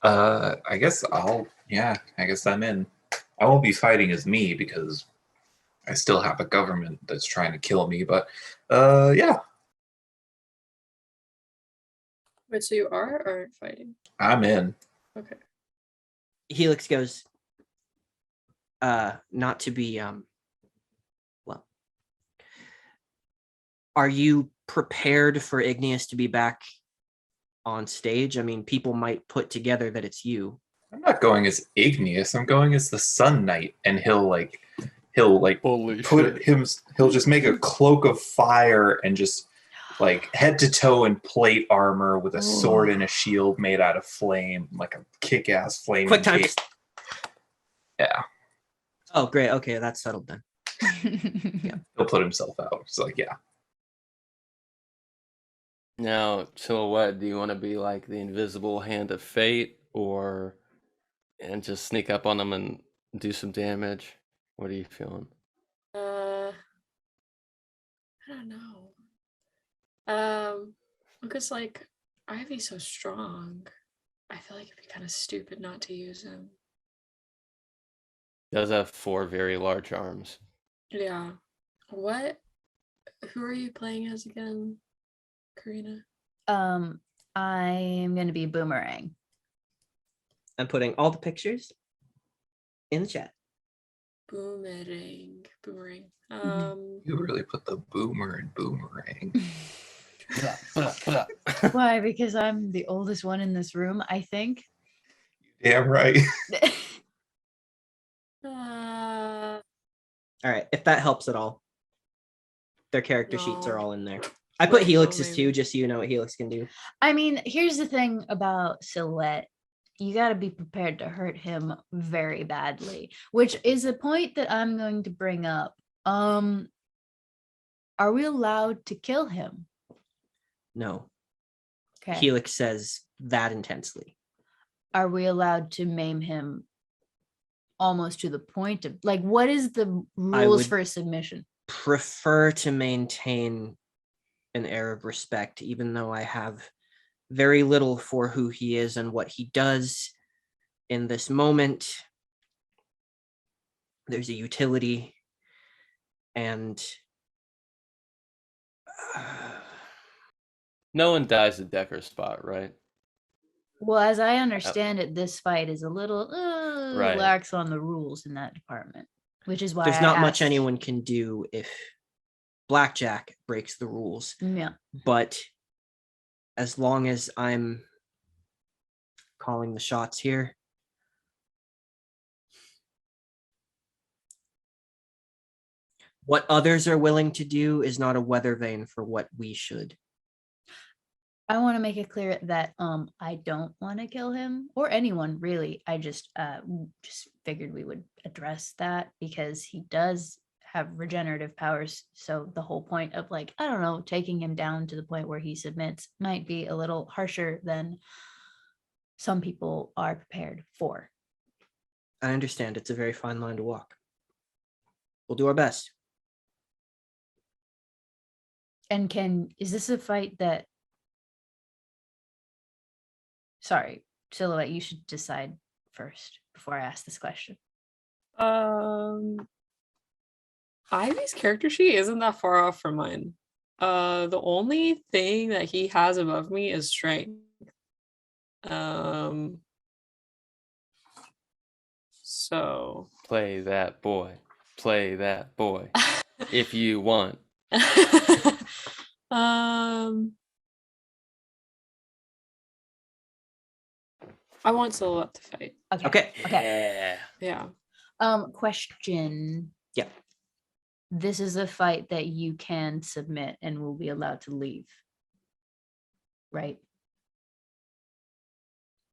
I guess I'm in. I won't be fighting as me because I still have a government that's trying to kill me, but yeah. Wait, so you aren't fighting? I'm in. Okay. Helix goes, not to be, well, are you prepared for Igneous to be back on stage? I mean, people might put together that it's you. I'm not going as Igneous. I'm going as the Sun Knight, and he'll Holy put shit. him. He'll just make a cloak of fire and just like head to toe in plate armor with a sword and a shield made out of flame, like a kick-ass flame. Quick time. Yeah. Oh, great. Okay, that's settled then. Yeah. He'll put himself out. It's like, yeah. Now, Silhouette, do you want to be like the invisible hand of fate and just sneak up on them and do some damage? What are you feeling? I don't know. Because like Ivy's so strong. I feel like it'd be kind of stupid not to use him. He does have 4 very large arms. Yeah. Who are you playing as again, Karina? I'm gonna be Boomerang. I'm putting all the pictures in the chat. Boomerang. You really put the boomer in Boomerang. Why? Because I'm the oldest one in this room, I think. Damn right. All right, if that helps at all. Their character sheets are No. all in there. I put Wait, Helix's maybe. too, just so you know what Helix can do. I mean, here's the thing about Silhouette. You got to be prepared to hurt him very badly, which is a point that I'm going to bring up. Are we allowed to kill him? No. Okay. Helix says that intensely. Are we allowed to maim him almost to the point of, like, what is the rules would- for a submission? Prefer to maintain an air of respect, even though I have very little for who he is and what he does in this moment. There's a utility, and No one dies at Decker's spot, right? Well, as I understand it, this fight is a little Right. lax on the rules in that department, which is why There's I not much asked. anyone can do if Blackjack breaks the rules. Yeah. But as long as I'm calling the shots here, what others are willing to do is not a weather vane for what we should. I want to make it clear that I don't want to kill him or anyone really. I just figured we would address that because he does have regenerative powers. So the whole point of like, I don't know, taking him down to the point where he submits might be a little harsher than some people are prepared for. I understand it's a very fine line to walk. We'll do our best. And is this a fight that, sorry, Silhouette, you should decide first before I ask this question. Ivy's character sheet isn't that far off from mine. The only thing that he has above me is strength. So Play that boy. Play that boy. If you want. I want Silhouette to fight. Okay. Okay. Yeah. Question. Yeah. This is a fight that you can submit and will be allowed to leave. Right?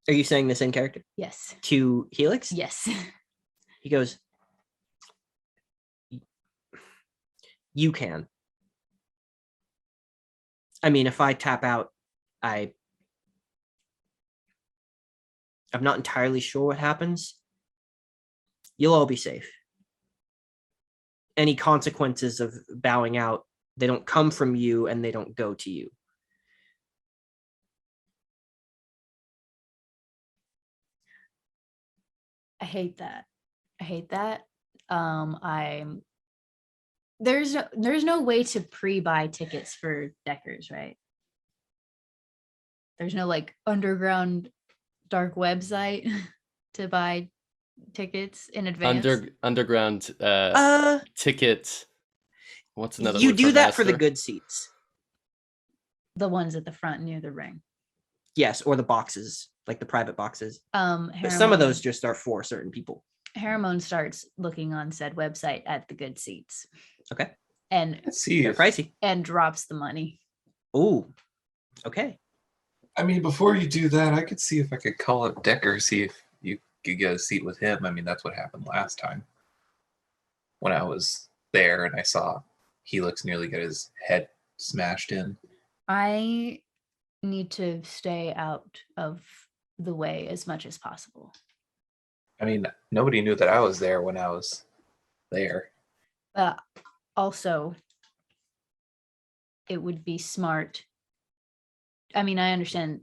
Are you saying this in character? Yes. To Helix? Yes. He goes, you can. I mean, if I tap out, I'm not entirely sure what happens. You'll all be safe. Any consequences of bowing out, they don't come from you and they don't go to you. I hate that. There's no way to pre-buy tickets for Deckers, right? There's no like underground dark website to buy tickets in advance. Underground ticket. What's another You word do for that for the master? good seats. The ones at the front near the ring. Yes, or the boxes, like the private boxes. But some Hairomone- of those just are for certain people. Hairomone starts looking on said website at the good seats. Okay. And Let's see. They're pricey. and drops the money. Ooh. Okay. I mean, before you do that, I could see if I could call up Decker, see if you could get a seat with him. I mean, that's what happened last time when I was there and I saw Helix nearly get his head smashed in. I need to stay out of the way as much as possible. I mean, nobody knew that I was there when I was there. Also, it would be smart. I mean, I understand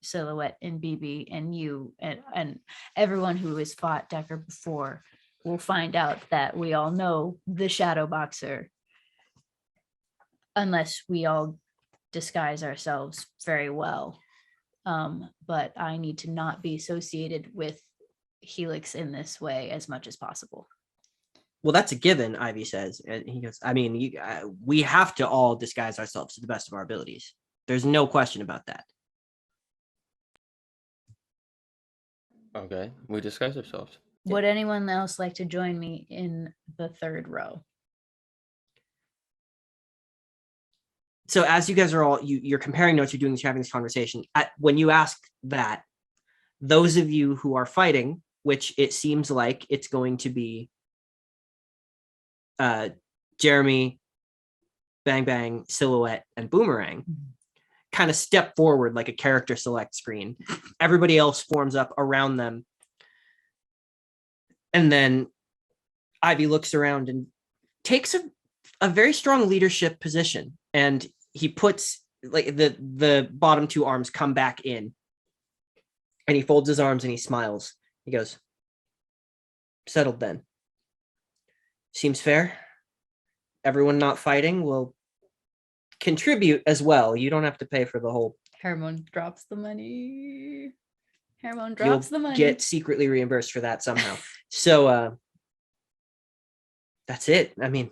Silhouette and BB and you and everyone who has fought Decker before will find out that we all know the Shadowboxer, unless we all disguise ourselves very well. But I need to not be associated with Helix in this way as much as possible. Well, that's a given, Ivy says. And he goes, I mean, we have to all disguise ourselves to the best of our abilities. There's no question about that. Okay, we disguise ourselves. Would anyone else like to join me in the third row? So as you guys are all, you're comparing notes, you're having this conversation. When you ask that, those of you who are fighting, which it seems like it's going to be Jeremy, Bang Bang, Silhouette, and Boomerang, kind of step forward like a character select screen. Everybody else forms up around them. And then Ivy looks around and takes a very strong leadership position. And he puts like the bottom two arms come back in. And he folds his arms and he smiles. He goes, settled then. Seems fair. Everyone not fighting will contribute as well. You don't have to pay for the whole. Hairomone drops the money. Hairomone You'll drops the money. get secretly reimbursed for that somehow. So that's it. I mean,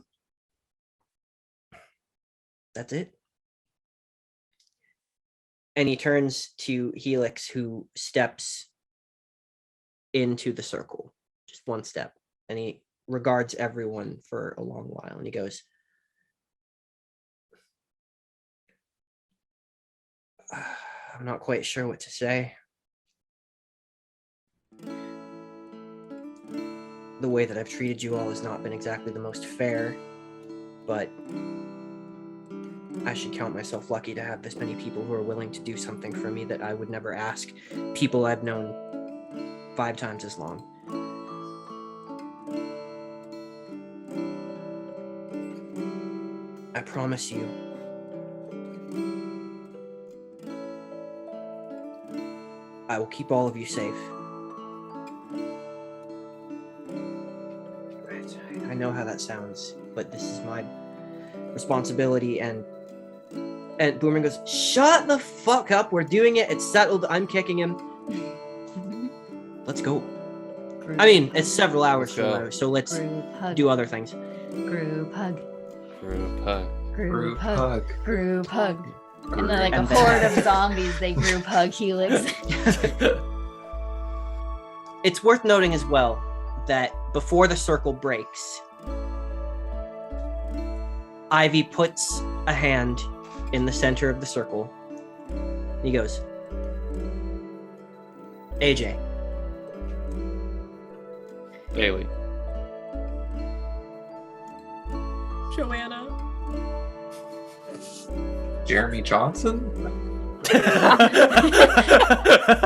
that's it. And he turns to Helix, who steps into the circle, just one step, and he regards everyone for a long while, and he goes, I'm not quite sure what to say. The way that I've treated you all has not been exactly the most fair, but I should count myself lucky to have this many people who are willing to do something for me that I would never ask people I've known 5 times as long. I promise you, I will keep all of you safe. I know how that sounds, but this is my responsibility. And Boomerang goes, shut the fuck up. We're doing it. It's settled. I'm kicking him. Let's go. I mean, it's several hours from now, so let's do other things. Group hug. Group hug. Group hug. Group hug. Group And then like a And then- horde of zombies, they group hug Helix. It's worth noting as well that before the circle breaks, Ivy puts a hand in the center of the circle. He goes, AJ. Bailey. Joanna. Jeremy Johnson?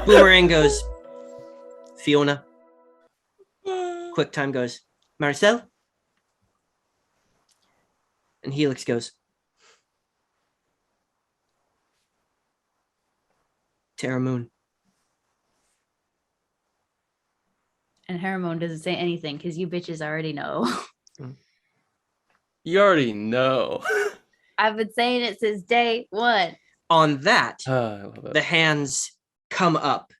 Boomerang goes, Fiona. QuickTime goes, Marcel. And Helix goes, Hairomone. And Hairomone doesn't say anything because you bitches already know. You already know. I've been saying it since day one. On that, I love it. the hands come up.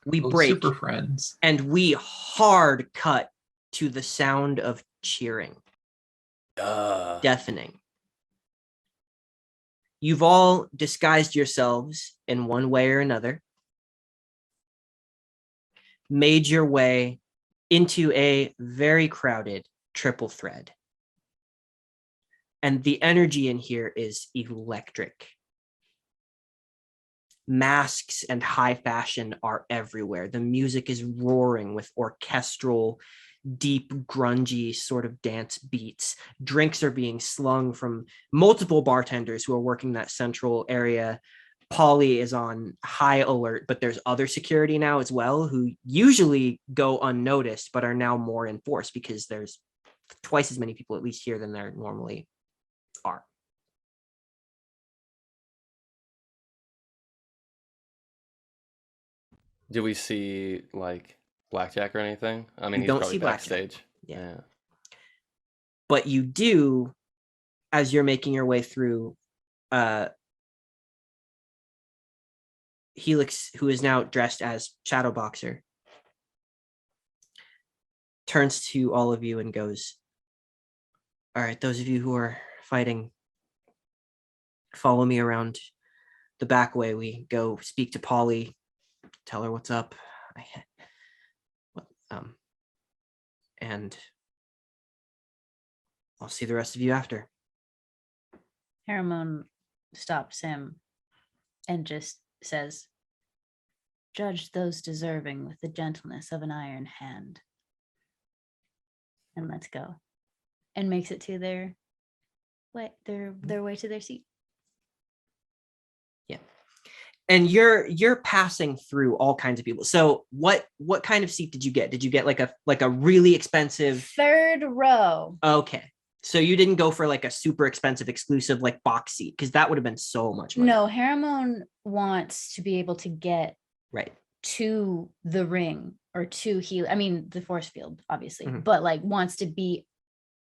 We Oh, break, Super Friends. and we hard cut to the sound of cheering. Deafening. You've all disguised yourselves in one way or another, made your way into a very crowded triple thread. And the energy in here is electric. Masks and high fashion are everywhere. The music is roaring with orchestral, deep, grungy sort of dance beats. Drinks are being slung from multiple bartenders who are working that central area. Polly is on high alert, but there's other security now as well who usually go unnoticed, but are now more enforced because there's twice as many people at least here than there normally are. Do we see like Blackjack or anything? I mean, You he's don't probably see Blackjack. backstage. Yeah. But you do, as you're making your way through, Helix, who is now dressed as Shadowboxer, turns to all of you and goes, all right, those of you who are fighting, follow me around the back way. We go speak to Polly, tell her what's up. And I'll see the rest of you after. Hairomone stops him and just says, judge those deserving with the gentleness of an iron hand. And let's go. And makes it to their way to their seat. And you're passing through all kinds of people. So what kind of seat did you get? Did you get like a really expensive? Third row. Okay. So you didn't go for like a super expensive exclusive like box seat, because that would have been so much money. No, Hairomone wants to be able to get Right. to the ring or to heal. I mean, the force field, obviously, Mhm. but like wants to be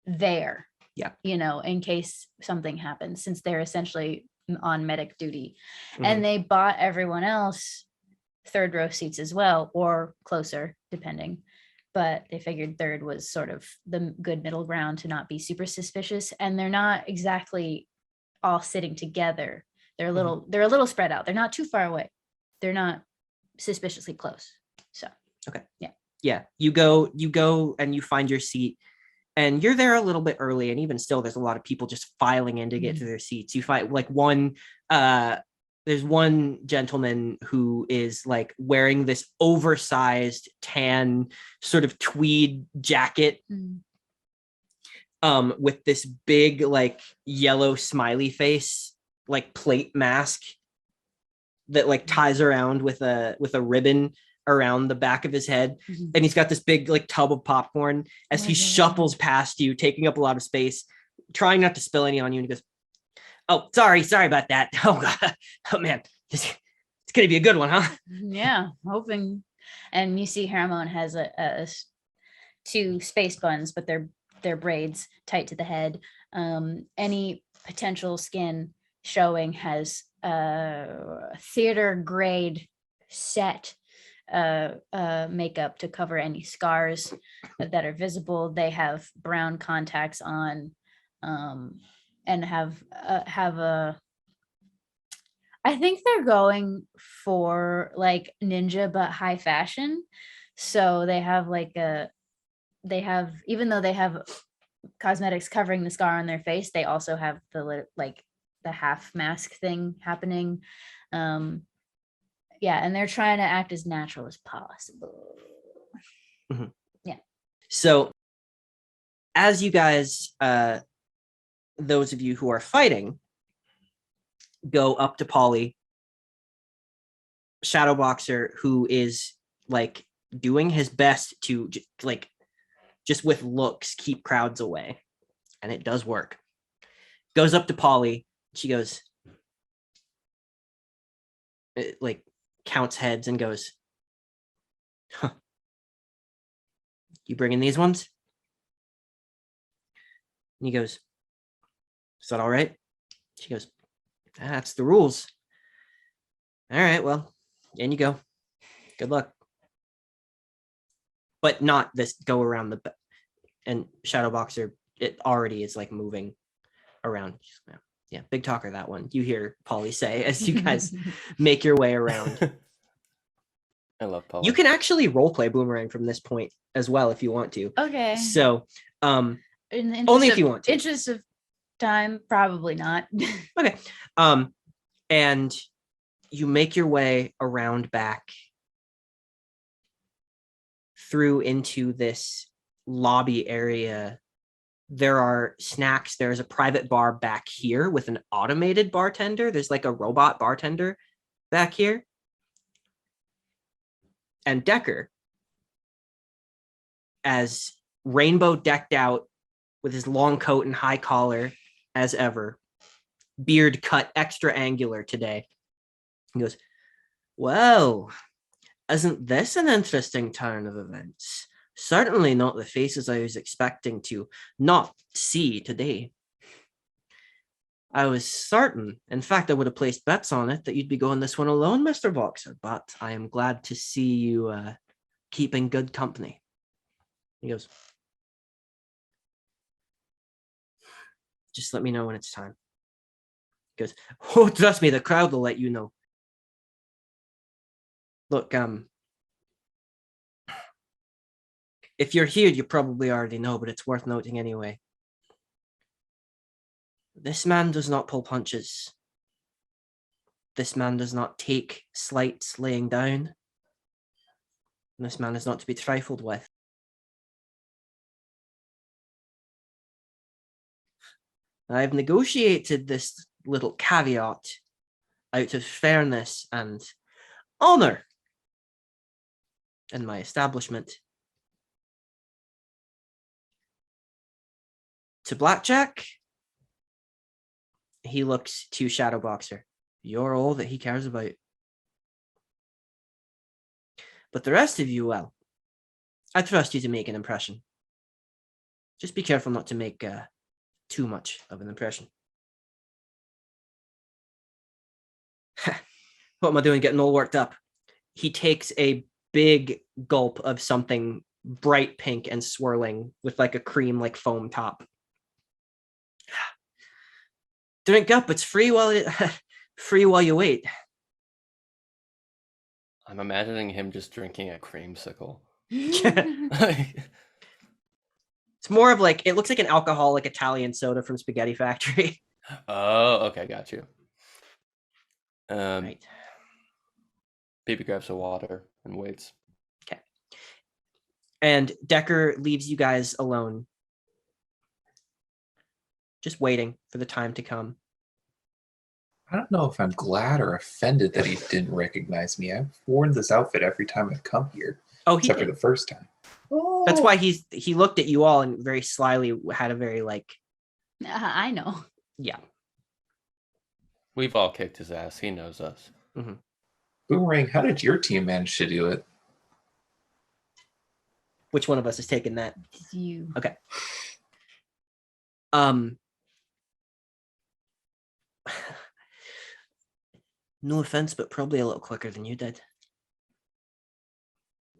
there. Yeah. You know, in case something happens, since they're essentially on medic duty. Mhm. And they bought everyone else third row seats as well, or closer, depending. But they figured third was sort of the good middle ground to not be super suspicious. And they're not exactly all sitting together. They're a little spread out. They're not too far away. They're not suspiciously close. So Yeah. You go and you find your seat, and you're there a little bit early, and even still there's a lot of people just filing in to get to their seats. You find like there's one gentleman who is like wearing this oversized tan sort of tweed jacket with this big like yellow smiley face like plate mask that like ties around with a ribbon around the back of his head, and he's got this big like tub of popcorn as he shuffles past you, taking up a lot of space, trying not to spill any on you, and he goes, "Oh, sorry about that. Oh god, oh man, it's gonna be a good one, huh?" Yeah, hoping. And you see Hairomone has a two space buns, but they're braids tight to the head. Any potential skin showing has theater grade set makeup to cover any scars that are visible. They have brown contacts on, and have a, I think they're going for like ninja but high fashion. So they have even though they have cosmetics covering the scar on their face, they also have the half mask thing happening. Yeah, and they're trying to act as natural as possible. Mhm. Yeah. So as you guys, those of you who are fighting, go up to Polly, Shadowboxer, who is like doing his best to just with looks keep crowds away, and it does work. Goes up to Polly, she goes, like counts heads and goes, "Huh. You bringing these ones?" And he goes, "Is that all right?" She goes, "That's the rules." "All right, well, in you go. Good luck." But not this go around the and Shadowboxer, it already is like moving around. Yeah, big talker, that one. You hear Polly say as you guys make your way around. I love Polly. You can actually roleplay Boomerang from this point as well if you want to. Okay. So In the interest only if of- you want to. Interest of time, probably not. Okay. And you make your way around back through into this lobby area. There are snacks. There's a private bar back here with an automated bartender. There's like a robot bartender back here. And Decker, as rainbow decked out with his long coat and high collar as ever, beard cut extra angular today. He goes, "Well, isn't this an interesting turn of events? Certainly not the faces I was expecting to not see today. I was certain, in fact, I would have placed bets on it, that you'd be going this one alone, Mr. Boxer, but I am glad to see you keeping good company." He goes, "Just let me know when it's time." He goes, "Oh, trust me, the crowd will let you know. Look, if you're here, you probably already know, but it's worth noting anyway. This man does not pull punches. This man does not take slights laying down. And this man is not to be trifled with. I've negotiated this little caveat out of fairness and honor in my establishment. To Blackjack, he looks to Shadowboxer. You're all that he cares about. But the rest of you, well, I trust you to make an impression. Just be careful not to make too much of an impression. What am I doing getting all worked up? He takes a big gulp of something bright pink and swirling with like a cream like foam top. Drink up, it's free while you wait. I'm imagining him just drinking a creamsicle. It's more of like, it looks like an alcoholic Italian soda from Spaghetti Factory. Oh, okay, got you. Right. Baby grabs the water and waits. Okay. And Decker leaves you guys alone, just waiting for the time to come. I don't know if I'm glad or offended that he didn't recognize me. I've worn this outfit every time I've come here, Oh, he except for did. the first time. That's why he looked at you all and very slyly had a very like, I know. yeah. We've all kicked his ass. He knows us. Boomerang, how did your team manage to do it? Which one of us is taking that? It's you. Okay. No offense, but probably a little quicker than you did.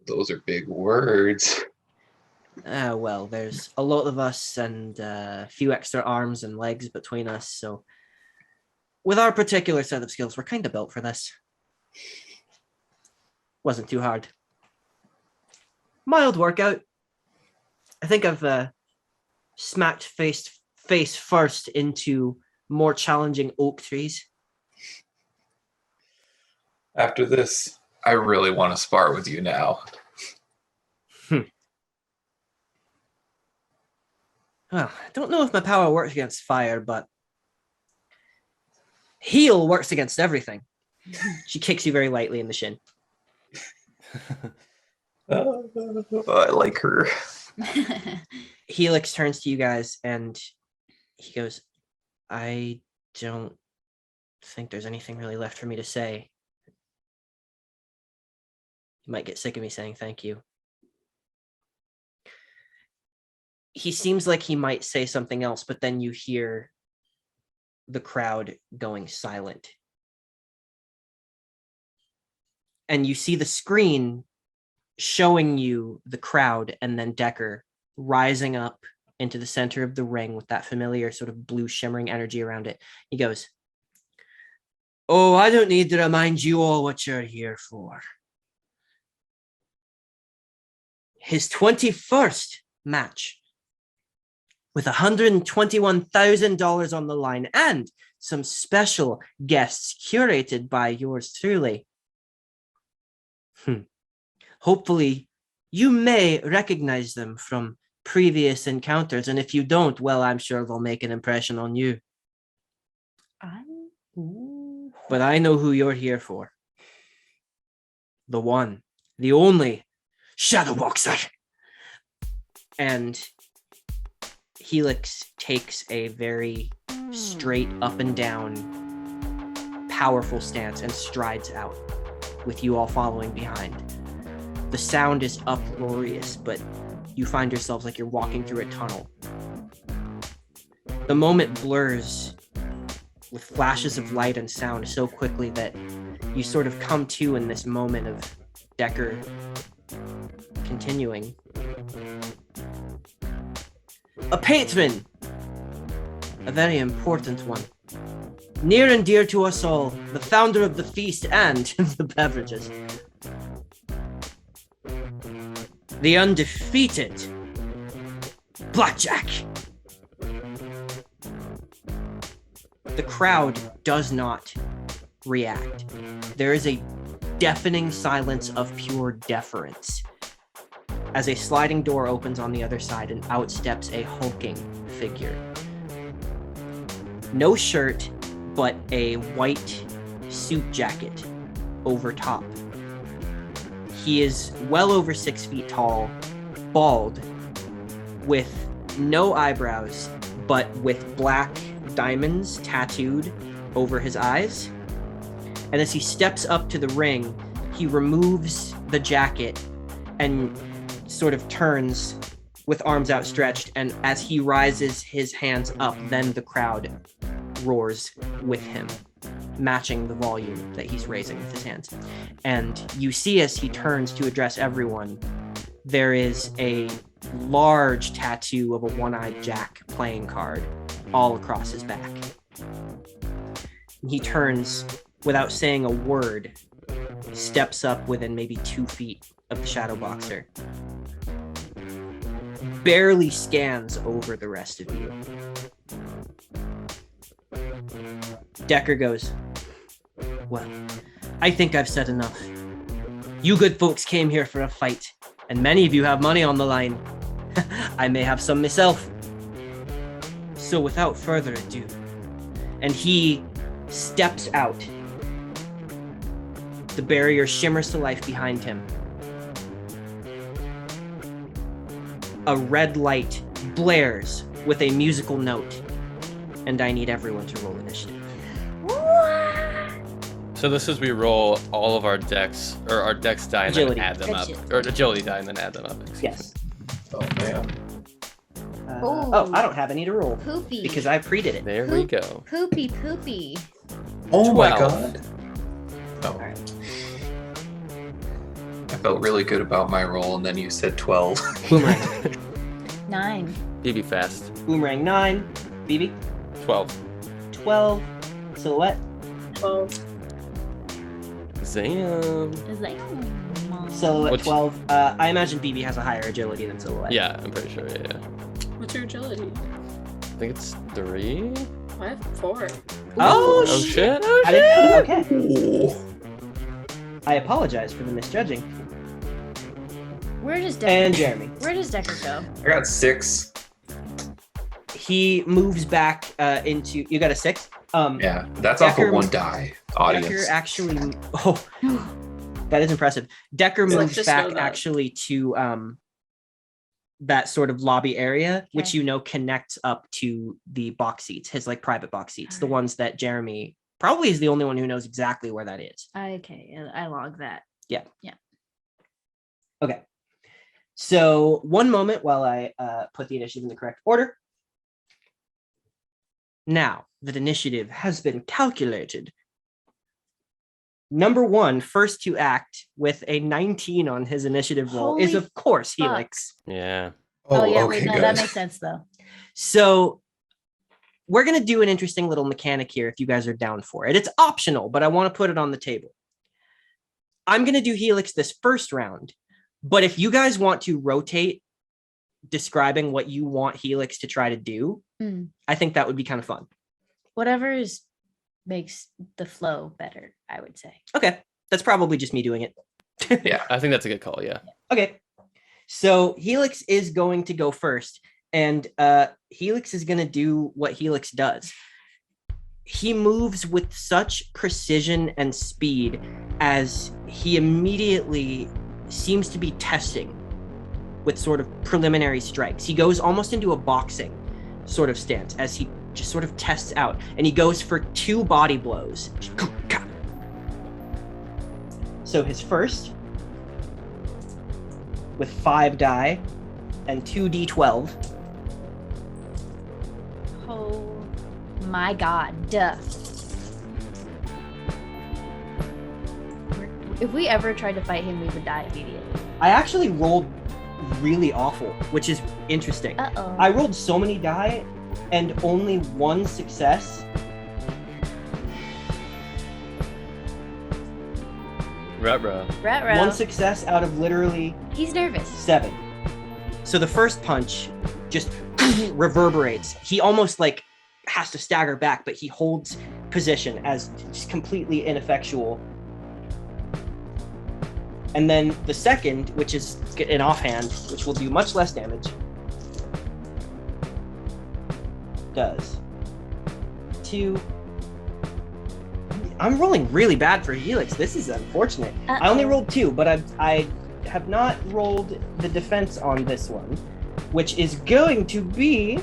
Those are big words. Well, there's a lot of us and a few extra arms and legs between us, so with our particular set of skills, we're kind of built for this. Wasn't too hard. Mild workout. I think I've smacked face first into more challenging oak trees. After this, I really want to spar with you now. Well, I don't know if my power works against fire, but heal works against everything. She kicks you very lightly in the shin. I like her. Helix turns to you guys and he goes, I don't think there's anything really left for me to say. You might get sick of me saying thank you. He seems like he might say something else, but then you hear the crowd going silent. And you see the screen showing you the crowd and then Decker rising up into the center of the ring with that familiar sort of blue shimmering energy around it. He goes, oh, I don't need to remind you all what you're here for. His 21st match with $121,000 on the line and some special guests curated by yours truly. Hopefully, you may recognize them from previous encounters, and if you don't, well, I'm sure they'll make an impression on you. But I know who you're here for. The one, the only Shadowboxer. And Helix takes a very straight up and down, powerful stance and strides out, with you all following behind. The sound is uproarious, but you find yourselves like you're walking through a tunnel. The moment blurs with flashes of light and sound so quickly that you sort of come to in this moment of Decker continuing. A patron! A very important one. Near and dear to us all, the founder of the feast and the beverages. The undefeated Blackjack. The crowd does not react. There is a deafening silence of pure deference as a sliding door opens on the other side and out steps a hulking figure. No shirt, but a white suit jacket over top. He is well over 6 feet tall, bald, with no eyebrows, but with black diamonds tattooed over his eyes. And as he steps up to the ring, he removes the jacket and sort of turns with arms outstretched, and as he rises his hands up, then the crowd roars with him, matching the volume that he's raising with his hands. And you see as he turns to address everyone, there is a large tattoo of a one-eyed Jack playing card all across his back. He turns without saying a word, steps up within maybe 2 feet of the Shadowboxer, barely scans over the rest of you. Decker goes, "Well, I think I've said enough. You good folks came here for a fight, and many of you have money on the line. I may have some myself. So without further ado," and he steps out. The barrier shimmers to life behind him. A red light blares with a musical note, and I need everyone to roll initiative. So this is we roll all of our dex, or our dex die and Agility. then add them up. Agility. Or agility die and then add them up. Yes. Oh man. Oh, I don't have any to roll Poopy. because I pre-did it. There we go. Poopy, poopy. Oh my 12. god. Oh. Alright. I felt really good about my roll, and then you said 12. Boomerang. 9. BB fast. Boomerang 9. BB 12. 12. Silhouette. 12. Zam. It's like, Silhouette Which- 12. I imagine BB has a higher agility than Silhouette. Yeah, I'm pretty sure. Yeah. What's your agility? I think it's 3. I have 4. Oh, Oh shit. shit! Oh I shit! didn't know. Okay. I apologize for the misjudging. where does Decker And Jeremy. Where does Decker go? I got 6. He moves back into. You got a 6? Yeah, that's off Decker- of 1 die, Decker audience. actually. Oh, that is impressive. Decker It's like, moves just know back that. actually to that sort of lobby area, which Okay. you know connects up to the box seats, his like private box seats, the ones that Jeremy probably is the only one who knows exactly where that is. Okay, I log that. Okay. So one moment while I put the initiative in the correct order. Now that initiative has been calculated. Number 1, first to act with a 19 on his initiative roll is Holy of course fuck. Helix. Yeah. Oh, yeah, okay, wait, no, good. that makes sense though. So we're going to do an interesting little mechanic here if you guys are down for it. It's optional, but I want to put it on the table. I'm going to do Helix this first round, but if you guys want to rotate describing what you want Helix to try to do, Mm. I think that would be kind of fun. Makes the flow better, I would say. Okay, that's probably just me doing it. Yeah. I think that's a good call. Yeah. Okay, so Helix is going to go first, and Helix is going to do what Helix does. He moves with such precision and speed as he immediately seems to be testing with sort of preliminary strikes. He goes almost into a boxing sort of stance as he just sort of tests out, and he goes for 2 body blows. So his first with 5 die and 2d12. Oh my god. Duh. If we ever tried to fight him, we would die immediately. I actually rolled really awful, which is interesting. Uh-oh. I rolled so many die and only 1 success. Ruh-roh. Ruh-roh. 1 success out of literally He's nervous. 7. So the first punch just reverberates. He almost like has to stagger back, but he holds position as just completely ineffectual. And then the second, which is an offhand, which will do much less damage, does 2. I'm rolling really bad for Helix. This is unfortunate. I only Uh-oh. rolled 2, but I have not rolled the defense on this one, which is going to be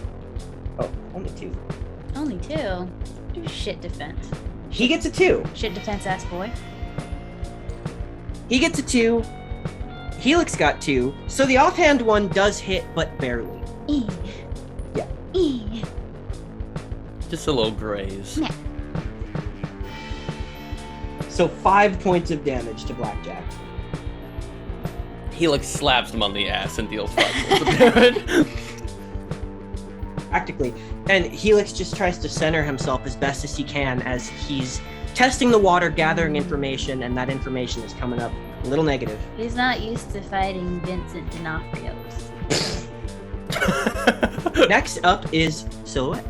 only 2. Only 2. Do shit defense. He gets a 2. Shit defense ass boy. He gets a 2. Helix got 2. So the offhand one does hit, but barely. Yeah. Just a little graze. Yeah. So 5 points of damage to Blackjack. Helix slaps him on the ass and deals 5 points of damage. Practically. And Helix just tries to center himself as best as he can as he's testing the water, gathering information, and that information is coming up a little negative. He's not used to fighting Vincent D'Onofrio's. Next up is Silhouette.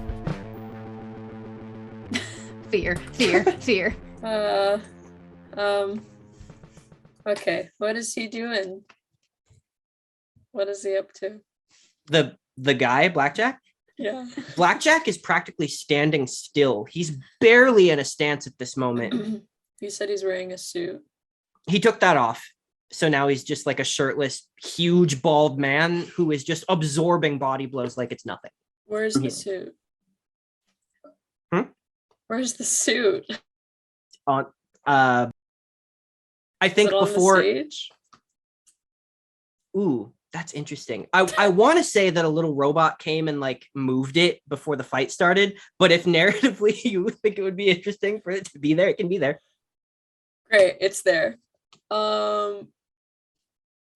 Fear. Okay, what is he doing? What is he up to? The guy, Blackjack? Yeah. Blackjack is practically standing still. He's barely in a stance at this moment. You said he's wearing a suit. He took that off. So now he's just like a shirtless, huge, bald man who is just absorbing body blows like it's nothing. Where's the suit? Hmm? Where's the suit? On I think Is it on before the stage? Ooh, that's interesting. I want to say that a little robot came and like moved it before the fight started, but if narratively you think it would be interesting for it to be there, it can be there. Great, it's there.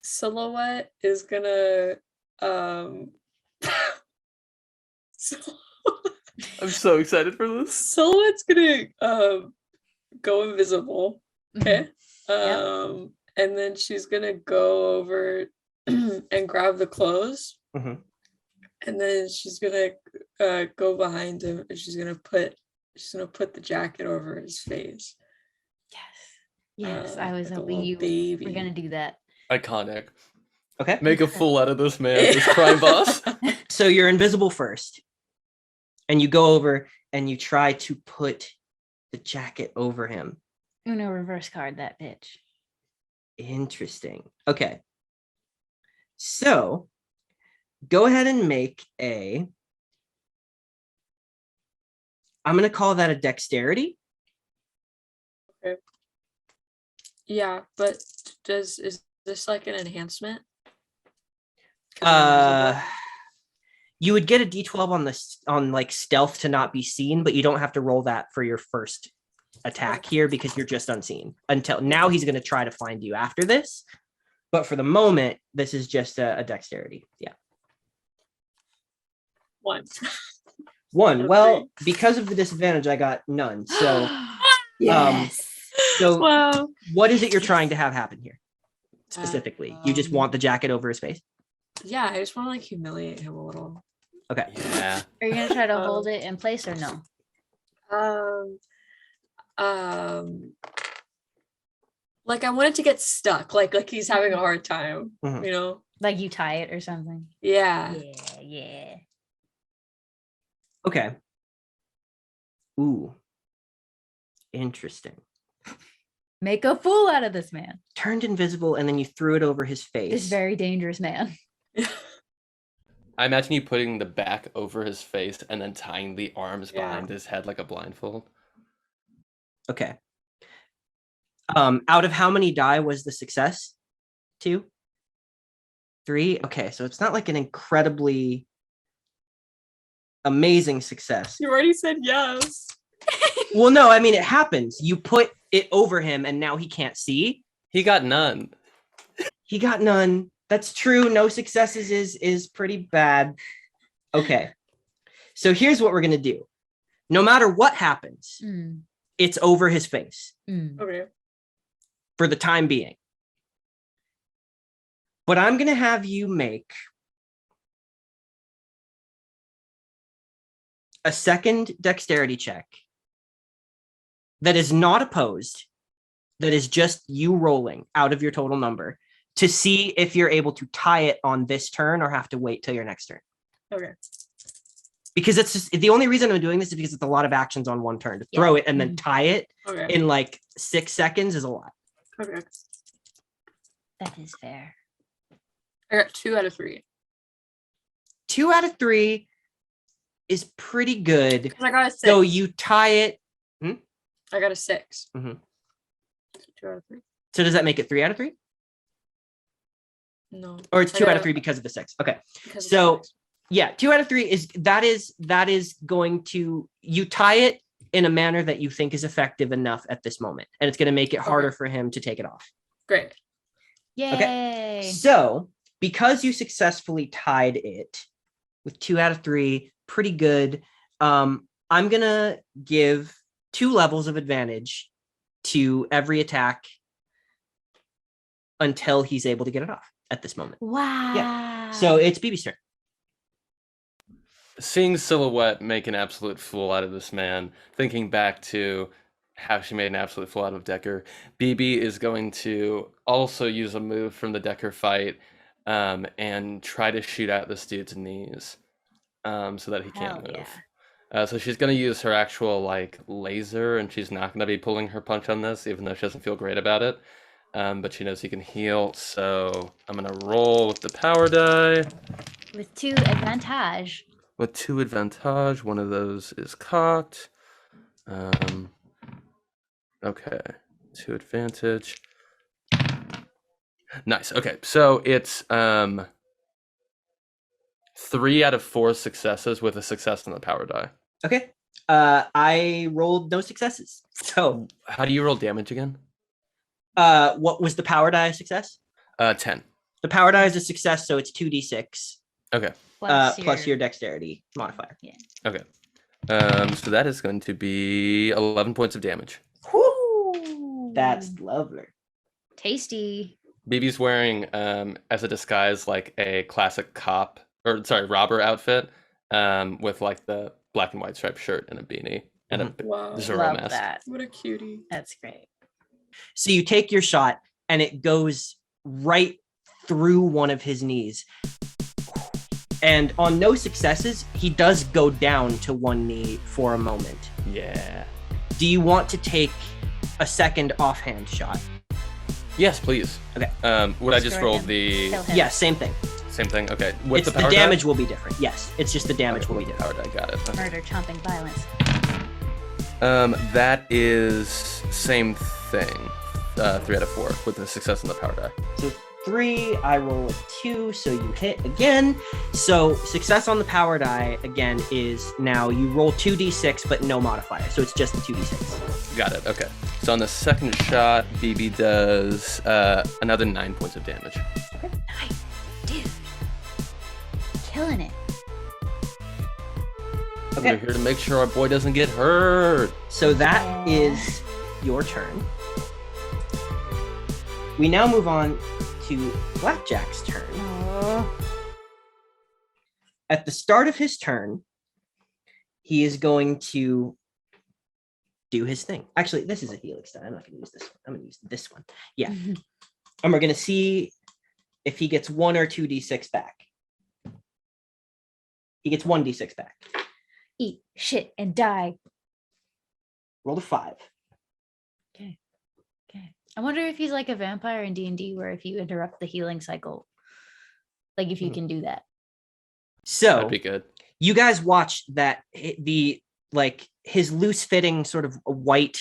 Silhouette is gonna I'm so excited for this. Silhouette's gonna go invisible. Okay. And then she's gonna go over and grab the clothes. Mhm. And then she's gonna go behind him and she's gonna put the jacket over his face. Yes, I was like a hoping little you baby. were gonna do that. Iconic. Okay. Make a fool out of this man, this crime boss. So you're invisible first. And you go over and you try to put the jacket over him. Uno reverse card that bitch. Interesting. Okay. So go ahead and make I'm going to call that a dexterity. Yeah, but is this like an enhancement? 'Cause I'm invisible? You would get a d12 on like stealth to not be seen, but you don't have to roll that for your first attack here because you're just unseen. Until now, he's going to try to find you after this, but for the moment, this is just a dexterity. Yeah. 1. 1. Well, because of the disadvantage, I got none. So, Yes. so Wow. what is it you're trying to have happen here specifically? You just want the jacket over his face? Yeah, I just want to like humiliate him a little. Okay. Yeah. Are you gonna try to hold it in place or no? Like I want it to get stuck, like he's having a hard time, Mhm. you know? Like you tie it or something? Yeah. Yeah. Okay. Ooh. Interesting. Make a fool out of this man. Turned invisible and then you threw it over his face. This very dangerous man. I imagine you putting the back over his face and then tying the arms Yeah. behind his head like a blindfold. Okay. Out of how many die was the success? 2? 3? Okay, so it's not like an incredibly amazing success. You already said yes. Well, no, I mean, it happens. You put it over him and now he can't see. He got none. He got none. That's true. No successes is pretty bad. Okay. So here's what we're going to do. No matter what happens, it's over his face Okay. for the time being. But I'm going to have you make a second dexterity check that is not opposed, that is just you rolling out of your total number to see if you're able to tie it on this turn or have to wait till your next turn. Okay. Because it's just, the only reason I'm doing this is because it's a lot of actions on one turn. To throw it and then tie it Okay. in like 6 seconds is a lot. Okay. That is fair. I got 2 out of 3. 2 out of 3 is pretty good. Because I got a 6. So you tie it. I got a 6. Mhm. 2 out of 3. So does that make it 3 out of 3? No. Or it's I 2 out of gotta- 3 because of the 6. Okay. because of So the six. yeah, 2 out of 3 is going to, you tie it in a manner that you think is effective enough at this moment. And it's going to make it harder for him to take it off. Great. Yay. So because you successfully tied it with 2 out of 3, pretty good. I'm going to give 2 levels of advantage to every attack until he's able to get it off at this moment. Wow. So it's BB's turn. Seeing Silhouette make an absolute fool out of this man, thinking back to how she made an absolute fool out of Decker, BB is going to also use a move from the Decker fight and try to shoot out this dude's knees so that he can't Hell move. So she's going to use her actual like laser, and she's not going to be pulling her punch on this, even though she doesn't feel great about it. But she knows he can heal, so I'm going to roll with the power die. With 2 advantage. With 2 advantage, one of those is cocked. Okay, 2 advantage. Nice. Okay, so it's 3 out of 4 successes with a success on the power die. Okay. I rolled no successes. So How do you roll damage again? what was the power die success? 10. The power die is a success, so it's 2d6 Okay. plus your dexterity modifier. Okay. So that is going to be 11 points of damage. Whoo! That's lovely. tasty. BB's wearing, as a disguise, like a classic cop, or sorry, robber outfit, with like the black and white striped shirt and a beanie and a Wow. Zorro Love mask. that. What a cutie. That's great. So you take your shot and it goes right through one of his knees. And on no successes, he does go down to one knee for a moment. Yeah. Do you want to take a second offhand shot? Yes, please. Okay. Would I just Destroy roll him. the Kill him. Yes, same thing. same thing? Okay. With It's the power damage die? will be different. Yes, it's just the damage Okay, will be with the different. power die, got it. Okay. Murder, chomping, violence. That is same thing. 3 out of 4 with the success on the power die. So 3, I roll a 2, so you hit again. So success on the power die again is now you roll 2d6 but no modifier, so it's just the 2d6. Got it. Okay. So on the second shot, BB does another 9 points of damage. Nice. Dude. Killing it. Okay. We're here to make sure our boy doesn't get hurt. So that is your turn. We now move on to Blackjack's turn. At the start of his turn, he is going to do his thing. Actually, this is a Helix die. I'm not going to use this one. I'm going to use this one. Yeah. And we're going to see if he gets 1 or 2d6 back. He gets 1d6 back. Eat shit and die. Roll a 5. Okay. I wonder if he's like a vampire in D&D where if you interrupt the healing cycle, like if you can do that. So That'd be good. you guys watch that his loose fitting sort of white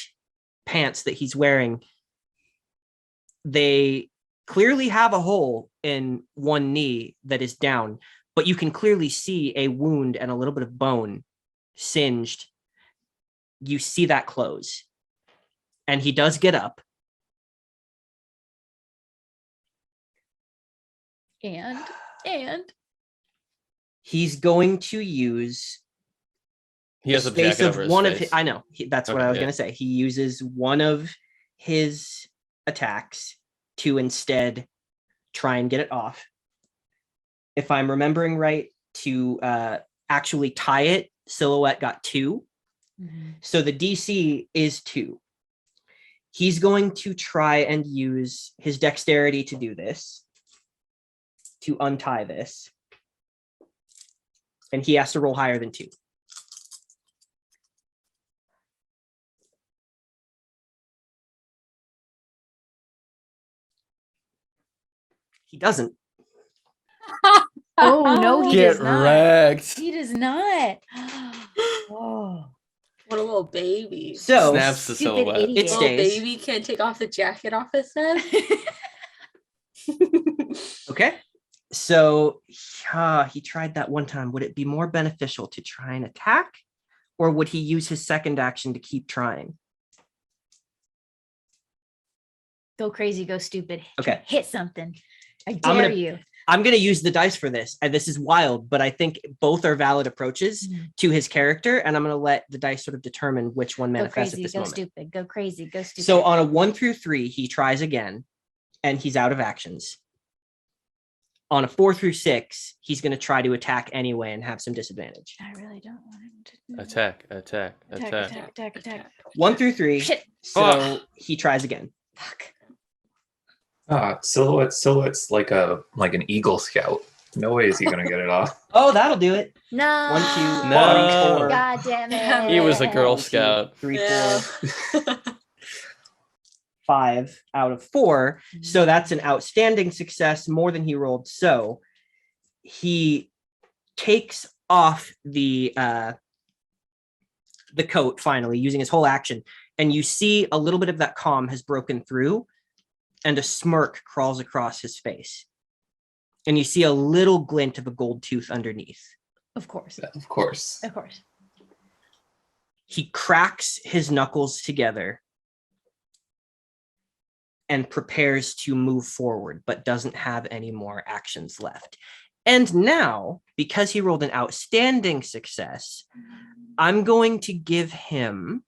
pants that he's wearing, they clearly have a hole in one knee that is down, but you can clearly see a wound and a little bit of bone singed. You see that close, and he does get up. And He's going to use He has a space jacket of over his one face. of his, I know that's what Okay, I was yeah. going to say. He uses one of his attacks to instead try and get it off. If I'm remembering right, to actually tie it, Silhouette got 2. So the DC is 2. He's going to try and use his dexterity to do this, to untie this. And he has to roll higher than 2. He doesn't. oh no, he Get does not. wrecked. He does not. Oh, What a little baby. So Snaps the stupid silhouette. idiot. It Little stays. baby can't take off the jacket off his head. Okay. So he tried that one time. Would it be more beneficial to try and attack, or would he use his second action to keep trying? Go crazy, go stupid. Okay. Hit something. I I'm dare gonna- you. I'm going to use the dice for this. And this is wild, but I think both are valid approaches to his character. And I'm going to let the dice sort of determine which one Go manifests crazy, at this go moment. stupid. Go crazy, go stupid. So on a 1 through 3, he tries again and he's out of actions. On a 4 through 6, he's going to try to attack anyway and have some disadvantage. I really don't want him to Attack. attack. 1 through 3. Shit. So he tries again. Fuck. Silhouette's like an Eagle Scout. No way is he gonna get it off. Oh, that'll do it. No. 1, 2, No. 3, 4. God damn it. He was a Girl 1, 2, Scout. 3, Yeah. 4, 5 out of 4. So that's an outstanding success, more than he rolled. So he takes off the coat finally, using his whole action, and you see a little bit of that calm has broken through, and a smirk crawls across his face, and you see a little glint of a gold tooth underneath. Of course. Of course. Of course. He cracks his knuckles together and prepares to move forward, but doesn't have any more actions left. And now, because he rolled an outstanding success, I'm going to give him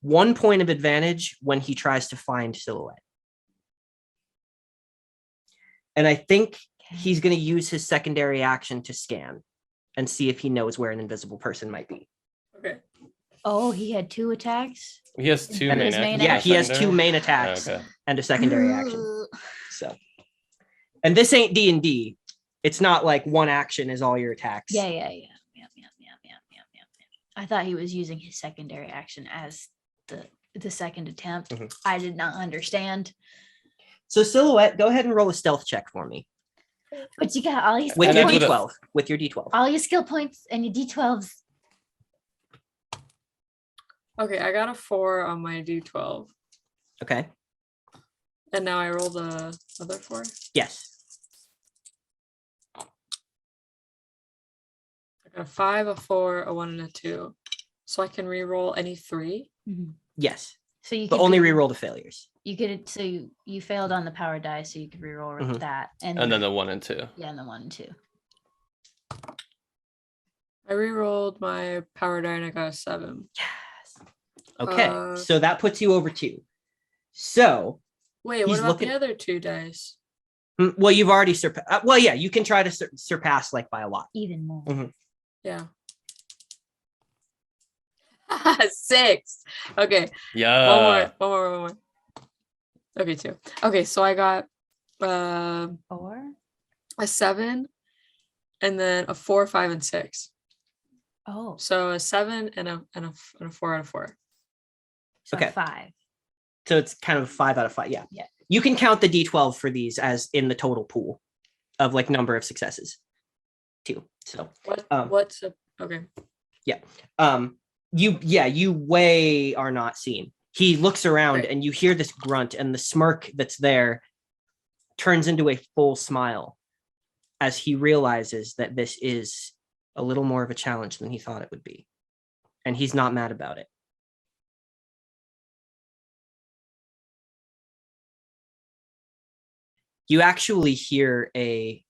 1 point of advantage when he tries to find Silhouette. And I think he's going to use his secondary action to scan and see if he knows where an invisible person might be. Okay. Oh, he had 2 attacks. He has 2 And main his main actions. Yeah, and he has 2 secondary? main attacks Okay. and a secondary action. So, and this ain't D&D. It's not like one action is all your attacks. Yeah. I thought he was using his secondary action as the second attempt. Mhm. I did not understand. So Silhouette, go ahead and roll a stealth check for me But you got all your with And your that's with a- D12. With your D12. all your skill points and your D12s. Okay, I got a 4 on my D12. Okay. And now I roll the other 4. Yes. I got a 5, a 4, a 1, and a 2. So I can re-roll any 3. Yes. So you But could only re- reroll the failures. You could so you failed on the power die, so you could reroll Mhm. that And then the 1 and 2. yeah, and the 1 and 2. I re-rolled my power die and I got a 7. Yes. Okay. Uh, So that puts you over 2. So, Wait, what He's about looking- the other 2 dice? well, you've already surpassed. Well, yeah, you can try to surpass like by a lot. Even more. Yeah. 6. Okay. Yeah. One more. Okay, 2. Okay, so I got Or a 7 and then a 4, 5, and 6. oh, So a 7 and a 4 out of 4. so Okay. 5. So it's kind of 5 out of 5. Yeah. Yeah. You can count the D12 for these as in the total pool of like number of successes too. So, What's a okay? you way are not seen. He looks around Right. and you hear this grunt, and the smirk that's there turns into a full smile as he realizes that this is a little more of a challenge than he thought it would be. And he's not mad about it. You actually hear a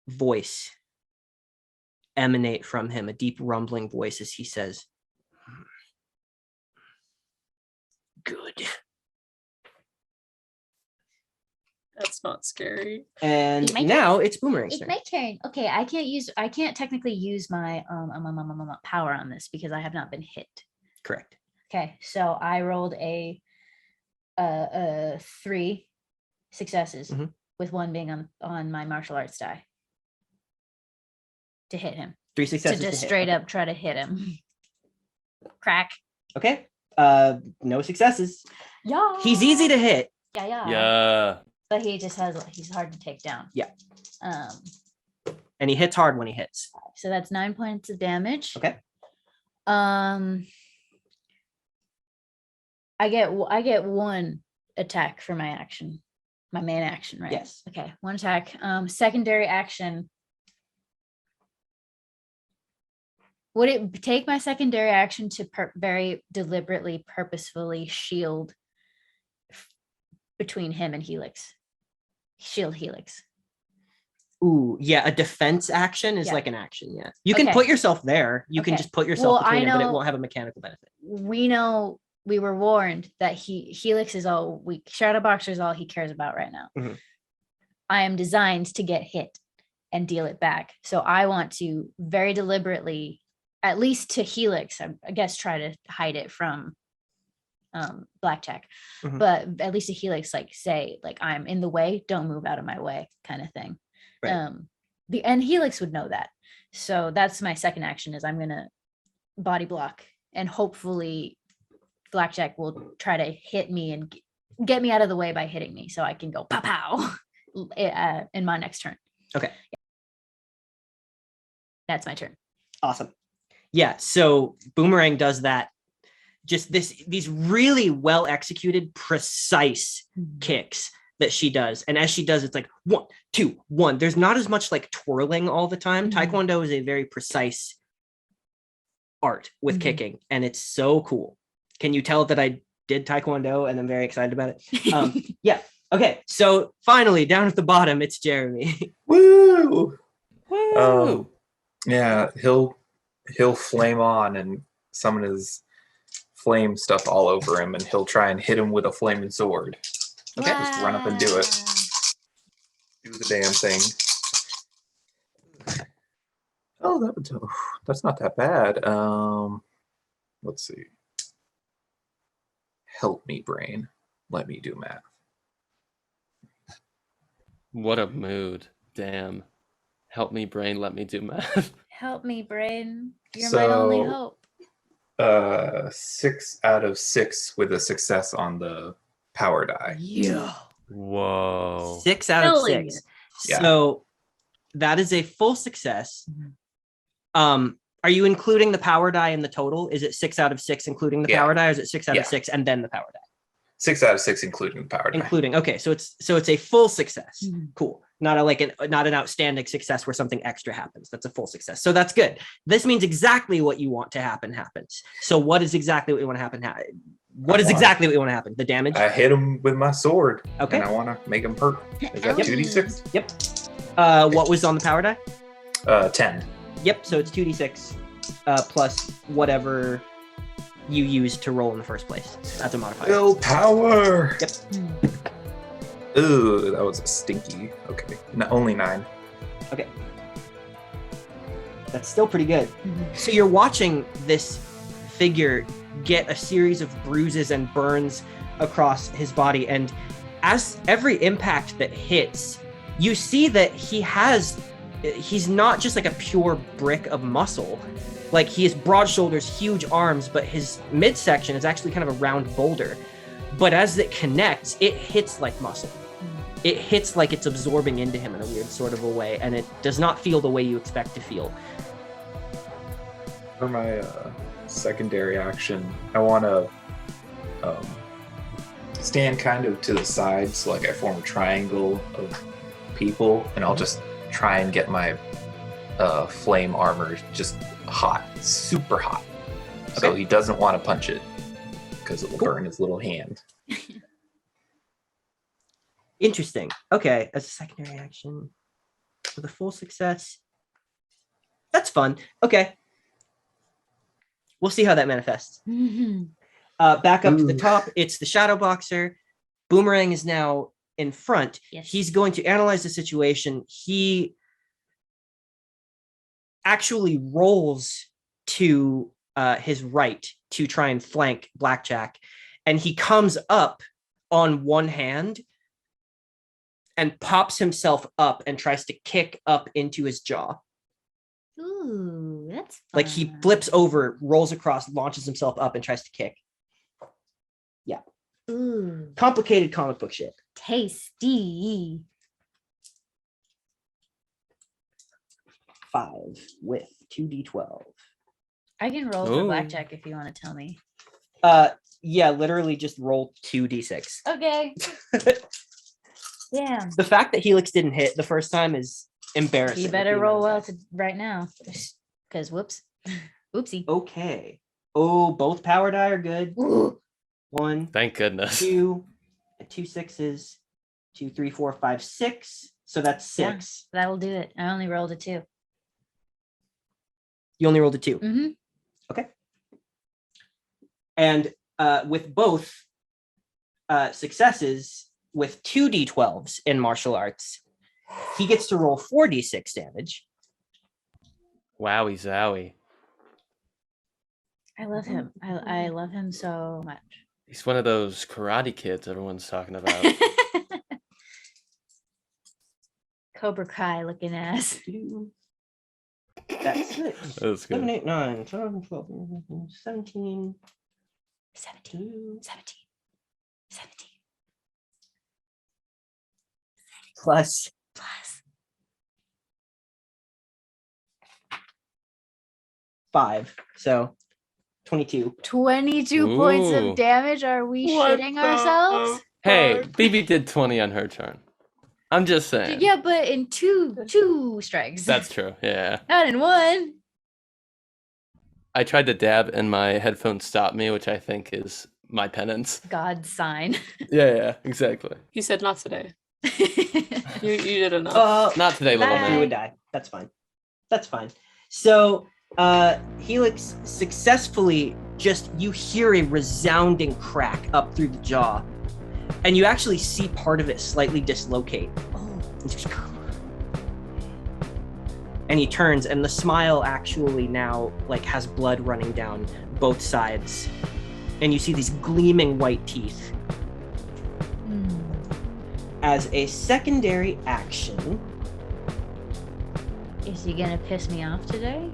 voice emanate from him, a deep rumbling voice as he says, "Good." That's not scary. And It's my turn. now it's Boomerang's It's turn. my turn. Okay, I can't technically use my power on this because I have not been hit. Correct. Okay, so I rolled a 3 successes Mhm. with 1 being on my martial arts die to hit him. 3 To successes. just hit. straight Okay. up try to hit him. Crack. Okay. No successes. Yeah. He's easy to hit. Yeah. Yeah. But he's hard to take down. Yeah. And he hits hard when he hits. So that's 9 points of damage. Okay. I get 1 attack for my action. My main action, right? Yes. Okay, one attack. Secondary action. Would it take my secondary action to very deliberately, purposefully shield between him and Helix? Shield Helix. Ooh, yeah, a defense action is Yeah. like an action, yeah. You can Okay. put yourself there. You can Okay. just put yourself Well, I between them, but it know- won't have a mechanical benefit. We know we were warned that Helix is all Shadowboxer is all he cares about right now. Mhm. I am designed to get hit and deal it back. So I want to very deliberately, at least to Helix, I guess try to hide it from Blackjack. Mhm. But at least to Helix, like say, like I'm in the way, don't move out of my way, kind of thing. Right. And Helix would know that. So that's my second action is I'm gonna body block and hopefully Blackjack will try to hit me and get me out of the way by hitting me so I can go pow pow in my next turn. Okay. That's my turn. Awesome. Yeah, so Boomerang does that. Just these really well executed, precise kicks that she does. And as she does, it's like 1, 2, 1. There's not as much like twirling all the time. Mhm. Taekwondo is a very precise art with Mhm. kicking, and it's so cool. Can you tell that I did Taekwondo and I'm very excited about it? Yeah. Okay. So finally, down at the bottom, it's Jeremy. Woo! Woo! Yeah, he'll flame on and summon his flame stuff all over him, and he'll try and hit him with a flaming sword. Okay. Just run up and do it. Do the damn thing. Oh, that's not that bad. Let's see. Help me, brain. Let me do math. What a mood. Damn. Help me, brain. Let me do math. Help me, brain. You're my only So- hope. 6 out of 6 with a success on the power die. Yeah. Whoa. 6 out of Killing 6. Yeah. So that is a full success. Mhm. Are you including the power die in the total? Is it 6 out of 6 including the Yeah. power die, or is it 6 out Yeah. of 6 and then the power die? 6 out of 6, including the power die. Including. Okay, so it's a full success. Mhm. Cool. Not an outstanding success where something extra happens. That's a full success. So that's good. This means exactly what you want to happen happens. So what is exactly what you want to happen? What is exactly what you want to happen? The damage. I hit him with my sword, Okay. and I want to make him hurt. Is that Yep. 2d6? What was on the power die? 10. Yep. So it's 2d6 plus whatever you used to roll in the first place. That's a modifier. Willpower! Yep. Ooh, that was a stinky. Okay. Only 9. Okay. That's still pretty good. Mhm. So you're watching this figure get a series of bruises and burns across his body, and as every impact that hits, you see that he's not just like a pure brick of muscle. Like, he has broad shoulders, huge arms, but his midsection is actually kind of a round boulder. But as it connects, it hits like muscle. It hits like it's absorbing into him in a weird sort of a way, and it does not feel the way you expect to feel. For my secondary action, I want to stand kind of to the side, so like I form a triangle of people, and I'll just try and get my flame armor just hot, super hot. So Okay. he doesn't want to punch it because it will Cool. burn his little hand. Interesting. Okay, as a secondary action with a full success. That's fun. Okay. We'll see how that manifests. Mhm. Back up to the Ooh. top, it's the Shadowboxer. Boomerang is now in front. Yes. He's going to analyze the situation. He actually rolls to his right to try and flank Blackjack, and he comes up on one hand and pops himself up and tries to kick up into his jaw. Ooh, that's Like, he fun. flips over, rolls across, launches himself up, and tries to kick. Ooh, Complicated comic book shit. tasty. 5 with 2d12. I can roll for Ooh. blackjack if you want to tell me. Yeah, literally just roll 2d6. Okay. Damn. The fact that Helix didn't hit the first time is embarrassing. You better roll well right now. Because whoops. Oopsie. Okay. Oh, both power die are good. Ooh. 1, Thank goodness. 2, 2 6s, 2, 3, 4, 5, 6. So that's 6. Yeah, that'll do it. I only rolled a 2. You only rolled a 2. Mm-hmm. Okay. And with both successes, with 2d12s in martial arts, he gets to roll 4d6 damage. Wowie zowie. I love him. I love him so much. He's one of those karate kids everyone's talking about. Cobra Kai looking ass. That's 6. That's 7, good. 8, 9, 10, 12, 17. 17. 17. Plus Plus 5. So 22. 22 points Ooh. of damage. Are we shitting ourselves? Hey, BB did 20 on her turn. I'm just saying. Yeah, but in two strikes. That's true. Yeah. Not in one. I tried to dab and my headphones stopped me, which I think is my penance. God's sign. Yeah, exactly. He said not today. You did enough. Not today, little Bye. You man. would die. That's fine. That's fine. So Helix successfully you hear a resounding crack up through the jaw, and you actually see part of it slightly dislocate. And he turns, and the smile actually now has blood running down both sides, and you see these gleaming white teeth. As a secondary action, Is he gonna piss me off today?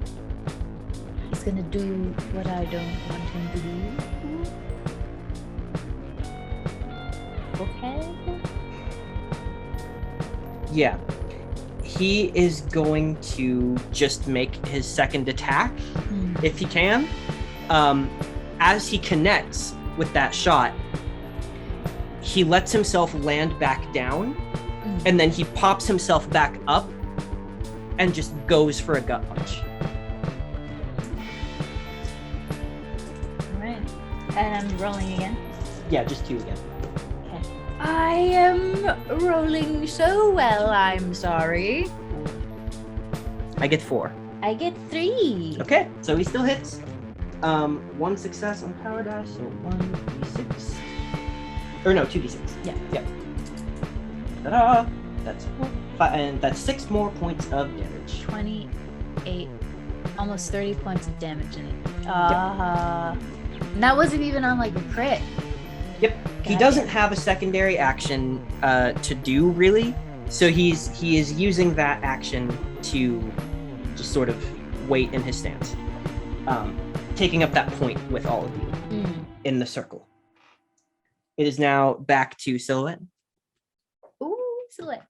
He's gonna do what I don't want him to do. Okay. yeah, he is going to just make his second attack if he can. As he connects with that shot, he lets himself land back down, and then he pops himself back up and just goes for a gut punch. All right. And I'm rolling again. Yeah, just 2 again. Okay. I am rolling so well, I'm sorry. I get 4. I get 3. Okay, so he still hits. 1 success on power die, so 1d6. Or no, 2d6. Yeah. Yep. Ta-da! That's 5, and that's 6 more points of damage. 28, almost 30 points of damage in it. And that wasn't even on a crit. Yep. He Got doesn't it. have a secondary action to do really, so he is using that action to just sort of wait in his stance, taking up that point with all of you in the circle. It is now back to Silhouette, Ooh, Silhouette.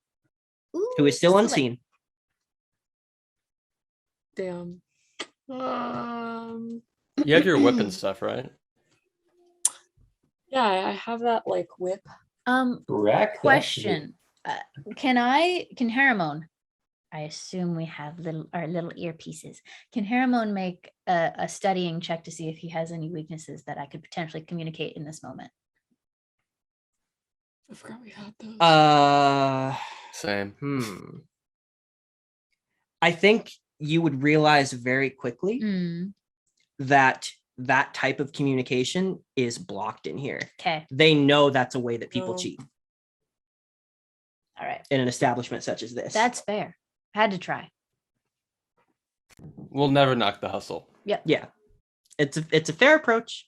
Ooh, who is still Silhouette. unseen. Damn. You have your whip and stuff, right? Yeah, I have that whip. Correct. Question. Can Haramone, I assume we have our little earpieces. Can Haramone make a studying check to see if he has any weaknesses that I could potentially communicate in this moment? I forgot we had those. Same. I think you would realize very quickly that type of communication is blocked in here. Okay. They know that's a way that people Oh. cheat All right. in an establishment such as this. That's fair. Had to try. We'll never knock the hustle. Yeah. It's a fair approach.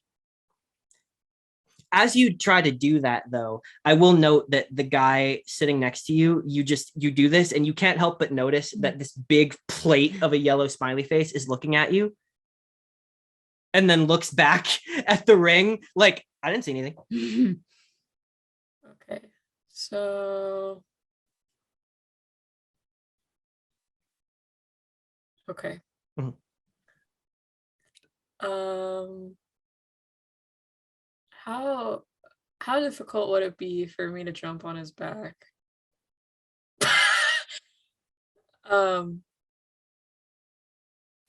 As you try to do that, though, I will note that the guy sitting next to you, you do this, and you can't help but notice that this big plate of a yellow smiley face is looking at you, and then looks back at the ring like, I didn't see anything. Okay. So. Okay. How difficult would it be for me to jump on his back?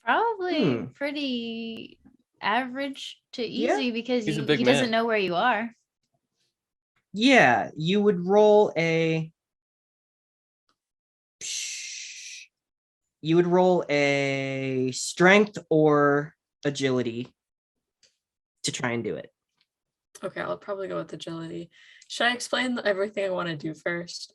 Probably pretty average to Yeah. easy because He's a he big doesn't man. know where you are. Yeah, you would roll a. You would roll a strength or agility to try and do it. Okay, I'll probably go with agility. Should I explain everything I want to do first?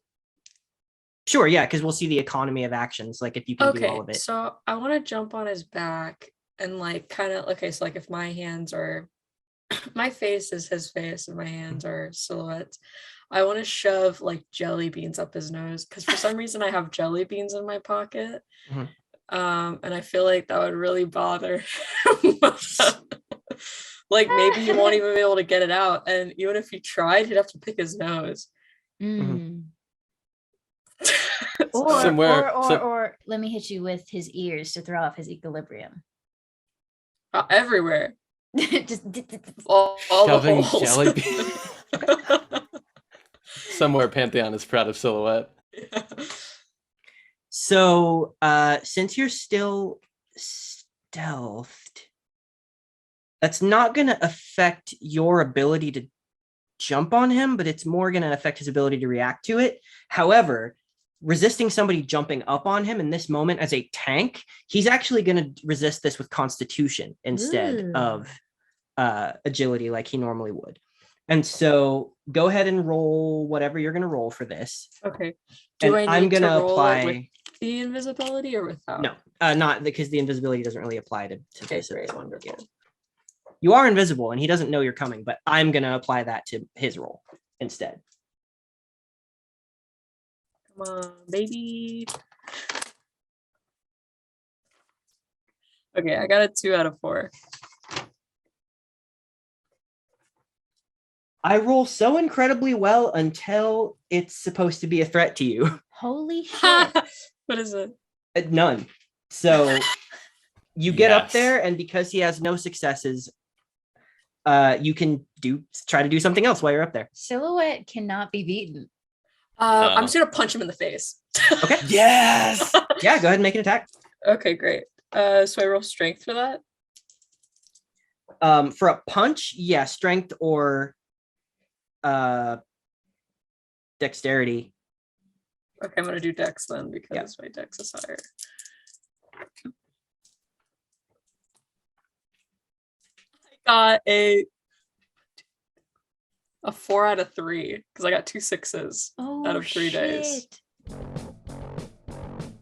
Sure, yeah, because we'll see the economy of actions, like if you can do all Okay, of it. so I want to jump on his back and like kind of okay, so like if my hands are my face is his face and my hands are silhouettes. I want to shove like jelly beans up his nose because for some reason I have jelly beans in my pocket. Mhm. And I feel like that would really bother him. Like maybe he won't even be able to get it out. And even if he tried, he'd have to pick his nose. Mm. Somewhere- Or let me hit you with his ears to throw off his equilibrium. Everywhere. Just All the Shoving holes. jelly beans. Somewhere Pantheon is proud of Silhouette. So, since you're still stealthed, that's not going to affect your ability to jump on him, but it's more going to affect his ability to react to it. However, resisting somebody jumping up on him in this moment as a tank, he's actually going to resist this with Constitution instead Ooh. of agility like he normally would. And so go ahead and roll whatever you're going to roll for this. Okay. And Do I need I'm going to to roll apply. it with the invisibility or without? No, not because the invisibility doesn't really apply to Okay, this. great, wonderful. You are invisible and he doesn't know you're coming, but I'm going to apply that to his roll instead. Come on, baby. Okay, I got a 2 out of 4. I roll so incredibly well until it's supposed to be a threat to you. Holy shit. What is it? None. So you get up Yes. there, and because he has no successes, you can try to do something else while you're up there. Silhouette cannot be beaten. I'm just gonna punch him in the face. Okay. Yes. Yeah, go ahead and make an attack. Okay, great. So I roll strength for that. For a punch, yeah, strength or dexterity. Okay, I'm gonna do dex then because my dex is higher. I got a 4 out of 3 because I got 2 6s out of 3 days.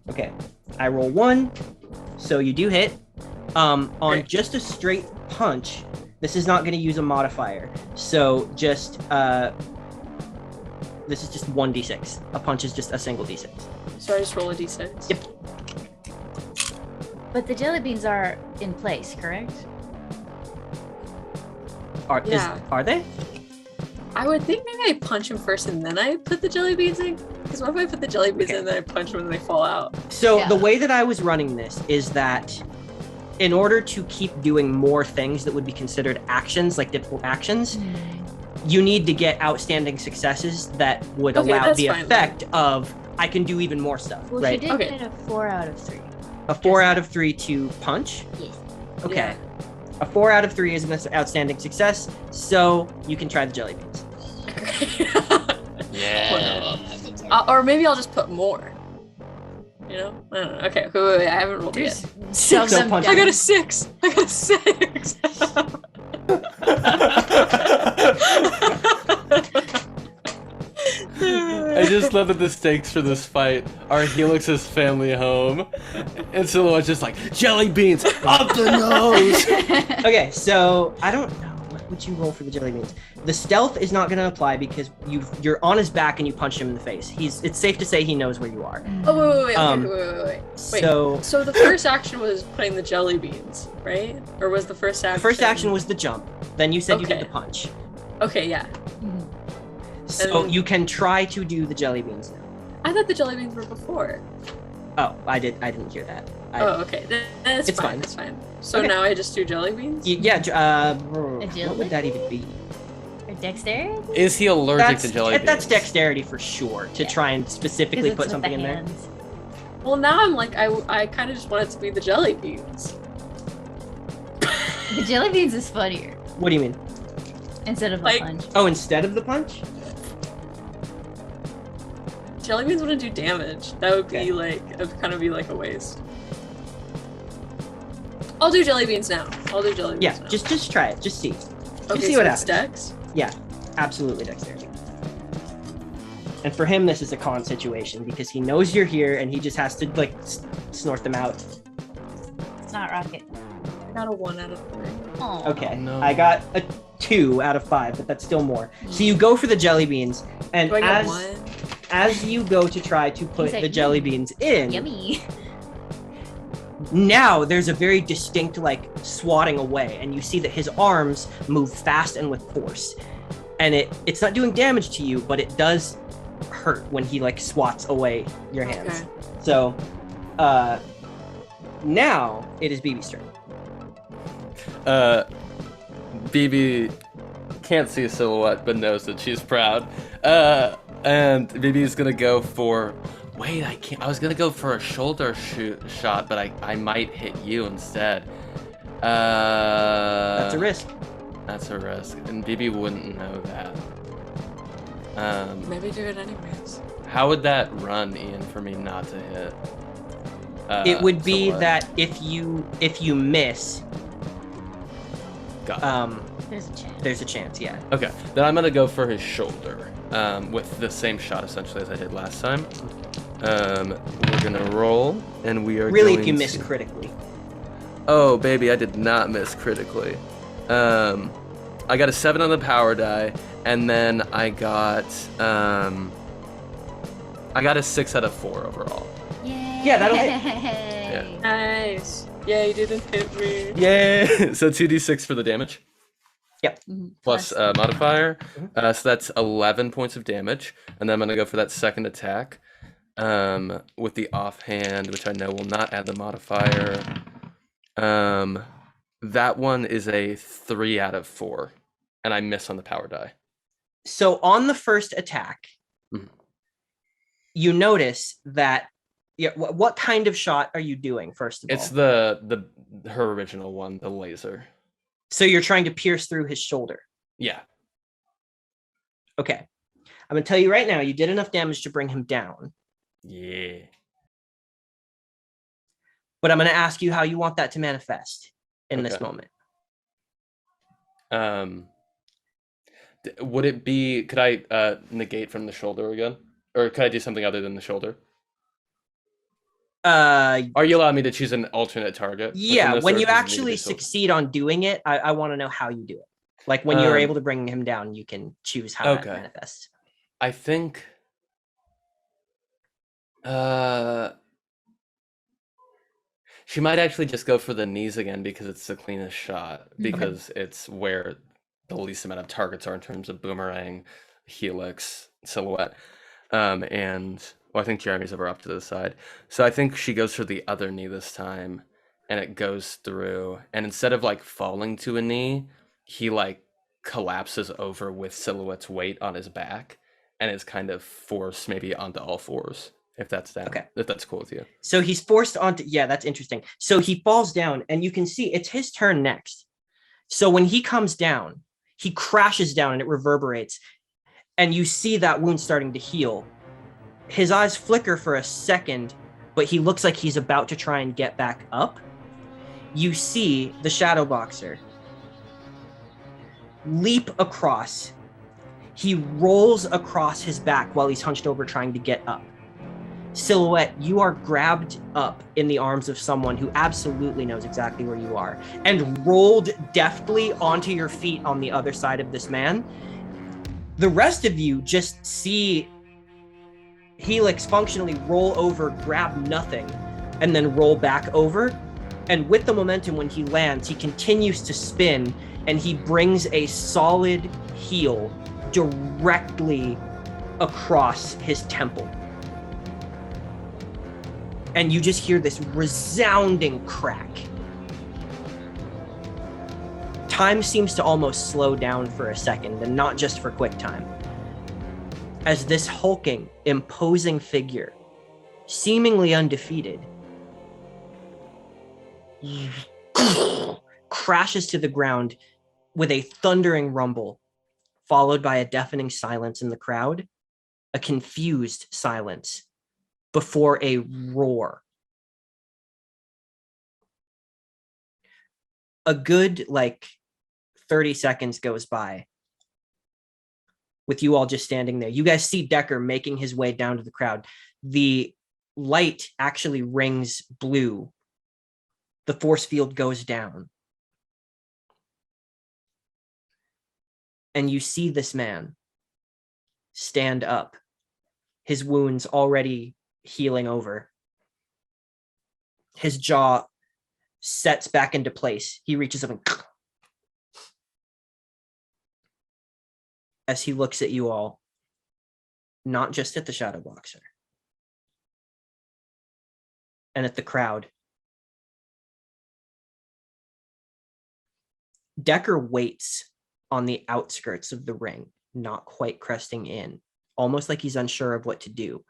Okay, I roll 1, so you do hit. On Great. just a straight punch, this is not going to use a modifier. So just this is just 1d6. A punch is just a single d6. So I just roll a d6. Yep. But the jelly beans are in place, correct? Yeah. Are they? I would think maybe I punch him first and then I put the jelly beans in. Because what if I put the jelly beans in and then I punch them and they fall out? So Yeah. the way that I was running this is that in order to keep doing more things that would be considered actions, like difficult actions, you need to get outstanding successes that would Okay, allow that's the fine effect of I can do even more stuff, Well, right? she did Okay. get a 4 out of 3. A 4 out of 3 to punch. Yes. Okay. Yeah. A 4 out of 3 is an outstanding success, so you can try the jelly beans. Yeah. Or maybe I'll just put more. You know? I don't know. Okay, wait, I haven't rolled yet. Shove So them punch- I got down. a 6. I got a 6. I just love that the stakes for this fight are Helix's family home. And Silhouette's just like, jelly beans up the nose! Okay, so I don't know. What would you roll for the jelly beans? The stealth is not going to apply because you're on his back and you punch him in the face. It's safe to say he knows where you are. Oh, wait, Um, wait. So So the first action was putting the jelly beans, right? Or was the first action? the first action was the jump. Then you said you did Okay. the punch. Okay, yeah. So And- you can try to do the jelly beans now. I thought the jelly beans were before. Oh, I didn't hear that. Oh, okay. That's It's fine. fine. That's fine. So Okay. now I just do jelly beans? Yeah, what Agility? would that even be? Or dexterity? Is he allergic to jelly beans? That's dexterity for sure, to try and specifically 'Cause put it's with something the in there. hands. Well, now I'm like, I kind of just want it to be the jelly beans. The jelly beans is funnier What do you mean? instead of Like- the punch. Oh, instead of the punch? Jelly beans wouldn't do damage. That would be Okay. like, it would kind of be like a waste. I'll do jelly beans now. I'll do jelly beans Yeah, now. just try it. Just see. okay, see so what it's happens. Dex? Absolutely dexterity. And for him, this is a con situation because he knows you're here and he just has to like snort them out. It's not rocket. I got a 1 out of 3. Oh. Okay, no. I got a 2 out of 5, but that's still more. So you go for the jelly beans, and Do I get as 1? as you go to try to put said, the jelly beans in, Yummy. now there's a very distinct like swatting away, and you see that his arms move fast and with force, and it's not doing damage to you, but it does hurt when he like swats away your hands. Okay. So now it is BB's turn. BB can't see a silhouette, but knows that she's proud. And BB's gonna go for. Wait, I can't. I was gonna go for a shoulder shot, but I might hit you instead. That's a risk. That's a risk, and BB wouldn't know that. Maybe do it anyways. How would that run, Ian, for me not to hit? It would be silhouette? that if you miss, Got it. There's a chance. there's a chance. Yeah. Okay, then I'm gonna go for his shoulder, with the same shot essentially as I did last time. We're gonna roll, and we are Really, going if you miss to- critically. Oh, baby, I did not miss critically. I got a 7 on the power die, and then I got a 6 out of 4 overall. Yay. Yeah, that'll hit. Yeah. Nice. Yeah, you didn't hit me. Yay! So 2d6 for the damage. Mhm. Plus modifier. So that's 11 points of damage. And then I'm going to go for that second attack with the offhand, which I know will not add the modifier. That one is a 3 out of 4. And I miss on the power die. So on the first attack, Mhm. you notice that. Yeah. What kind of shot are you doing first of all? It's her original one, the laser. So you're trying to pierce through his shoulder. Yeah. Okay. I'm gonna tell you right now, you did enough damage to bring him down. Yeah. But I'm gonna ask you how you want that to manifest in this Okay. moment. Would it be? Could I negate from the shoulder again, or could I do something other than the shoulder? Are you allowing me to choose an alternate target? within Yeah, this, when or you does it need to actually be shoulder? succeed on doing it, I want to know how you do it. Like when you're Um, able to bring him down, you can choose how that okay. manifests. I think. She might actually just go for the knees again because it's the cleanest shot. Because it's where the least amount of targets are in terms of boomerang, helix, silhouette, and well, I think Jeremy's over up to the side. So I think she goes for the other knee this time, and it goes through. And instead of like falling to a knee, he like collapses over with silhouette's weight on his back, and is kind of forced maybe onto all fours. If that's that. Okay. If that's cool with you. So he's forced onto, yeah, that's interesting. So he falls down, and you can see it's his turn next. So when he comes down, he crashes down and it reverberates, and you see that wound starting to heal. His eyes flicker for a second, but he looks like he's about to try and get back up. You see the Shadowboxer leap across. He rolls across his back while he's hunched over trying to get up. Silhouette, you are grabbed up in the arms of someone who absolutely knows exactly where you are and rolled deftly onto your feet on the other side of this man. The rest of you just see Helix functionally roll over, grab nothing, and then roll back over. And with the momentum when he lands, he continues to spin, and he brings a solid heel directly across his temple. And you just hear this resounding crack. time seems to almost slow down for a second, and not just for quick time. As this hulking, imposing figure, seemingly undefeated, crashes to the ground with a thundering rumble, followed by a deafening silence in the crowd, a confused silence, before a roar. A good, 30 seconds goes by with you all just standing there. You guys see Decker making his way down to the crowd. The light actually rings blue. The force field goes down. And you see this man stand up, his wounds already healing over. His jaw sets back into place. He reaches up and as he looks at you all, not just at the Shadowboxer and at the crowd. Decker waits on the outskirts of the ring, not quite cresting in, almost like he's unsure of what to do.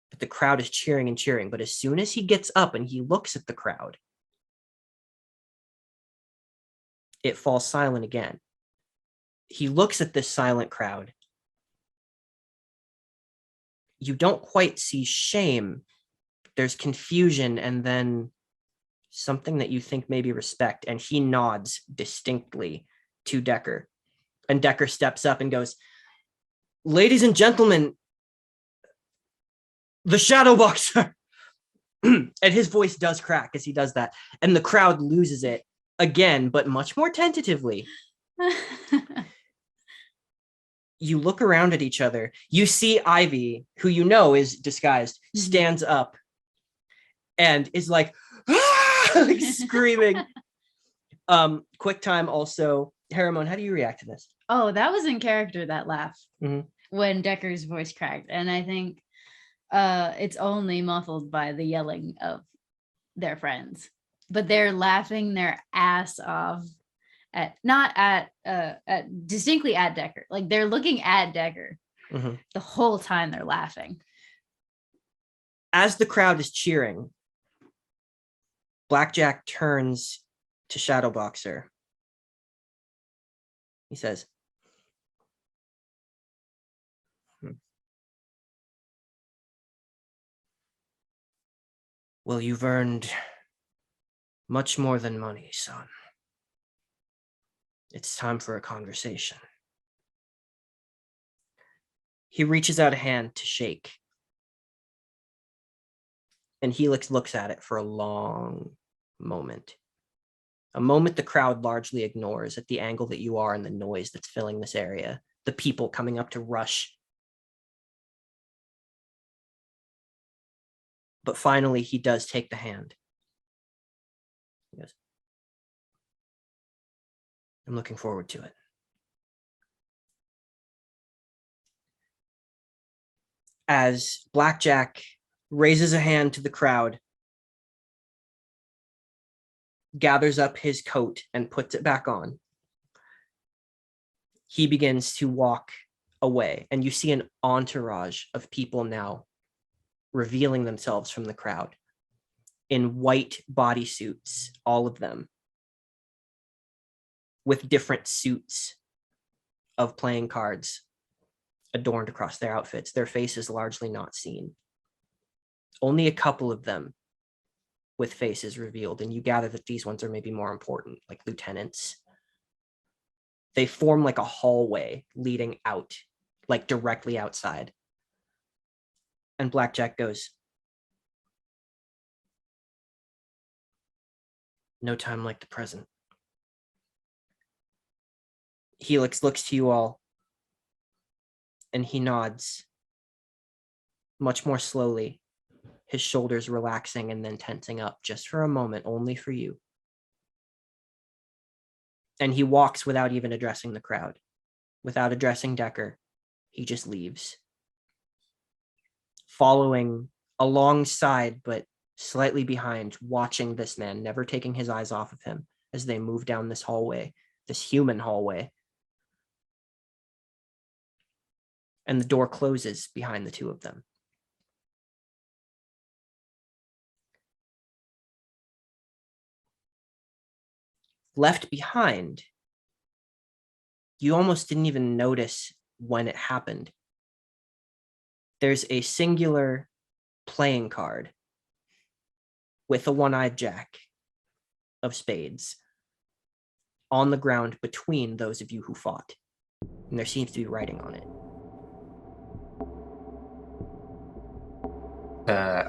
But the crowd is cheering and cheering. But as soon as he gets up and he looks at the crowd, it falls silent again. He looks at this silent crowd. You don't quite see shame. There's confusion and then something that you think maybe respect. And he nods distinctly to Decker. And Decker steps up and goes, "Ladies and gentlemen, the Shadowboxer." And his voice does crack as he does that. And the crowd loses it again, but much more tentatively. You look around at each other. You see Ivy, who you know is disguised, stands up and is like, "Ah!" like screaming. Quick time also. Haramone, how do you react to this? Oh, that was in character, that laugh. Mhm. When Decker's voice cracked. And I think it's only muffled by the yelling of their friends. But they're laughing their ass off distinctly at Decker. Like they're looking at Decker the whole time they're laughing. As the crowd is cheering, Blackjack turns to Shadowboxer. He says, "Well, you've earned much more than money, son. It's time for a conversation." He reaches out a hand to shake. And Helix looks at it for a long moment. A moment the crowd largely ignores at the angle that you are and the noise that's filling this area. The people coming up to rush. But finally, he does take the hand. He goes, "I'm looking forward to it." As Blackjack raises a hand to the crowd, gathers up his coat and puts it back on, he begins to walk away. And you see an entourage of people now revealing themselves from the crowd in white bodysuits, all of them, with different suits of playing cards adorned across their outfits, their faces largely not seen. Only a couple of them with faces revealed, and you gather that these ones are maybe more important, like lieutenants. They form like a hallway leading out, like directly outside. And Blackjack goes, "No time like the present." Helix looks to you all, and he nods, much more slowly, his shoulders relaxing and then tensing up just for a moment, only for you. And he walks without even addressing the crowd, without addressing Decker. He just leaves, following alongside, but slightly behind, watching this man, never taking his eyes off of him as they move down this hallway this human hallway. And the door closes behind the two of them. Left behind, you almost didn't even notice when it happened. There's a singular playing card with a one-eyed jack of spades on the ground between those of you who fought. And there seems to be writing on it.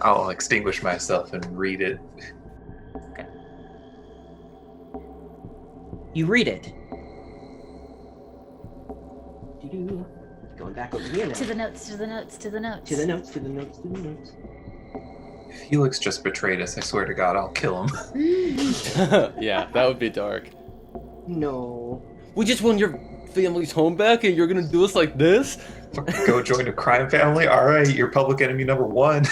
I'll extinguish myself and read it. Okay. You read it. Going back over here now. To the notes, to the notes, to the notes. To the notes, to the notes, to the notes. If Helix just betrayed us, I swear to God, I'll kill him. Yeah, that would be dark. No. We just won your family's home back and you're gonna do us like this? Go join a crime family? All right, you're public enemy number 1.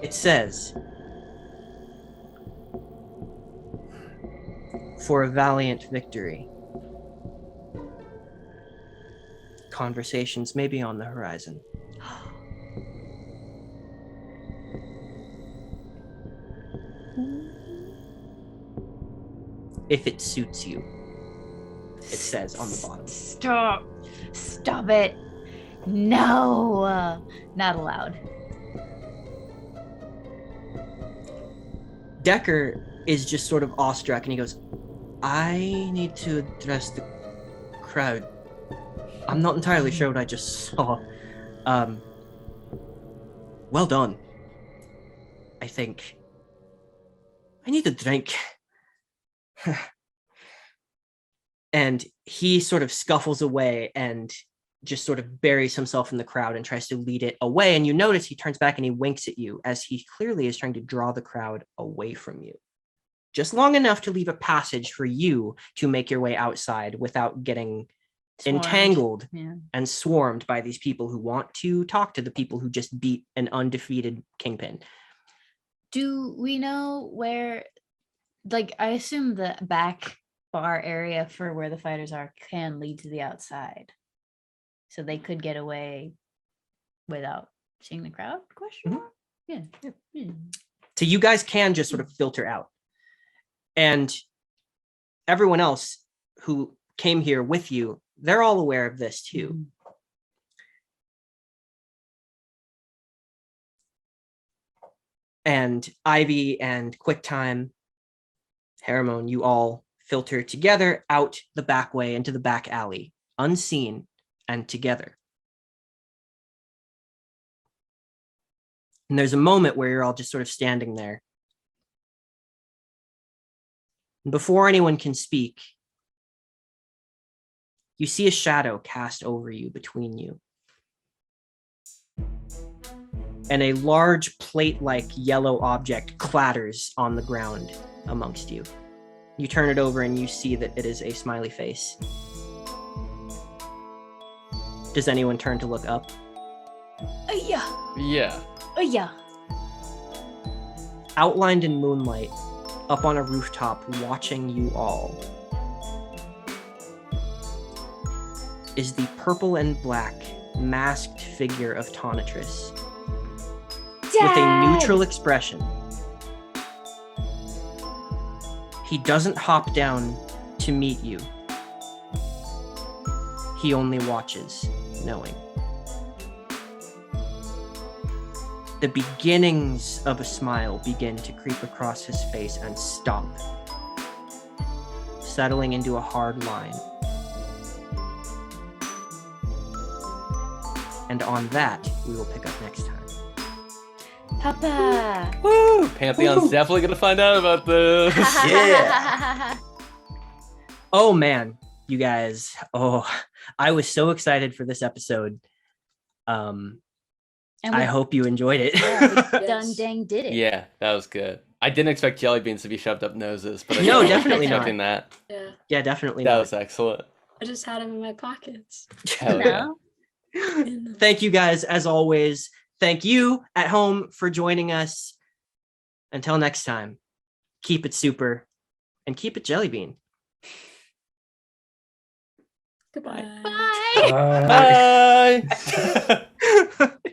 It says, for a valiant victory. Conversations may be on the horizon. If it suits you, it says on the bottom. Stop. Stop it. No. Not allowed. Decker is just sort of awestruck and he goes, I need to address the crowd. I'm not entirely sure what I just saw. Well done. I think. I need a drink. And he sort of scuffles away and just sort of buries himself in the crowd and tries to lead it away. And you notice he turns back and he winks at you as he clearly is trying to draw the crowd away from you. Just long enough to leave a passage for you to make your way outside without getting Swarmed. entangled Yeah. and swarmed by these people who want to talk to the people who just beat an undefeated kingpin. Do we know where, like, I assume the back bar area for where the fighters are can lead to the outside. So they could get away without seeing the crowd? Question mark? Yeah. Yeah. So you guys can just sort of filter out. And everyone else who came here with you, they're all aware of this too. And Ivy and QuickTime, Hairomone, you all filter together out the back way into the back alley, unseen and together. And there's a moment where you're all just sort of standing there. And before anyone can speak, you see a shadow cast over you between you. And a large plate-like yellow object clatters on the ground amongst you. You turn it over and you see that it is a smiley face. Does anyone turn to look up? Yeah. Yeah. Yeah. Outlined in moonlight, up on a rooftop watching you all, is the purple and black masked figure of Tonatrus with a neutral expression. He doesn't hop down to meet you. He only watches, knowing. The beginnings of a smile begin to creep across his face and stop, settling into a hard line. And on that, we will pick up next time. Papa. Woo! Pantheon's definitely gonna find out about this. Yeah. Oh man, you guys. Oh, I was so excited for this episode. And I hope you enjoyed it. Yeah, we done dang did it. Yeah, that was good. I didn't expect jelly beans to be shoved up noses, but I No, was definitely not. expecting that. Yeah. Yeah, definitely. That not. was excellent. I just had them in my pockets. Hell yeah. No? Thank you guys, as always. Thank you at home for joining us. Until next time, keep it super, and keep it jellybean. Goodbye. Bye. Bye.